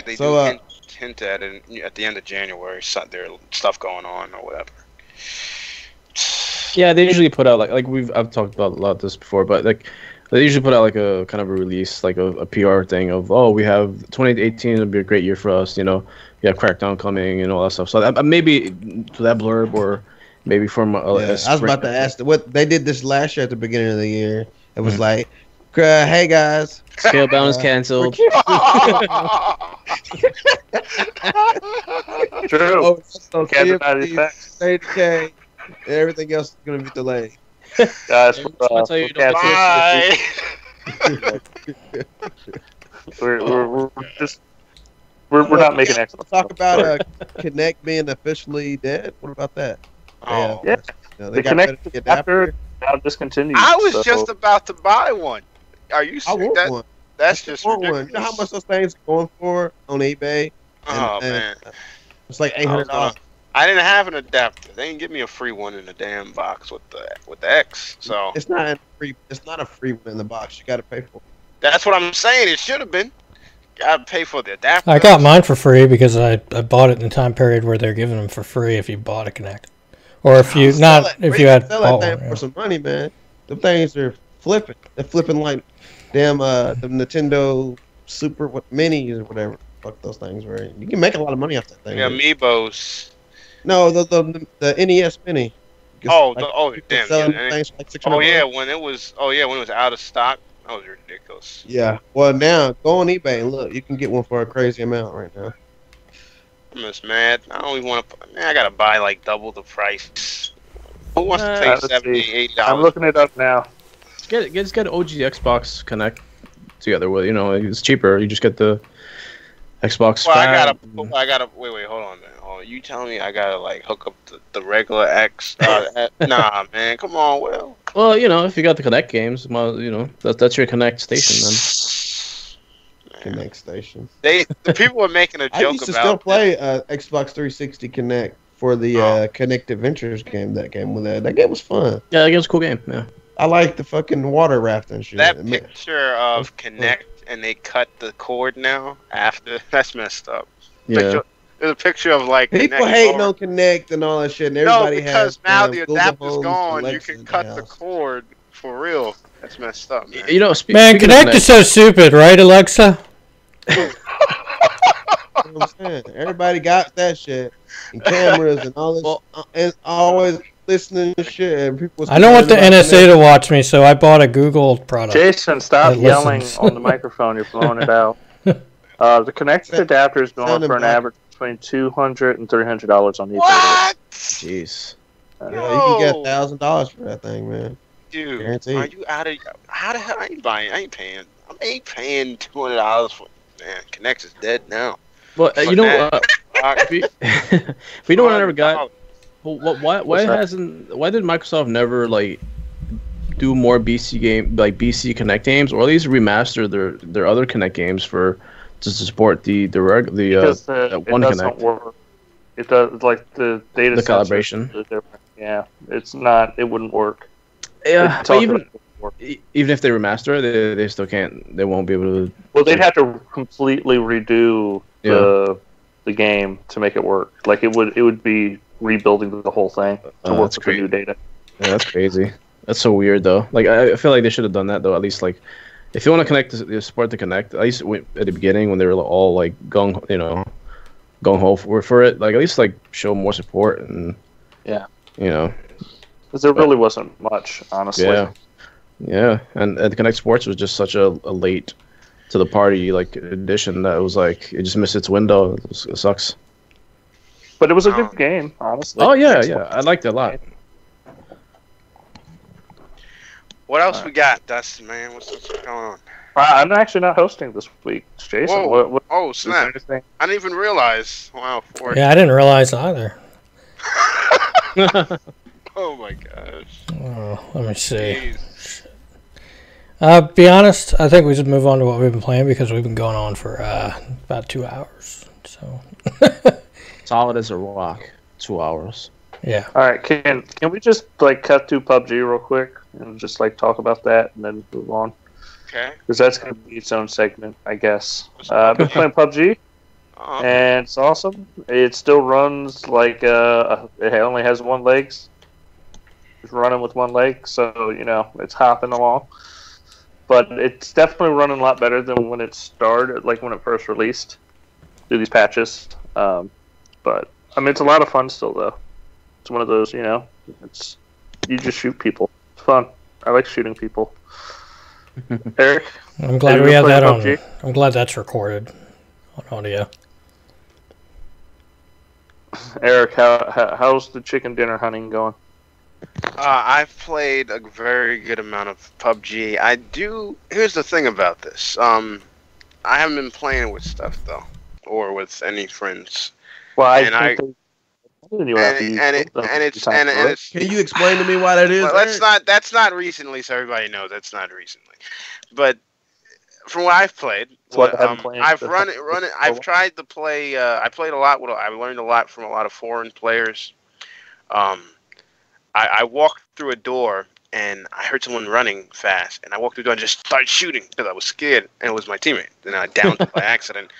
S6: they
S2: So,
S6: do hint at it at the end of January. There's stuff going on or whatever.
S5: Yeah, they usually put out I've talked about a lot of this before, but they usually put out a kind of a release, a PR thing of, we have 2018 will be a great year for us, you have Crackdown coming and all that stuff. So maybe to that blurb, or maybe from
S2: I was about to ask what they did this last year at the beginning of the year. It was like, hey guys,
S5: Scalebound is canceled.
S3: True.
S2: so
S3: CFC,
S2: 30K, and everything else is going to be delayed.
S3: Guys,
S5: That's how you
S3: we're
S5: don't
S3: we're not making excellent.
S2: Talk about Connect being officially dead. What about that?
S6: Oh.
S3: Yeah.
S2: They
S3: The Connect adapter now discontinued.
S6: I was
S3: so-
S6: just about to buy one. Are you
S2: I
S6: serious?
S2: want one.
S6: That's just
S2: I want one.
S6: ridiculous.
S2: You know how much those things are going for on eBay?
S6: Oh
S2: And-
S6: man,
S2: It's like $800.
S6: I didn't have an adapter. They didn't give me a free one in the damn box with the X. So
S2: It's not free. It's not a free one in the box. You got to pay for it.
S6: that's what I'm saying. It should have been. Gotta pay for the adapter.
S1: I got mine for free because I bought it in the time period where they're giving them for free if you bought a Connect, or if you
S2: Sell
S1: not
S2: it.
S1: if you had
S2: sell
S1: bought
S2: that
S1: one.
S2: thing
S1: Yeah.
S2: for some money, man. The things are flipping. They're flipping like damn the Nintendo Super Minis or whatever. Fuck those things, right? You can make a lot of money off that thing.
S6: The
S2: man.
S6: Amiibos.
S2: No, the NES Mini.
S6: Oh,
S2: People
S6: damn.
S2: selling
S6: Yeah.
S2: things for like $600.
S6: Oh yeah, when it was out of stock, that was ridiculous.
S2: Yeah. Well, now go on eBay and look. You can get one for a crazy amount right now.
S6: I'm just mad. I don't even want to. Man, I gotta buy double the price. Who wants to pay
S3: let's
S6: $70,
S3: see.
S6: $80?
S3: I'm looking it up now.
S5: Just get OG Xbox Connect together with, it's cheaper. You just get the Xbox.
S6: Well,
S5: Fat.
S6: I gotta. Wait, hold on, man. You telling me I gotta hook up the regular X? Nah, man, come on, Will.
S5: Well, if you got the Connect games, that's your Connect station then.
S2: Connect station.
S6: The people were making a joke
S2: I used to
S6: about
S2: still play Xbox 360 Connect for the Connect Adventures game. That game was fun.
S5: Yeah, that game's a cool game. Yeah.
S2: I like the fucking water rafting shit.
S6: that picture of Connect, and they cut the cord now after. That's messed up.
S5: Yeah.
S6: There's a picture of
S2: People
S6: Connect
S2: hating
S6: cord.
S2: on Connect and all that shit, and
S6: No,
S2: everybody
S6: because
S2: has
S6: now the
S2: Google
S6: adapter's
S2: Home
S6: gone. You
S2: Alexa
S6: can
S2: in
S6: cut
S2: the
S6: the
S2: house.
S6: cord for real. That's messed up, man.
S1: Man,
S5: speaking
S1: Connect
S5: of
S1: is so stupid, right, Alexa?
S2: You know what I'm saying? Everybody got that shit and cameras and all this, and always listening to shit. And people.
S1: I don't want the
S2: complaining about
S1: NSA to watch me, so I bought a Google product.
S3: Jason, stop
S1: It
S3: yelling
S1: listens.
S3: on the microphone. You're blowing it out. The connected adapter is going
S2: Sounding
S3: for an
S2: bad.
S3: average between $200 and $300 on eBay.
S6: What?
S5: Jeez.
S2: Connect. Yeah, you can get $1,000 for that thing, man.
S6: Dude,
S2: Guaranteed.
S6: are you out of? How the hell? I ain't buying. I ain't paying $200 for. Man, Connect is dead now.
S5: Well,
S6: Fuck
S5: if you know what I never got. Well, why
S3: What's that?
S5: why did Microsoft never do more BC Connect games, or at least remaster their other Connect games to support the
S3: Because
S5: that
S3: it
S5: one
S3: doesn't
S5: Connect,
S3: work. It does the data.
S5: the
S3: sensors
S5: calibration.
S3: are different. Yeah, it's not. It wouldn't work.
S5: Yeah,
S3: It's
S5: but
S3: all
S5: even
S3: gonna work.
S5: even if they remaster it, they still can't. They won't be able to.
S3: Well, they'd have to completely redo the game to make it work. It would be rebuilding the whole thing to
S5: Oh,
S3: work
S5: that's
S3: with the new data.
S5: Yeah, that's crazy. That's so weird though. I feel like they should have done that though. At least if you want to support the Connect, at least at the beginning when they were all gung ho for it, at least show more support and
S3: Yeah.
S5: Because
S3: there really wasn't much, honestly.
S5: Yeah, and the Connect Sports was just such a late to the party addition that it was it just missed its window. It sucks.
S3: But it was a good game, honestly.
S5: Oh yeah, I liked it a lot.
S6: What else we got, Dustin? Man, what's going on?
S3: I'm actually not hosting this week. It's Jason.
S6: Whoa.
S3: What
S6: Oh,
S3: is there
S6: snap.
S3: anything?
S6: I didn't even realize. Wow.
S1: Yeah, I didn't realize either.
S6: Oh my gosh.
S1: Oh, let me see.
S6: Jeez.
S1: Be honest, I think we should move on to what we've been playing because we've been going on for about 2 hours. So
S5: Solid as a rock. 2 hours.
S1: yeah.
S3: All right, can we just like cut to PUBG real quick and just like talk about that and then move on?
S6: Okay.
S3: Because that's going to be its own segment, I guess. I've been playing PUBG, and it's awesome. It still runs like it only has one leg. It's running with one leg, so it's hopping along. But it's definitely running a lot better than when it started, like when it first released through these patches. But I mean, it's a lot of fun still, though. It's one of those, it's you just shoot people. It's fun. I like shooting people. Eric,
S1: I'm glad we have that on. I'm glad that's recorded on audio.
S3: Eric, how's the chicken dinner hunting going?
S6: I've played a very good amount of PUBG. Here's the thing about this. I haven't been playing with stuff though, or with any friends.
S3: Well,
S6: Can you
S2: explain to me why that is?
S6: Well, that's not recently, so everybody knows that's not recently. But from what I've played, I've run it. I've tried to play. I played a lot. I learned a lot from a lot of foreign players. I walked through a door and I heard someone running fast, and I walked through the door and just started shooting because I was scared, and it was my teammate. And I downed him by accident.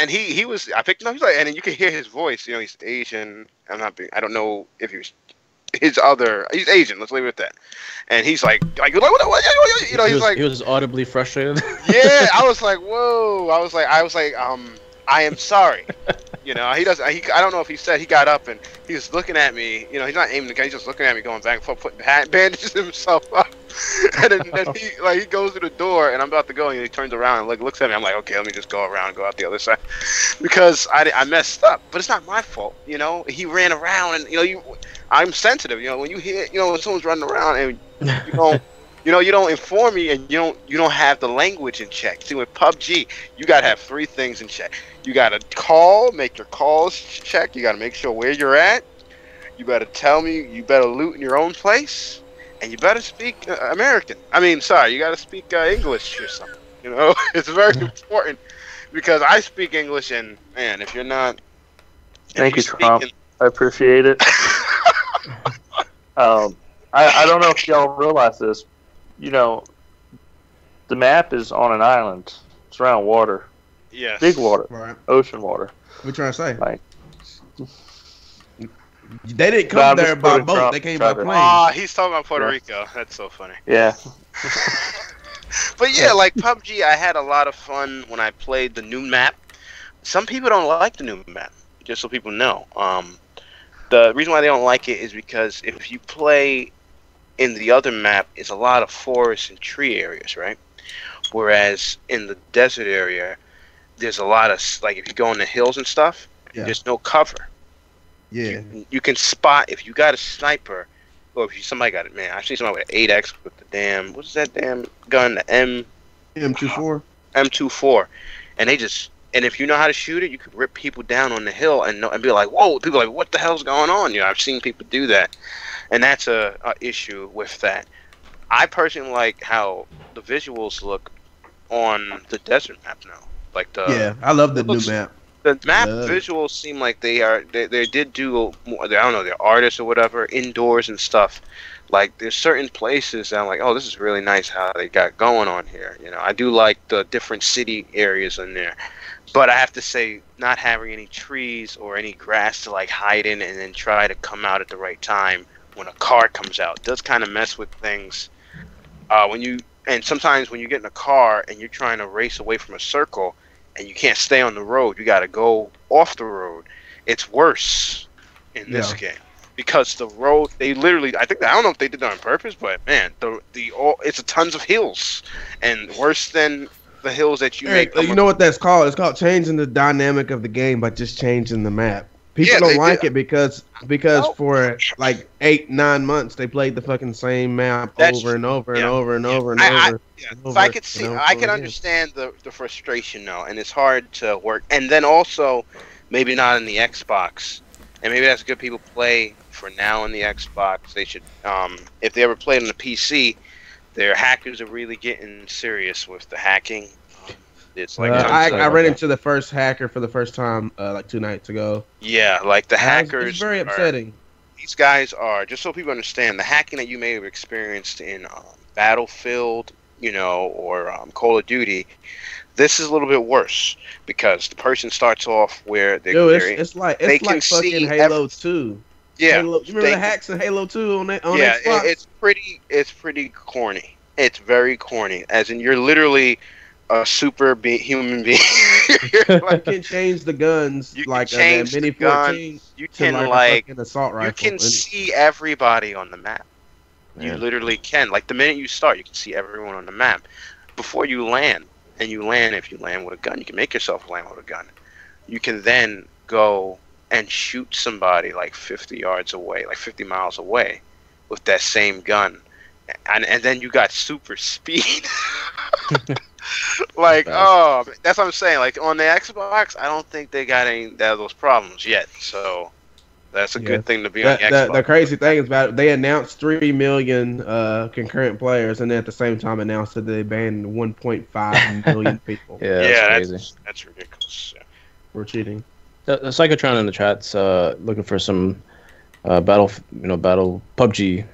S6: He was. I picked him up. He's like, and then you can hear his voice. He's Asian. I don't know if he was he's Asian. Let's leave it at that. And he's like what?
S5: He was audibly frustrated.
S6: Yeah, I was like, whoa. I was like, I am sorry. He doesn't. I don't know if he said he got up and he was looking at me. He's not aiming the gun. He's just looking at me, going back and forth, putting bandages himself up. And then he goes to the door, and I'm about to go, and he turns around and looks at me. I'm like, okay, let me just go around and go out the other side because I messed up. But it's not my fault. He ran around, and I'm sensitive. When you hear, when someone's running around and you don't inform me, and you don't have the language in check. See, with PUBG, you gotta have 3 things in check. You gotta make your calls check. You gotta make sure where you're at. You better tell me. You better loot in your own place, and you better speak American. You gotta speak English or something. It's very important because I speak English, and man, if you're not,
S3: thank you, Trump. I appreciate it. I don't know if y'all realize this. The map is on an island. It's around water.
S6: Yes.
S2: Big water.
S3: Right. Ocean water.
S2: What you trying to say?
S3: Like,
S2: they didn't come there by boat. They came by plane.
S6: He's talking about Puerto Rico. That's so funny.
S3: Yeah.
S6: But yeah, like PUBG, I had a lot of fun when I played the new map. Some people don't like the new map, just so people know. The reason why they don't like it is because if you play in the other map, it's a lot of forest and tree areas, right? Whereas in the desert area, there's a lot of, like, if you go in the hills and stuff, there's no cover.
S2: Yeah.
S6: You can spot, if you got a sniper, or if somebody got it, man, I've seen somebody with an 8X with the what's that damn gun, the
S2: M24?
S6: M24. And if you know how to shoot it, you could rip people down on the hill and be like, whoa, people are like, what the hell's going on? I've seen people do that. And that's a issue with that. I personally like how the visuals look on the desert map now.
S2: I love the new map.
S6: The map visuals seem like they did do more, I don't know, they're artists or whatever, indoors and stuff. Like, there's certain places that I'm like, oh, this is really nice how they got going on here. I do like the different city areas in there. But I have to say, not having any trees or any grass to like hide in and then try to come out at the right time when a car comes out does kind of mess with things. Sometimes when you get in a car and you're trying to race away from a circle and you can't stay on the road, you got to go off the road. It's worse in this game because the road, they literally, I don't know if they did that on purpose, but man, it's tons of hills and worse than the hills that you make.
S2: You know what that's called? It's called changing the dynamic of the game by just changing the map. People
S6: Yeah,
S2: don't
S6: they
S2: like
S6: did.
S2: it because
S6: No.
S2: for like 8-9 months they played the fucking same map
S6: That's
S2: over and over and
S6: yeah.
S2: over and
S6: Yeah.
S2: over and
S6: I
S2: over
S6: yeah.
S2: and
S6: So I
S2: over
S6: could
S2: and
S6: see, I
S2: over
S6: can
S2: again.
S6: understand the frustration though, and it's hard to work. And then also, maybe not in the Xbox, and maybe that's good. People play for now in the Xbox. They should, if they ever played on the PC, their hackers are really getting serious with the hacking. It's like
S5: Yeah,
S6: tons
S5: sorry
S2: I
S6: of
S5: about
S2: ran
S5: that.
S2: into the first hacker for the first time like 2 nights ago.
S6: yeah, like the
S2: It's
S6: hackers
S2: very
S6: are.
S2: upsetting.
S6: These guys are, just so people understand, the hacking that you may have experienced in Battlefield, or Call of Duty. This is a little bit worse because the person starts off where
S2: Dude,
S6: they
S2: it's
S6: can
S2: like fucking
S6: see
S2: Halo 2.
S6: yeah,
S2: Halo, you remember
S6: they
S2: the hacks in Halo 2 on
S6: yeah,
S2: Xbox?
S6: it's pretty corny. It's very corny, as in you're literally a human being. You're
S2: You
S6: like,
S2: can change the guns
S6: you can
S2: like that
S6: change the
S2: Mini
S6: gun.
S2: 14
S6: You
S2: to
S6: can
S2: like a
S6: like
S2: fucking assault
S6: you
S2: rifle.
S6: can see everybody on the map. You
S5: Man.
S6: literally can. Like the minute you start, you can see everyone on the map before you land. And you land, if you land with a gun, you can make yourself land with a gun. You can then go and shoot somebody like 50 yards away, like 50 miles away, with that same gun. And then you got super speed. Like,
S5: Fast.
S6: oh, that's what I'm saying. Like on the Xbox, I don't think they got any of those problems yet. So that's a
S2: Yeah.
S6: good thing to be on the Xbox.
S2: The crazy thing is about it, they announced 3 million concurrent players, and then at the same time announced that they banned 1.5 million people
S5: Yeah, that's
S6: yeah,
S5: crazy.
S6: that's ridiculous. Yeah.
S2: for cheating.
S5: The Psychotron in the chat's looking for some battle PUBG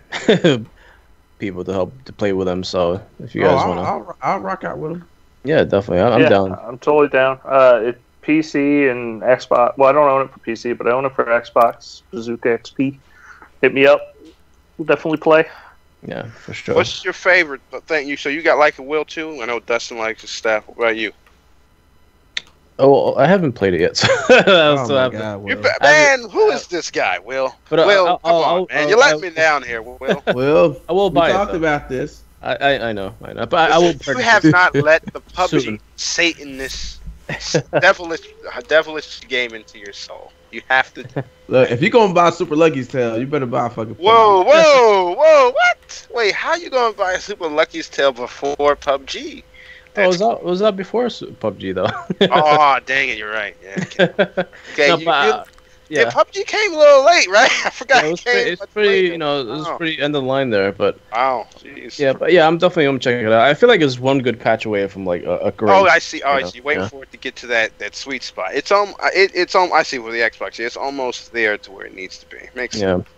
S5: people to help to play with them. So if you guys wanna,
S2: I'll rock out with them.
S5: yeah, definitely, I'm down.
S3: I'm totally down. It PC and Xbox. Well, I don't own it for PC, but I own it for Xbox. Bazooka XP. Hit me up. We'll definitely play.
S5: Yeah, for sure.
S6: What's your favorite thing? So you got Like a Will too? I know Dustin likes his stuff. What about you?
S5: Oh, I haven't played it yet. So
S2: Oh
S5: so
S2: my
S5: I've-
S2: God,
S6: You
S2: Will.
S6: man, who is this guy, Will?
S5: But,
S6: Will, come on,
S5: I'll-
S6: man. You let me down here, Will.
S2: Will,
S5: I will
S2: we
S5: buy it.
S2: talked
S5: though.
S2: about this.
S5: I know, but I will.
S6: You
S5: purchase
S6: have
S5: it.
S6: not let the PUBG
S5: Soon.
S6: Satanist, devilish game into your soul. You have to.
S2: Look, if you're gonna buy Super Lucky's Tale, you better buy fucking.
S6: Whoa, whoa, what? Wait, how you gonna buy a Super Lucky's Tale before PUBG?
S5: Oh, was that before PUBG though?
S6: Oh, dang it, you're right. Yeah. Okay,
S5: No,
S6: you,
S5: but,
S6: yeah,
S5: yeah.
S6: PUBG came a little late, right? I forgot.
S5: Yeah,
S6: it came
S5: it's
S6: much
S5: pretty,
S6: later.
S5: you know, it was
S6: Wow.
S5: pretty end of the line there, but
S6: Wow, jeez.
S5: yeah, but yeah, I'm definitely gonna check it out. I feel like it's one good patch away from like a great.
S6: Oh, I see. Oh, I
S5: Yeah,
S6: see. Waiting
S5: yeah.
S6: for it to get to that sweet spot. It's I see with the Xbox. It's almost there to where it needs to be. Makes sense.
S5: Yeah,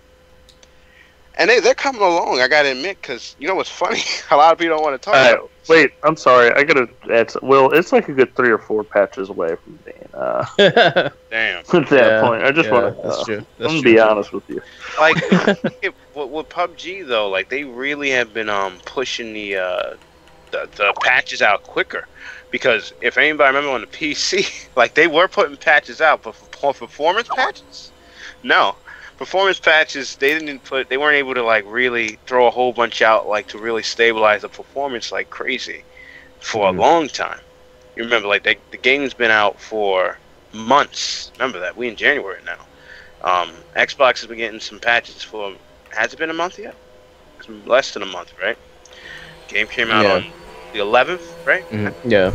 S6: And they're coming along. I gotta admit, because you know what's funny? A lot of people don't want to talk about.
S3: Wait, I'm sorry. I gotta add. Will, it's like a good 3 or 4 patches away from being
S6: Damn.
S3: at that
S5: Yeah,
S3: point. I just
S5: yeah,
S3: want to.
S5: that's true.
S3: I'm
S5: That's
S3: gonna
S5: true.
S3: be honest with you.
S6: Like with PUBG though, like they really have been pushing the patches out quicker. Because if anybody remember on the PC, like they were putting patches out, but for performance patches, no. Performance patches, they weren't able to like really throw a whole bunch out like to really stabilize the performance like crazy for a long time. You remember, like the game's been out for months. Remember that we in January now. Xbox has been getting some patches for. Has it been a month yet? It's been less than a month, right? Game came out
S5: Yeah.
S6: on the 11th, right?
S5: Mhm. Yeah,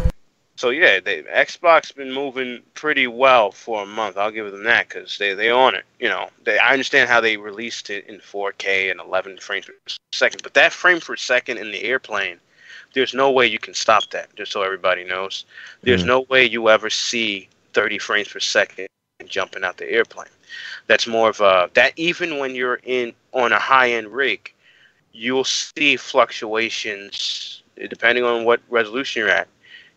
S6: So yeah, Xbox been moving pretty well for a month. I'll give them that because they own it. You know, I understand how they released it in 4K and 11 frames per second, but that frame per second in the airplane, there's no way you can stop that. Just so everybody knows, there's no way you ever see 30 frames per second jumping out the airplane. That's more of a that even when you're on a high end rig, you'll see fluctuations depending on what resolution you're at.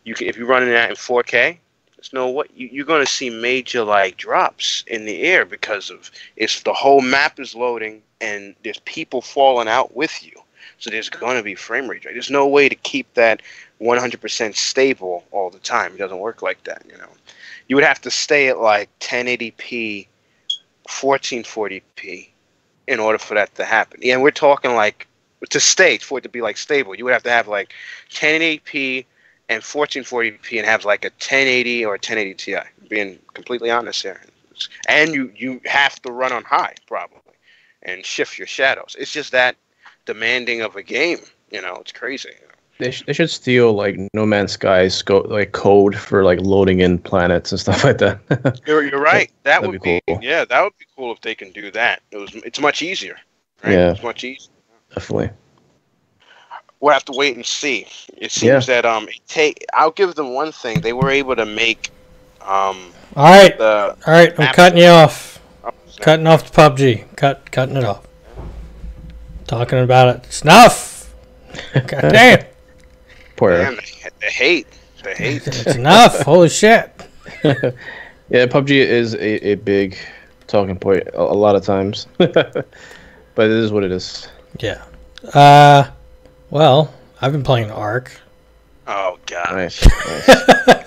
S6: You can, if you're running that in 4K, there's no what you're going to see major like drops in the air because of it's the whole map is loading and there's people falling out with you. So there's going to be frame rate. Right? There's no way to keep that 100% stable all the time. It doesn't work like that. You know, you would have to stay at like 1080p, 1440p in order for that to happen. Yeah, and we're talking like to stay for it to be like stable. You would have to have like 1080p and 1440p and have like a 1080 or a 1080 Ti. Being completely honest here, and you have to run on high probably and shift your shadows. It's just that demanding of a game. It's crazy.
S5: They should steal like No Man's Sky's like code for like loading in planets and stuff like that.
S6: You're right. That
S5: That'd
S6: would
S5: be
S6: be
S5: cool.
S6: Yeah, that would be cool if they can do that. It's much easier. Right?
S5: Yeah.
S6: It's much easier.
S5: Definitely.
S6: We'll have to wait and see. It seems that I'll give them one thing. They were able to make
S1: All right. I'm cutting you off. Cutting off the PUBG. Cutting it off. Talking about it. Snuff. God damn.
S5: Poor
S6: Man, the hate.
S1: It's enough. Holy shit.
S5: Yeah, PUBG is a big talking point a lot of times. But it is what it is.
S1: Yeah. Well, I've been playing Ark.
S6: Oh god.
S5: Nice.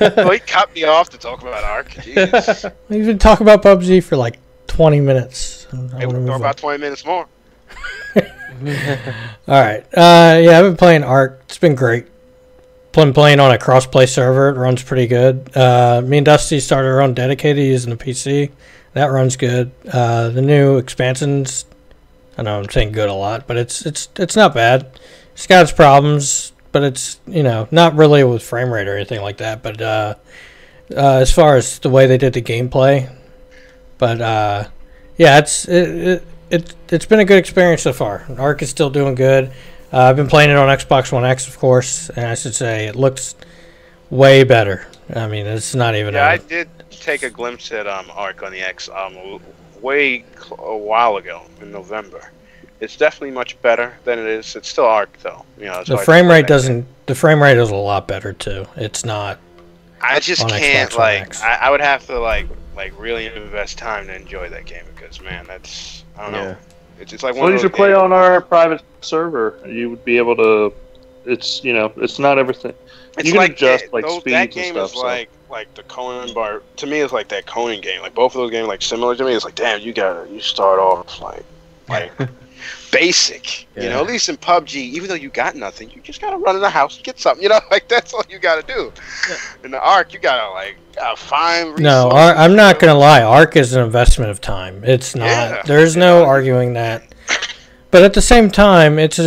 S6: Well, he cut me off to talk about Ark. Jesus.
S1: We've been talking about PUBG for like 20 minutes.
S6: Hey, we'll talk about 20 minutes more.
S1: Alright. Yeah, I've been playing Ark. It's been great. Been playing on a cross-play server. It runs pretty good. Me and Dusty started our own dedicated using the PC. That runs good. The new expansions, I know I'm saying good a lot, but it's not bad. It's got its problems, but it's, not really with frame rate or anything like that. But as far as the way they did the gameplay, but yeah, it's been a good experience so far. Ark is still doing good. I've been playing it on Xbox One X, of course, and I should say it looks way better. I mean, it's not even.
S6: Yeah, I did take a glimpse at Ark on the X a while ago in November. It's definitely much better than it is. It's still Ark though.
S1: The frame rate doesn't. The frame rate is a lot better too. It's not.
S6: I just can't
S1: Xbox One X.
S6: I would have to like really invest time to enjoy that game because man, that's I don't know. It's like one.
S3: Well, you should play on our private server. You would be able to. It's not everything.
S6: It's
S3: you can
S6: like
S3: adjust like
S6: that
S3: speeds
S6: game
S3: and stuff.
S6: is like the Conan bar. To me, it's like that Conan game. Like both of those games, like similar to me. It's like damn, you start off like basic.
S5: Yeah.
S6: At least in PUBG, even though you got nothing, you just gotta run in the house and get something. Like that's all you gotta do. Yeah. In the Ark, you gotta find resources.
S1: No, I'm not gonna lie. Ark is an investment of time. It's not.
S6: Yeah.
S1: There's no arguing that. But at the same time, it's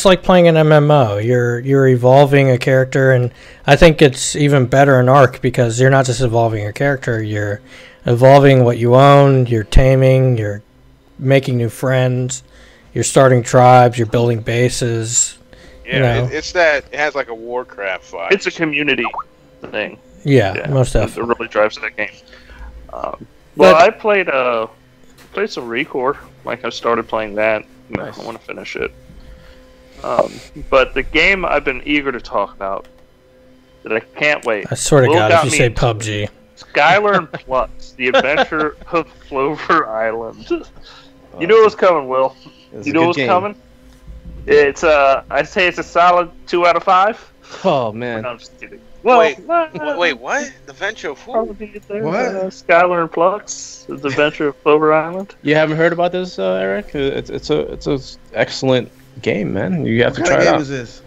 S1: like playing an MMO. You're evolving a character, and I think it's even better in Ark because you're not just evolving your character. You're evolving what you own. You're taming. You're making new friends. You're starting tribes. You're building bases.
S6: Yeah, it's that. It has like a Warcraft vibe.
S3: It's a community thing.
S1: Yeah, most definitely.
S3: It really drives that game. Well, I played some Recore. Like I started playing that.
S5: Nice.
S3: I want to finish it. But the game I've been eager to talk about that I can't wait.
S1: I swear to God, if you say PUBG.
S3: Skylar and Plus, The Adventure of Clover Island. You knew it was coming, Will. You knew it was coming? It's I'd say it's a solid 2 out of 5.
S5: Oh man.
S3: No, I'm just kidding. Well,
S6: wait, what? The Venture of who?
S3: What? Skylar and Plux, The Adventure of Clover Island.
S5: You haven't heard about this, Eric? It's a excellent game, man. You have to try it out.
S2: What game is this?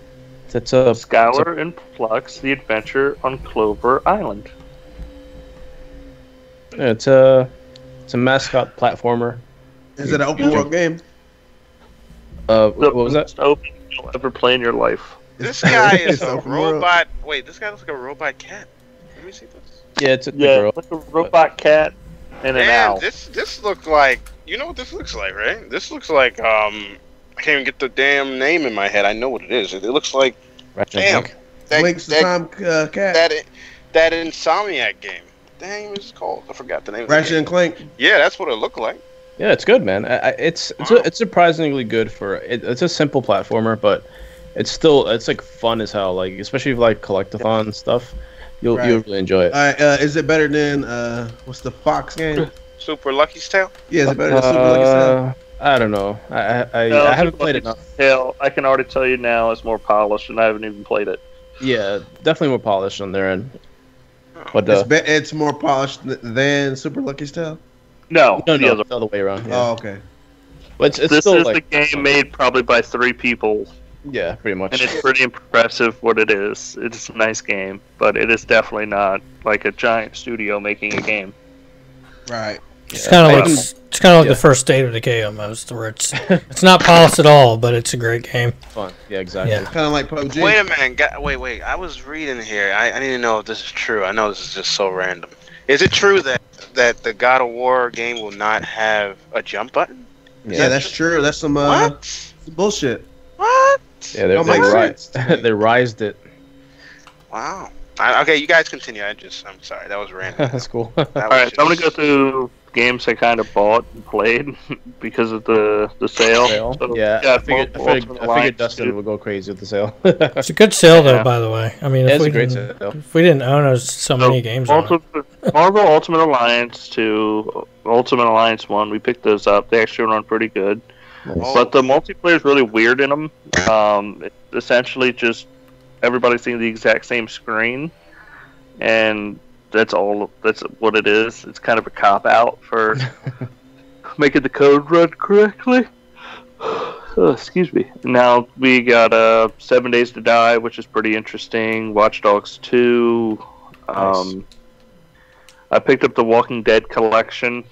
S5: It's a
S3: Skylar and Plux, The Adventure on Clover Island.
S5: It's a mascot platformer.
S2: Is it an open world game?
S5: What was that?
S3: Most open you'll ever play in your life.
S6: This guy is
S2: It's
S6: a
S2: open world.
S6: robot. Wait, this guy looks like a robot cat. Let me see this.
S5: Yeah, it's a
S3: Yeah,
S5: girl.
S3: like a robot cat and an
S6: Man,
S3: owl.
S6: this looks like. You know what this looks like, right? This looks like I can't even get the damn name in my head. I know what it is. It looks like damn.
S2: Link's the Time Cat.
S6: That Insomniac game. The name is called. I forgot the name.
S2: Ratchet and Clank.
S6: Yeah, that's what it looked like.
S5: Yeah, it's good, man. It's surprisingly good for it's a simple platformer, but it's like fun as hell. Like especially if you like collectathon stuff, you'll really enjoy it.
S2: All right, is it better than what's the Fox game?
S6: Super Lucky's Tale.
S2: Yeah, is it better than Super Lucky's Tale?
S5: I don't know. I haven't played it enough.
S3: Hell, I can already tell you now it's more polished, and I haven't even played it.
S5: Yeah, definitely more polished on their end. But
S2: It's more polished than Super Lucky's Tale.
S3: No,
S5: no,
S3: the other.
S5: it's the other way around. Yeah.
S2: Oh, okay.
S5: But it's
S3: This
S5: still
S3: is
S5: like
S3: the game made probably by 3 people,
S5: yeah, pretty much.
S3: and it's pretty impressive what it is. It's a nice game, but it is definitely not like a giant studio making a game.
S2: Right.
S1: It's kind of like the first State of Decay almost, where it's not polished at all, but it's a great game.
S5: Fun. Yeah, exactly.
S1: Yeah.
S2: Kind of like PUBG.
S6: Wait a minute. Wait. I was reading here. I need to know if this is true. I know this is just so random. Is it true that the God of War game will not have a jump button?
S2: Yeah, that's true. That's some bullshit.
S6: What?
S5: Yeah,
S2: Don't make sense.
S5: they rised it.
S6: Wow. Okay, you guys continue. I'm sorry. That was random.
S5: That's cool.
S6: That was
S3: Alright,
S6: just-
S3: so I'm gonna go through games I kind of bought and played because of the sale. So,
S5: Yeah, I figured
S3: Ultimate Alliance
S5: Dustin
S3: too.
S5: would go crazy with the sale.
S1: It's a good sale, though,
S3: Yeah.
S1: by the way. I mean,
S5: It's
S1: if
S5: a great
S1: didn't,
S5: sale.
S1: if we didn't own so many games on it.
S3: Marvel Ultimate Alliance 2, Ultimate Alliance 1, we picked those up. They actually run pretty good.
S6: Oh.
S3: But the multiplayer is really weird in them. It's essentially just everybody seeing the exact same screen, and that's all. That's what it is. It's kind of a cop out for making the code run correctly. Oh, excuse me. Now we got 7 Days to Die, which is pretty interesting. Watch Dogs 2.
S5: Nice.
S3: I picked up the Walking Dead collection.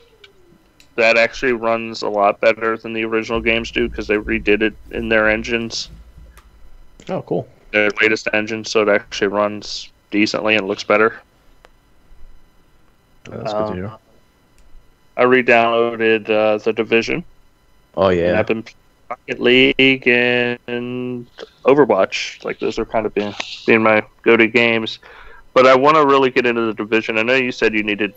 S3: That actually runs a lot better than the original games do because they redid it in their engines,
S5: Oh, cool.
S3: their latest engine, so it actually runs decently and looks better.
S5: That's good to hear.
S3: I re-downloaded The Division.
S5: Oh
S3: And
S5: yeah.
S3: I've been playing Rocket League and Overwatch. Like those are kind of being my go-to games. But I want to really get into The Division. I know you said you needed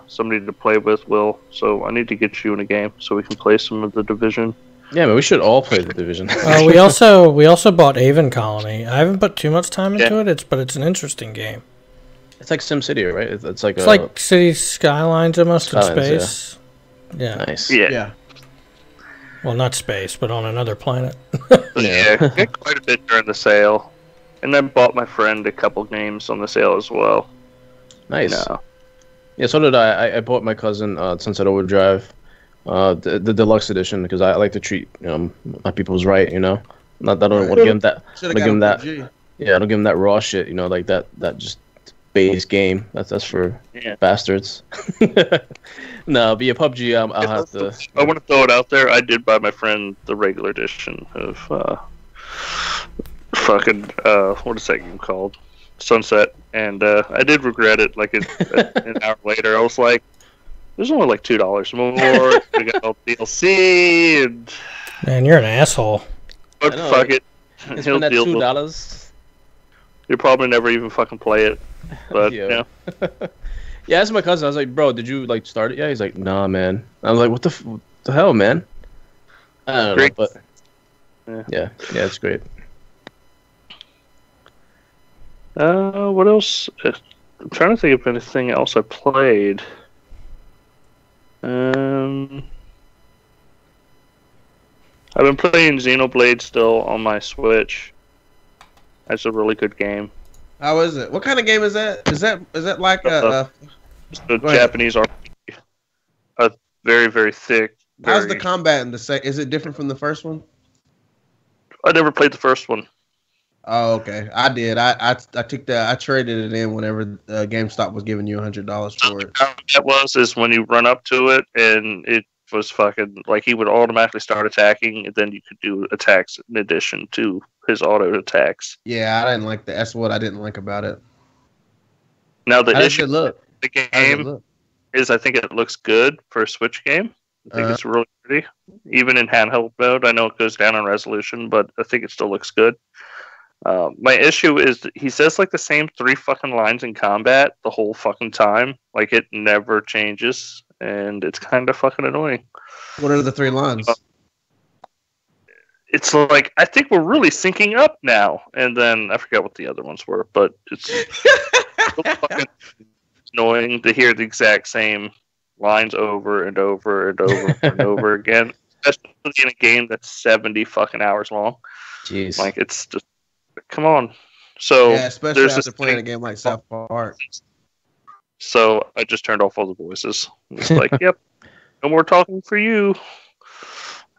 S3: somebody to play with, Will. So I need to get you in a game so we can play some of The Division.
S5: Yeah, man, we should all play the Division.
S1: We also bought Avon Colony. I haven't put too much time into it. But it's an interesting game.
S5: It's like SimCity, right? It's like
S1: It's like City Skylines almost in
S5: Skylines,
S1: space. Yeah.
S5: nice.
S3: Yeah.
S1: Well, not space, but on another planet.
S3: Yeah. Got quite a bit during the sale. And then bought my friend a couple games on the sale as well.
S5: Nice.
S3: No.
S5: Yeah, so did I. I bought my cousin Sunset Overdrive, the deluxe edition, because I like to treat my people's right. Not that I don't want to give him that.
S2: Should
S5: I give him that.
S2: PUBG.
S5: Yeah, I don't give him that raw shit. Like that just base game. That's for bastards. No, but yeah, PUBG. I'll have to.
S3: I want to throw it out there. I did buy my friend the regular edition of what is that game called? Sunset, and I did regret it. Like an hour later, I was like, "There's only like $2 more. We got all DLC, and
S1: Man, you're an asshole.
S3: but
S5: I know,
S3: fuck it.
S5: It's
S3: He'll
S5: been that
S3: deal with.
S5: $2.
S3: You'll probably never even fucking play it. But
S5: Yeah. Yeah, that's my cousin. I was like, bro, did you like start it? Yeah, he's like, nah, man. I was like, what the hell, man? I don't
S3: Great.
S5: know, but yeah, it's great.
S3: What else? I'm trying to think of anything else I played. I've been playing Xenoblade still on my Switch. That's a really good game.
S2: How is it? What kind of game is that? Is that like a?
S3: It's a
S2: Go ahead.
S3: Japanese RPG. A very, very thick.
S2: How's the
S3: very-
S2: combat in the second? Is it different from the first one?
S3: I never played the first one.
S2: Oh, okay. I did. I took that. I traded it in whenever GameStop was giving you $100 for it.
S3: How that was when you run up to it and it was fucking like he would automatically start attacking, and then you could do attacks in addition to his auto attacks.
S2: Yeah, I didn't like that. That's what I didn't like about it.
S3: Now the
S2: How does
S3: issue
S2: it look?
S3: with the
S2: How does it
S3: game
S2: look?
S3: is I think it looks good for a Switch game. I think
S2: Uh-huh.
S3: it's really pretty, even in handheld mode. I know it goes down in resolution, but I think it still looks good. My issue is that he says like the same 3 fucking lines in combat the whole fucking time. Like it never changes, and it's kind of fucking annoying.
S2: What are the 3 lines?
S3: It's like I think we're really syncing up now, and then I forgot what the other ones were, but it's so fucking annoying to hear the exact same lines over and over and over and over again, especially in a game that's 70 fucking hours long.
S5: Jeez.
S3: Like it's just come on. So
S2: Yeah, especially
S3: there's
S2: after
S3: this
S2: playing a
S3: thing-
S2: game like South Park.
S3: So I just turned off all the voices. It's like, yep, no more talking for you.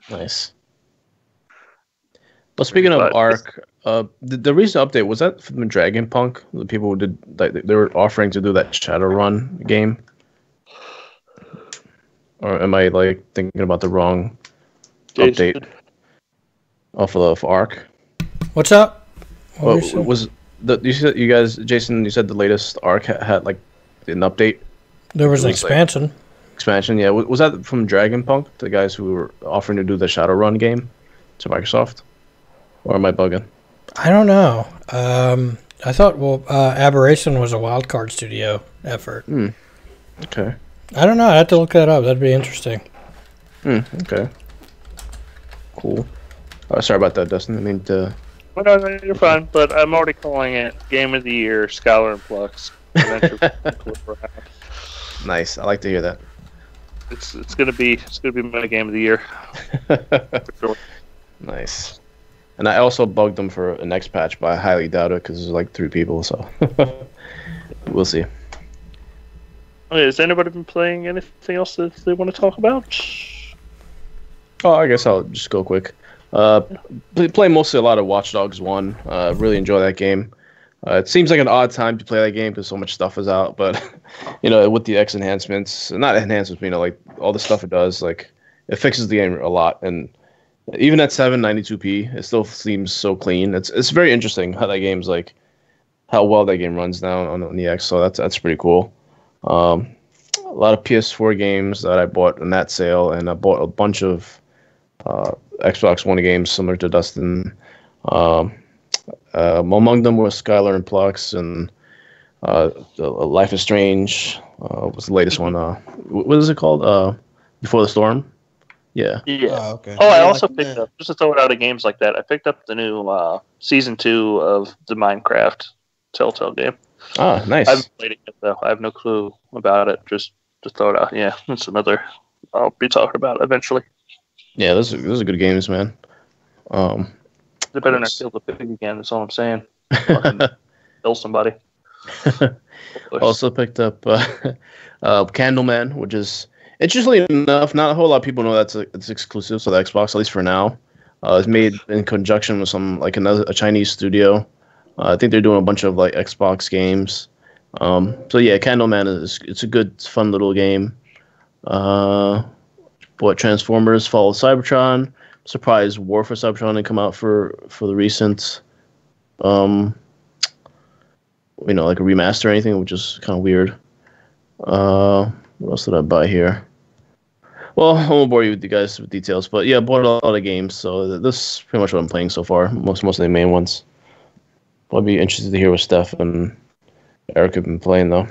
S5: Nice. But speaking of
S3: But-
S5: Ark, the recent update, was that from Dragon Punk? The people who did, like, they were offering to do that Shadowrun game. Or am I like thinking about the wrong
S3: Jason.
S5: update off of Arc?
S1: What's up? What were
S5: What
S1: you saying?
S5: was you guys, Jason? You said the latest Arc had like an update
S1: There was an
S5: it was like-
S1: expansion.
S5: expansion. Yeah, was that from Dragon Punk, the guys who were offering to do the Shadowrun game to Microsoft, or am I bugging?
S1: I don't know. I thought Aberration was a Wildcard Studio effort.
S5: Okay.
S1: I don't know. I have to look that up. That'd be interesting.
S5: Okay. Cool. Sorry about that, Dustin. I mean,
S3: Well, no, you're fine, but I'm already calling it Game of the Year, Scholar and Flux.
S5: nice. I like to hear that.
S3: It's gonna be my Game of the Year. For sure.
S5: Nice. And I also bugged them for a next patch, but I highly doubt it because there's like 3 people, so we'll see.
S3: Okay, has anybody been playing anything else that they want to talk about?
S5: Oh, I guess I'll just go quick. Play mostly a lot of Watch Dogs 1. Really enjoy that game. It seems like an odd time to play that game because so much stuff is out, but with the X enhancements, not enhancements, like all the stuff it does, like it fixes the game a lot. And even at 792p, it still seems so clean. It's very interesting how that game's like, how well that game runs now on the X. So that's pretty cool. A lot of PS4 games that I bought in that sale, and I bought a bunch of Xbox One games similar to Dustin. Among them were Skylar and Plux, and Life is Strange was the latest one. What is it called? Before the Storm? Yeah.
S3: Yeah.
S2: Oh, okay.
S3: Oh, I also picked up, just to throw it out of games like that, I picked up the new Season 2 of the Minecraft Telltale game.
S5: Ah, nice.
S3: I haven't played it yet, though. I have no clue about it. Just throw it out. Yeah, that's another I'll be talking about eventually.
S5: Yeah, those are good games, man.
S3: They're better than Kill the Pig again, that's all I'm saying. Fucking kill somebody.
S5: Also picked up Candleman, which is, interestingly enough, not a whole lot of people know it's exclusive to the Xbox, at least for now. It's made in conjunction with a Chinese studio. I think they're doing a bunch of like Xbox games. So yeah, Candleman it's a good, fun little game. What Transformers Fall of Cybertron. Surprised War for Cybertron didn't come out for the recent, like a remaster or anything, which is kind of weird. What else did I buy here? Well, I won't bore you with you guys with details, but yeah, I bought a lot of games, so this is pretty much what I'm playing so far. Most of the main ones. I'll be interested to hear what Steph and Eric have been playing though.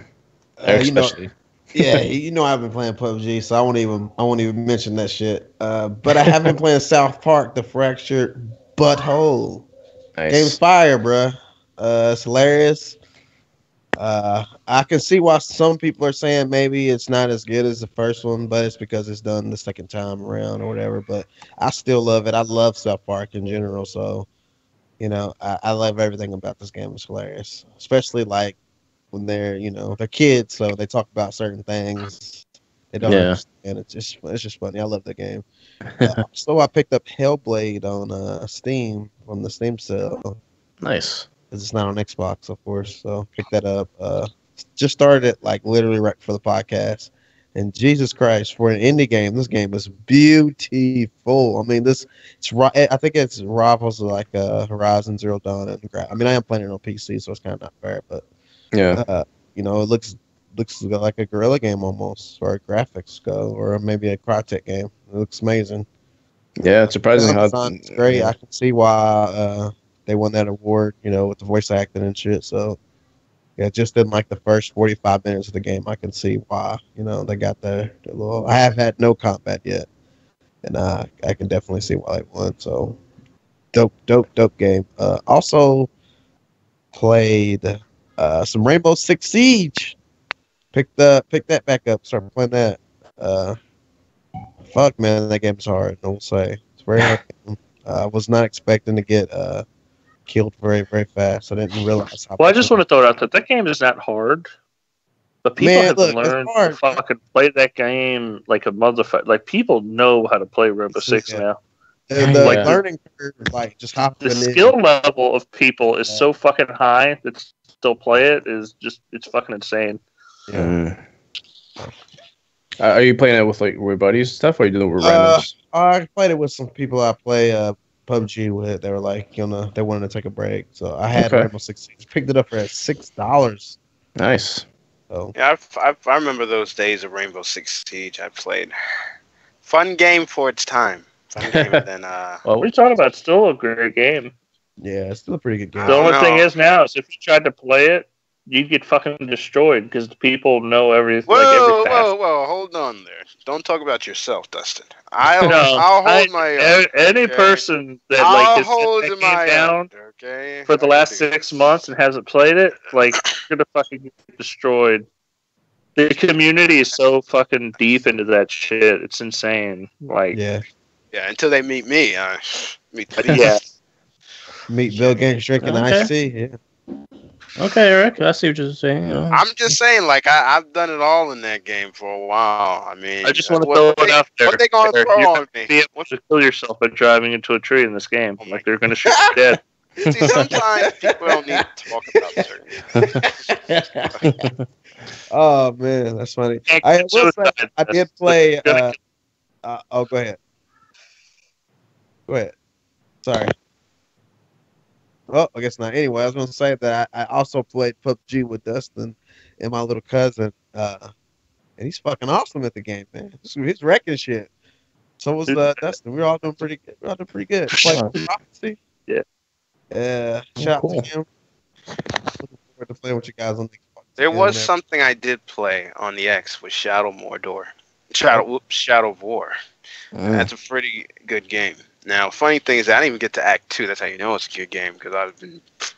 S5: Eric especially.
S2: Yeah, I've been playing PUBG, so I won't even mention that shit. But I have been playing South Park: The Fractured Butthole.
S5: Nice.
S2: Game's fire, bruh. It's hilarious. I can see why some people are saying maybe it's not as good as the first one, but it's because it's done the second time around or whatever. But I still love it. I love South Park in general, so I love everything about this game. It's hilarious, especially like when they're kids, so they talk about certain things they don't understand. It's just funny. I love that game. So I picked up Hellblade on Steam from the Steam sale.
S5: Nice.
S2: Because it's not on Xbox, of course. So picked that up. Just started it like literally right for the podcast. And Jesus Christ, for an indie game, this game is beautiful. I mean, I think it's rivals like Horizon Zero Dawn. I mean, I am playing it on PC, so it's kind of not fair, but
S5: yeah,
S2: it looks like a Guerrilla game almost, as far as graphics go, or maybe a Crytek game. It looks amazing.
S5: Yeah, it's surprising how
S2: it's great. I can see why they won that award, with the voice acting and shit. So yeah, just in like the first 45 minutes of the game, I can see why, they got their little. I have had no combat yet, and I can definitely see why they won. So dope game. Also played some Rainbow Six Siege. Picked that back up. Started playing that. Fuck man, that game's hard. I will say it's very hard. I was not expecting to get killed very very fast. I didn't realize.
S3: Well, I just want to throw it out that game is not hard, but people have learned to fucking play that game like a motherfucker. Like people know how to play Rainbow Six now.
S2: And the learning curve, like just hopping.
S3: The skill level of people is so fucking high that still play it is just it's fucking insane.
S2: Yeah.
S5: Are you playing it with like with buddies and stuff, or you do it with randoms?
S2: I played it with some people I play PUBG with. They were like, they wanted to take a break, so I had
S5: Okay.
S2: Rainbow Six Siege. Picked it up for $6.
S5: Nice.
S2: So
S6: Yeah, I remember those days of Rainbow Six Siege. I played. Fun game for its time. Fun game, and then
S3: What
S5: Well,
S3: are you talking about? Still a great game.
S2: yeah, it's still a pretty good
S6: I
S3: The
S2: game.
S6: don't
S3: only thing
S6: know.
S3: is now is if you tried to play it, you'd get fucking destroyed because the people know everything.
S6: Whoa,
S3: Like every fast.
S6: whoa! Hold on there. Don't talk about yourself, Dustin. I'll
S3: No,
S6: hold my own.
S3: any
S6: okay?
S3: person that
S6: I'll
S3: like has
S6: hold
S3: set that
S6: my
S3: game down
S6: own. Okay.
S3: for the
S6: I
S3: last
S6: can do
S3: 6
S6: this.
S3: months and hasn't played it, like you're gonna fucking get destroyed. The community is so fucking deep into that shit. It's insane. Like,
S2: Yeah,
S6: Yeah, until they meet me. Meet the beast.
S3: yeah.
S2: meet Bill Gates drinking
S5: Okay.
S2: iced tea. Yeah,
S5: okay, Eric. I see what you're saying.
S6: I'm just saying, like I've done it all in that game for a while. I mean,
S3: I just want to
S6: what
S3: throw it out there.
S6: What they gonna
S3: Eric,
S6: throw
S3: you're
S6: on
S3: gonna
S6: me?
S3: be able to kill yourself by driving into a tree in this game.
S6: Oh my
S3: Like they're gonna shoot you dead.
S6: See, sometimes people don't need to talk about certain things.
S2: oh man, that's funny.
S3: Can't
S2: I
S3: get
S2: will say
S3: suicide.
S2: I did play.
S3: Gonna
S2: Oh, go ahead. Go ahead. Sorry. Well, I guess not. Anyway, I was going to say that I also played PUBG with Dustin and my little cousin, and he's fucking awesome at the game, man. He's wrecking shit. So was Dustin. We were all doing pretty good. We were all doing pretty good. Played Prophecy.
S3: Yeah.
S2: Shout
S5: cool.
S2: out to him. Looking forward to playing with you guys on the Xbox.
S6: There
S2: again,
S6: was
S2: man.
S6: something I did play on the X with Shadow of War. That's a pretty good game. Now, funny thing is, I didn't even get to Act 2. That's how you know it's a good game, because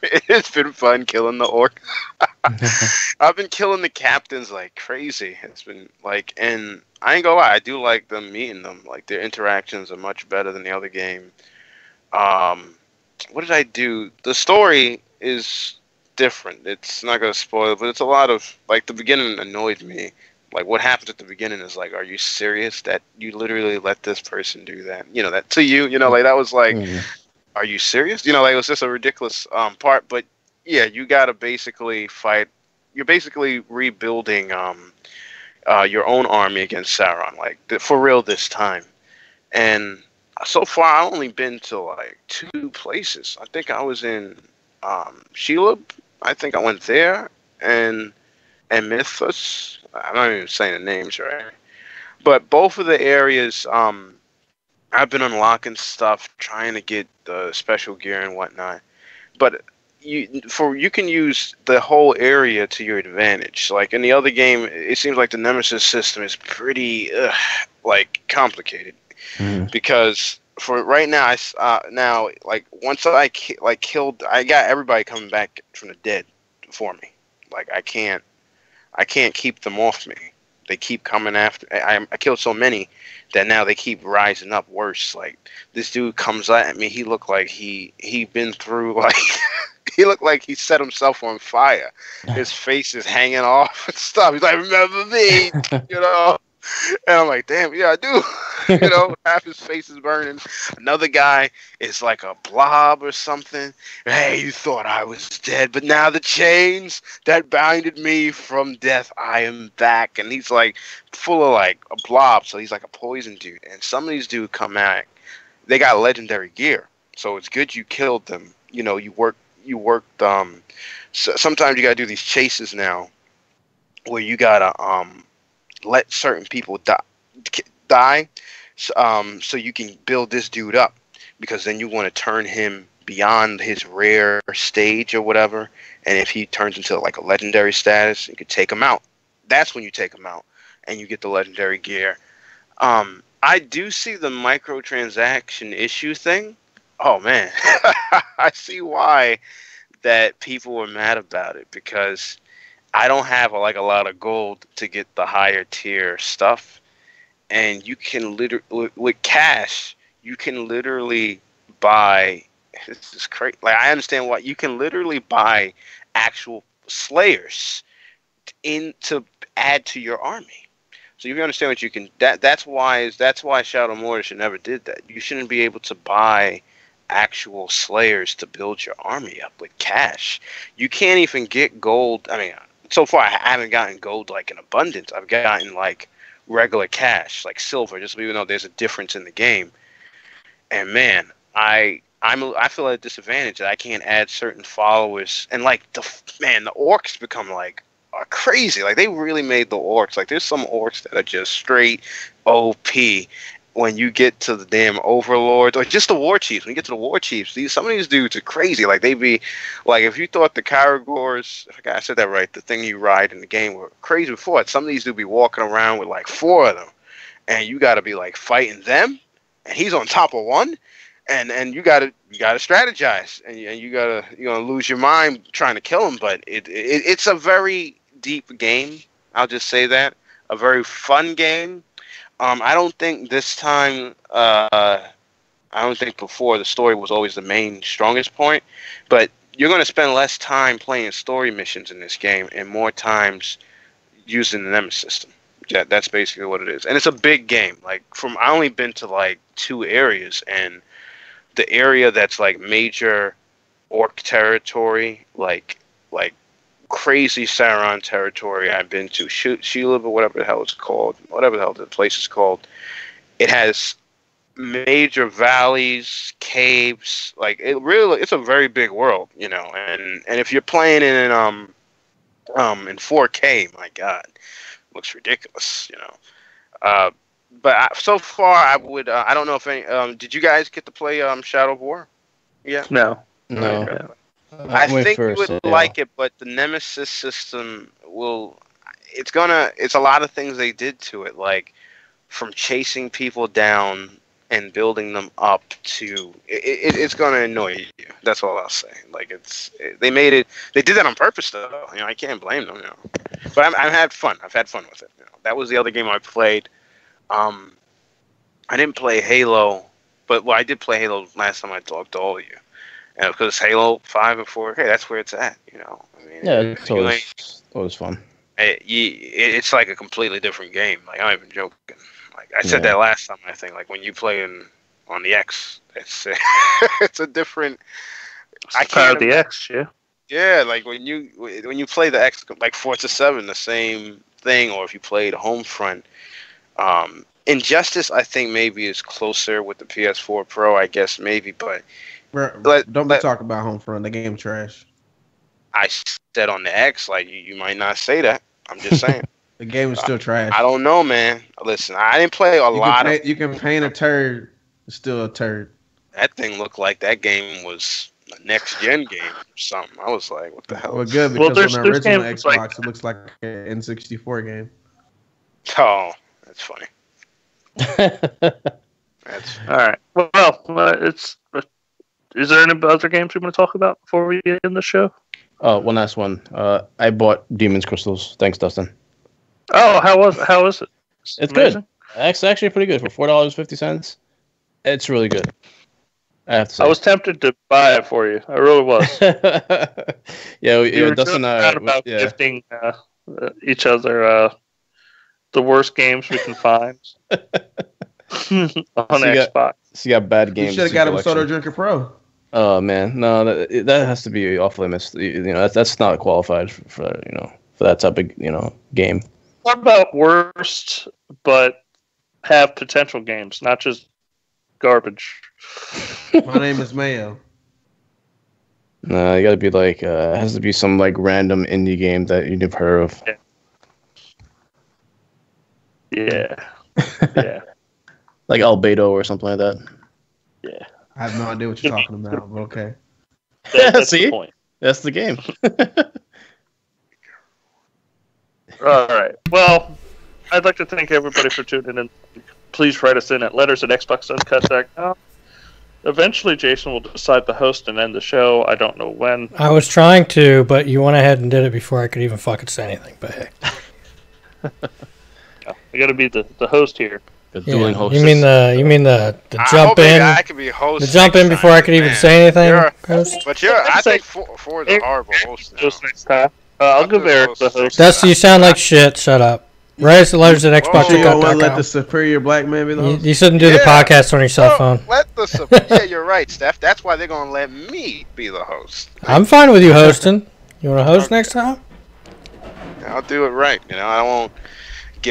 S6: it's been fun killing the orc. I've been killing the captains like crazy. It's been like, and I ain't gonna lie, I do like them meeting them. Like, their interactions are much better than the other game. What did I do? The story is different. It's not gonna spoil, but it's a lot of, like, the beginning annoyed me. Like, what happens at the beginning is like, are you serious that you literally let this person do that? That to you, like, that was like, are you serious? Like, it was just a ridiculous part. But yeah, you gotta basically fight. You're basically rebuilding your own army against Sauron, like, for real this time. And so far, I've only been to like 2 places. I think I was in Shelob. I think I went there, and Mythos. I'm not even saying the names right. But both of the areas, I've been unlocking stuff, trying to get the special gear and whatnot. But you can use the whole area to your advantage. Like in the other game, it seems like the Nemesis system is pretty like complicated. Because for right now, now like once I killed, I got everybody coming back from the dead for me. Like I can't keep them off me. They keep coming after. I killed so many that now they keep rising up worse. Like this dude comes at me. He looked like he been through like he looked like he set himself on fire. His face is hanging off and stuff. He's like, "Remember me?" And I'm like, damn, yeah, I do. Half his face is burning. Another guy is like a blob or something. Hey, you thought I was dead, but now the chains that bounded me from death, I am back. And he's like full of like a blob, so he's like a poison dude. And some of these dudes come out, they got legendary gear, so it's good you killed them. You worked. So sometimes you gotta do these chases now, where you gotta let certain people die, so you can build this dude up, because then you want to turn him beyond his rare stage or whatever, and if he turns into like a legendary status, you can take him out. That's when you take him out and you get the legendary gear. I do see the microtransaction issue thing. Oh man, I see why that people were mad about it, because I don't have a lot of gold to get the higher tier stuff, and you can literally with cash you can literally buy. This is crazy. Like I understand why you can literally buy actual slayers to add to your army. So if you understand what you can, that's why Shadow Mortar should never did that. You shouldn't be able to buy actual slayers to build your army up with cash. You can't even get gold. I mean, so far I haven't gotten gold like in abundance. I've gotten like regular cash, like silver, just even though there's a difference in the game. And man, I feel at a disadvantage that I can't add certain followers, and like the orcs become like are crazy. Like they really made the orcs. Like there's some orcs that are just straight OP. When you get to the damn overlords, or just the war chiefs, when you get to the war chiefs, some of these dudes are crazy. Like they be, like if you thought the Caragors, I said that right, the thing you ride in the game were crazy before, some of these dudes be walking around with like 4 of them, and you got to be like fighting them, and he's on top of one, and you gotta strategize, and you're gonna lose your mind trying to kill him. But it's a very deep game. I'll just say that, a very fun game. I don't think this time. I don't think before the story was always the main strongest point, but you're going to spend less time playing story missions in this game and more times using the Nemesis system. Yeah, that's basically what it is, and it's a big game. Like I only been to like 2 areas, and the area that's like major orc territory, like crazy Sauron territory I've been to, Sheila, or whatever the hell it's called, whatever the hell the place is called. It has major valleys, caves, like it's a very big world, you know. And if you're playing in 4K, my God, looks ridiculous, you know. But so far, I would I don't know if any. Did you guys get to play Shadow of War? Yeah.
S3: No.
S5: No.
S6: I think you would like it, but the Nemesis system it's a lot of things they did to it, like from chasing people down and building them up to, it's gonna annoy you. That's all I'll say. Like they did that on purpose though. You know, I can't blame them, you know. But I've had fun. I've had fun with it. You know, that was the other game I played. I didn't play Halo, but I did play Halo last time I talked to all of you. And because Halo 5 and 4, hey, that's where it's at, you know. I mean,
S5: yeah, it's always fun.
S6: It's like a completely different game. Like, I'm not even joking. Like I said that last time, I think. Like when you play on the X, it's it's a different.
S3: I can't the X, yeah.
S6: Yeah, like when you play the X, like Forza 7, the same thing. Or if you played Homefront, Injustice, I think maybe is closer with the PS4 Pro. I guess maybe, but.
S2: Don't be talking about Homefront. The game trash.
S6: I said on the X, like you might not say that. I'm just saying.
S2: The game is still trash.
S6: I don't know, man. Listen, I didn't play
S2: You can paint a turd. It's still a turd.
S6: That thing looked like that game was a next gen game or something. I was like, what the hell?
S2: Well, good because on the original Xbox, it looks like an N64 game.
S6: Oh, that's funny.
S3: That's all right. Well, is there any other games we want to talk about before we end the show?
S5: Oh, one last one. I bought Demon's Crystals. Thanks, Dustin.
S3: Oh, how is it?
S5: It's good. It's actually pretty good for $4.50. It's really good. I have to say.
S3: I was tempted to buy it for you. I really was.
S5: yeah, Dustin and I
S3: about gifting each other the worst games we can find on Xbox.
S5: So you got bad games.
S2: You should have got him Soda Drinker Pro.
S5: Oh man, no, that has to be off limits. You know, that's not qualified for that type of game.
S3: What about worst but have potential games, not just garbage?
S2: My name is Mayo.
S5: No, you got to be like it has to be some like random indie game that you've heard of.
S3: Yeah.
S5: Like Albedo or something like that.
S3: Yeah.
S2: I have no idea what you're talking about, but okay.
S3: That's
S5: See?
S3: the point.
S5: That's the game.
S3: All right. Well, I'd like to thank everybody for tuning in. Please write us in at letters@xboxuncut.com. Eventually, Jason will decide the host and end the show. I don't know when.
S1: I was trying to, but you went ahead and did it before I could even fucking say anything. But hey.
S3: I got to be the host here.
S5: The dueling host.
S1: You mean the jump in?
S6: I could be host.
S1: The jump in before I could even say anything.
S6: I think Ford's a horrible host.
S3: Host next time. I'll give Eric the host.
S1: Dusty, you sound like shit. Shut up. Write us the letters at xbox.com.
S2: Let the superior black man be the host.
S1: You shouldn't do the podcast on your cell phone.
S6: Yeah, you're right, Steph. That's why they're gonna let me be the host.
S1: I'm fine with you hosting. You want to host next time?
S6: I'll do it right. I won't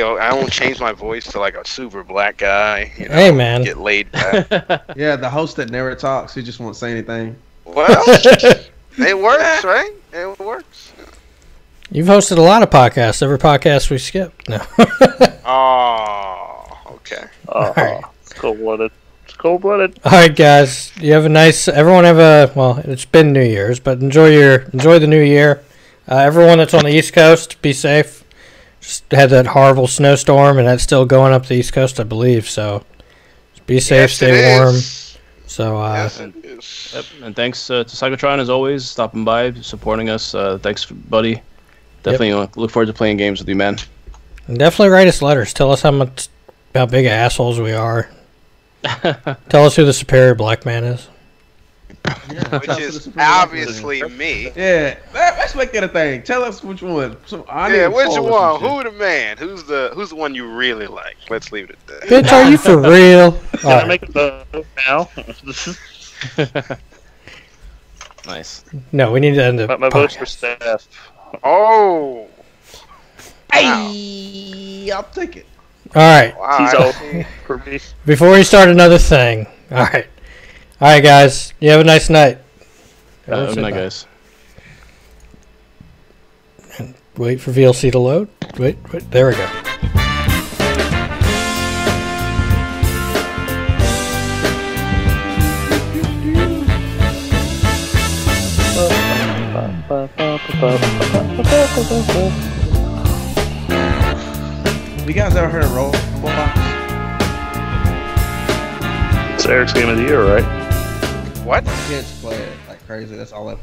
S6: I won't change my voice to like a super black guy. You know,
S1: Hey, man.
S6: get laid back.
S2: Yeah, the host that never talks, he just won't say anything.
S6: Well, it works, right? It works.
S1: You've hosted a lot of podcasts. Every podcast we skipped. No.
S6: Oh, okay.
S1: right.
S3: It's cold-blooded. It's cold-blooded.
S1: All right, guys. You have a nice. Everyone have a. Well, it's been New Year's, but enjoy the New Year. Everyone that's on the East Coast, be safe. Just had that horrible snowstorm, and that's still going up the East Coast, I believe. So, just be safe,
S6: Yes,
S1: stay
S6: it
S1: warm.
S6: is.
S1: So,
S6: Yes, it is.
S5: Yep. And thanks to Cyclotron as always, stopping by, supporting us. Thanks, buddy. Definitely look forward to playing games with you, man.
S1: and definitely write us letters. Tell us how big assholes we are. Tell us who the superior black man is.
S2: Yeah,
S6: Which is obviously me.
S2: Yeah, let's make that a thing. Tell us which one.
S6: Yeah, which one? Who the man? Who's the one you really like? Let's leave it at that.
S1: Bitch, are you for real?
S3: Can I make a vote now?
S5: Nice.
S1: No, we need to end the
S3: My vote's for
S1: podcast.
S3: Steph.
S6: Oh,
S2: Hey, I'll take it.
S1: All right.
S6: wow.
S3: He's
S6: I
S3: all
S6: see.
S3: for me.
S1: Before we start another thing. All right. All right, guys. You have a nice night.
S5: Good night, guys.
S1: Wait for VLC to load. Wait. There we go.
S2: You guys ever heard of Roblox?
S3: It's Eric's game of the year, right?
S6: What?
S2: Kids play it like crazy. That's all I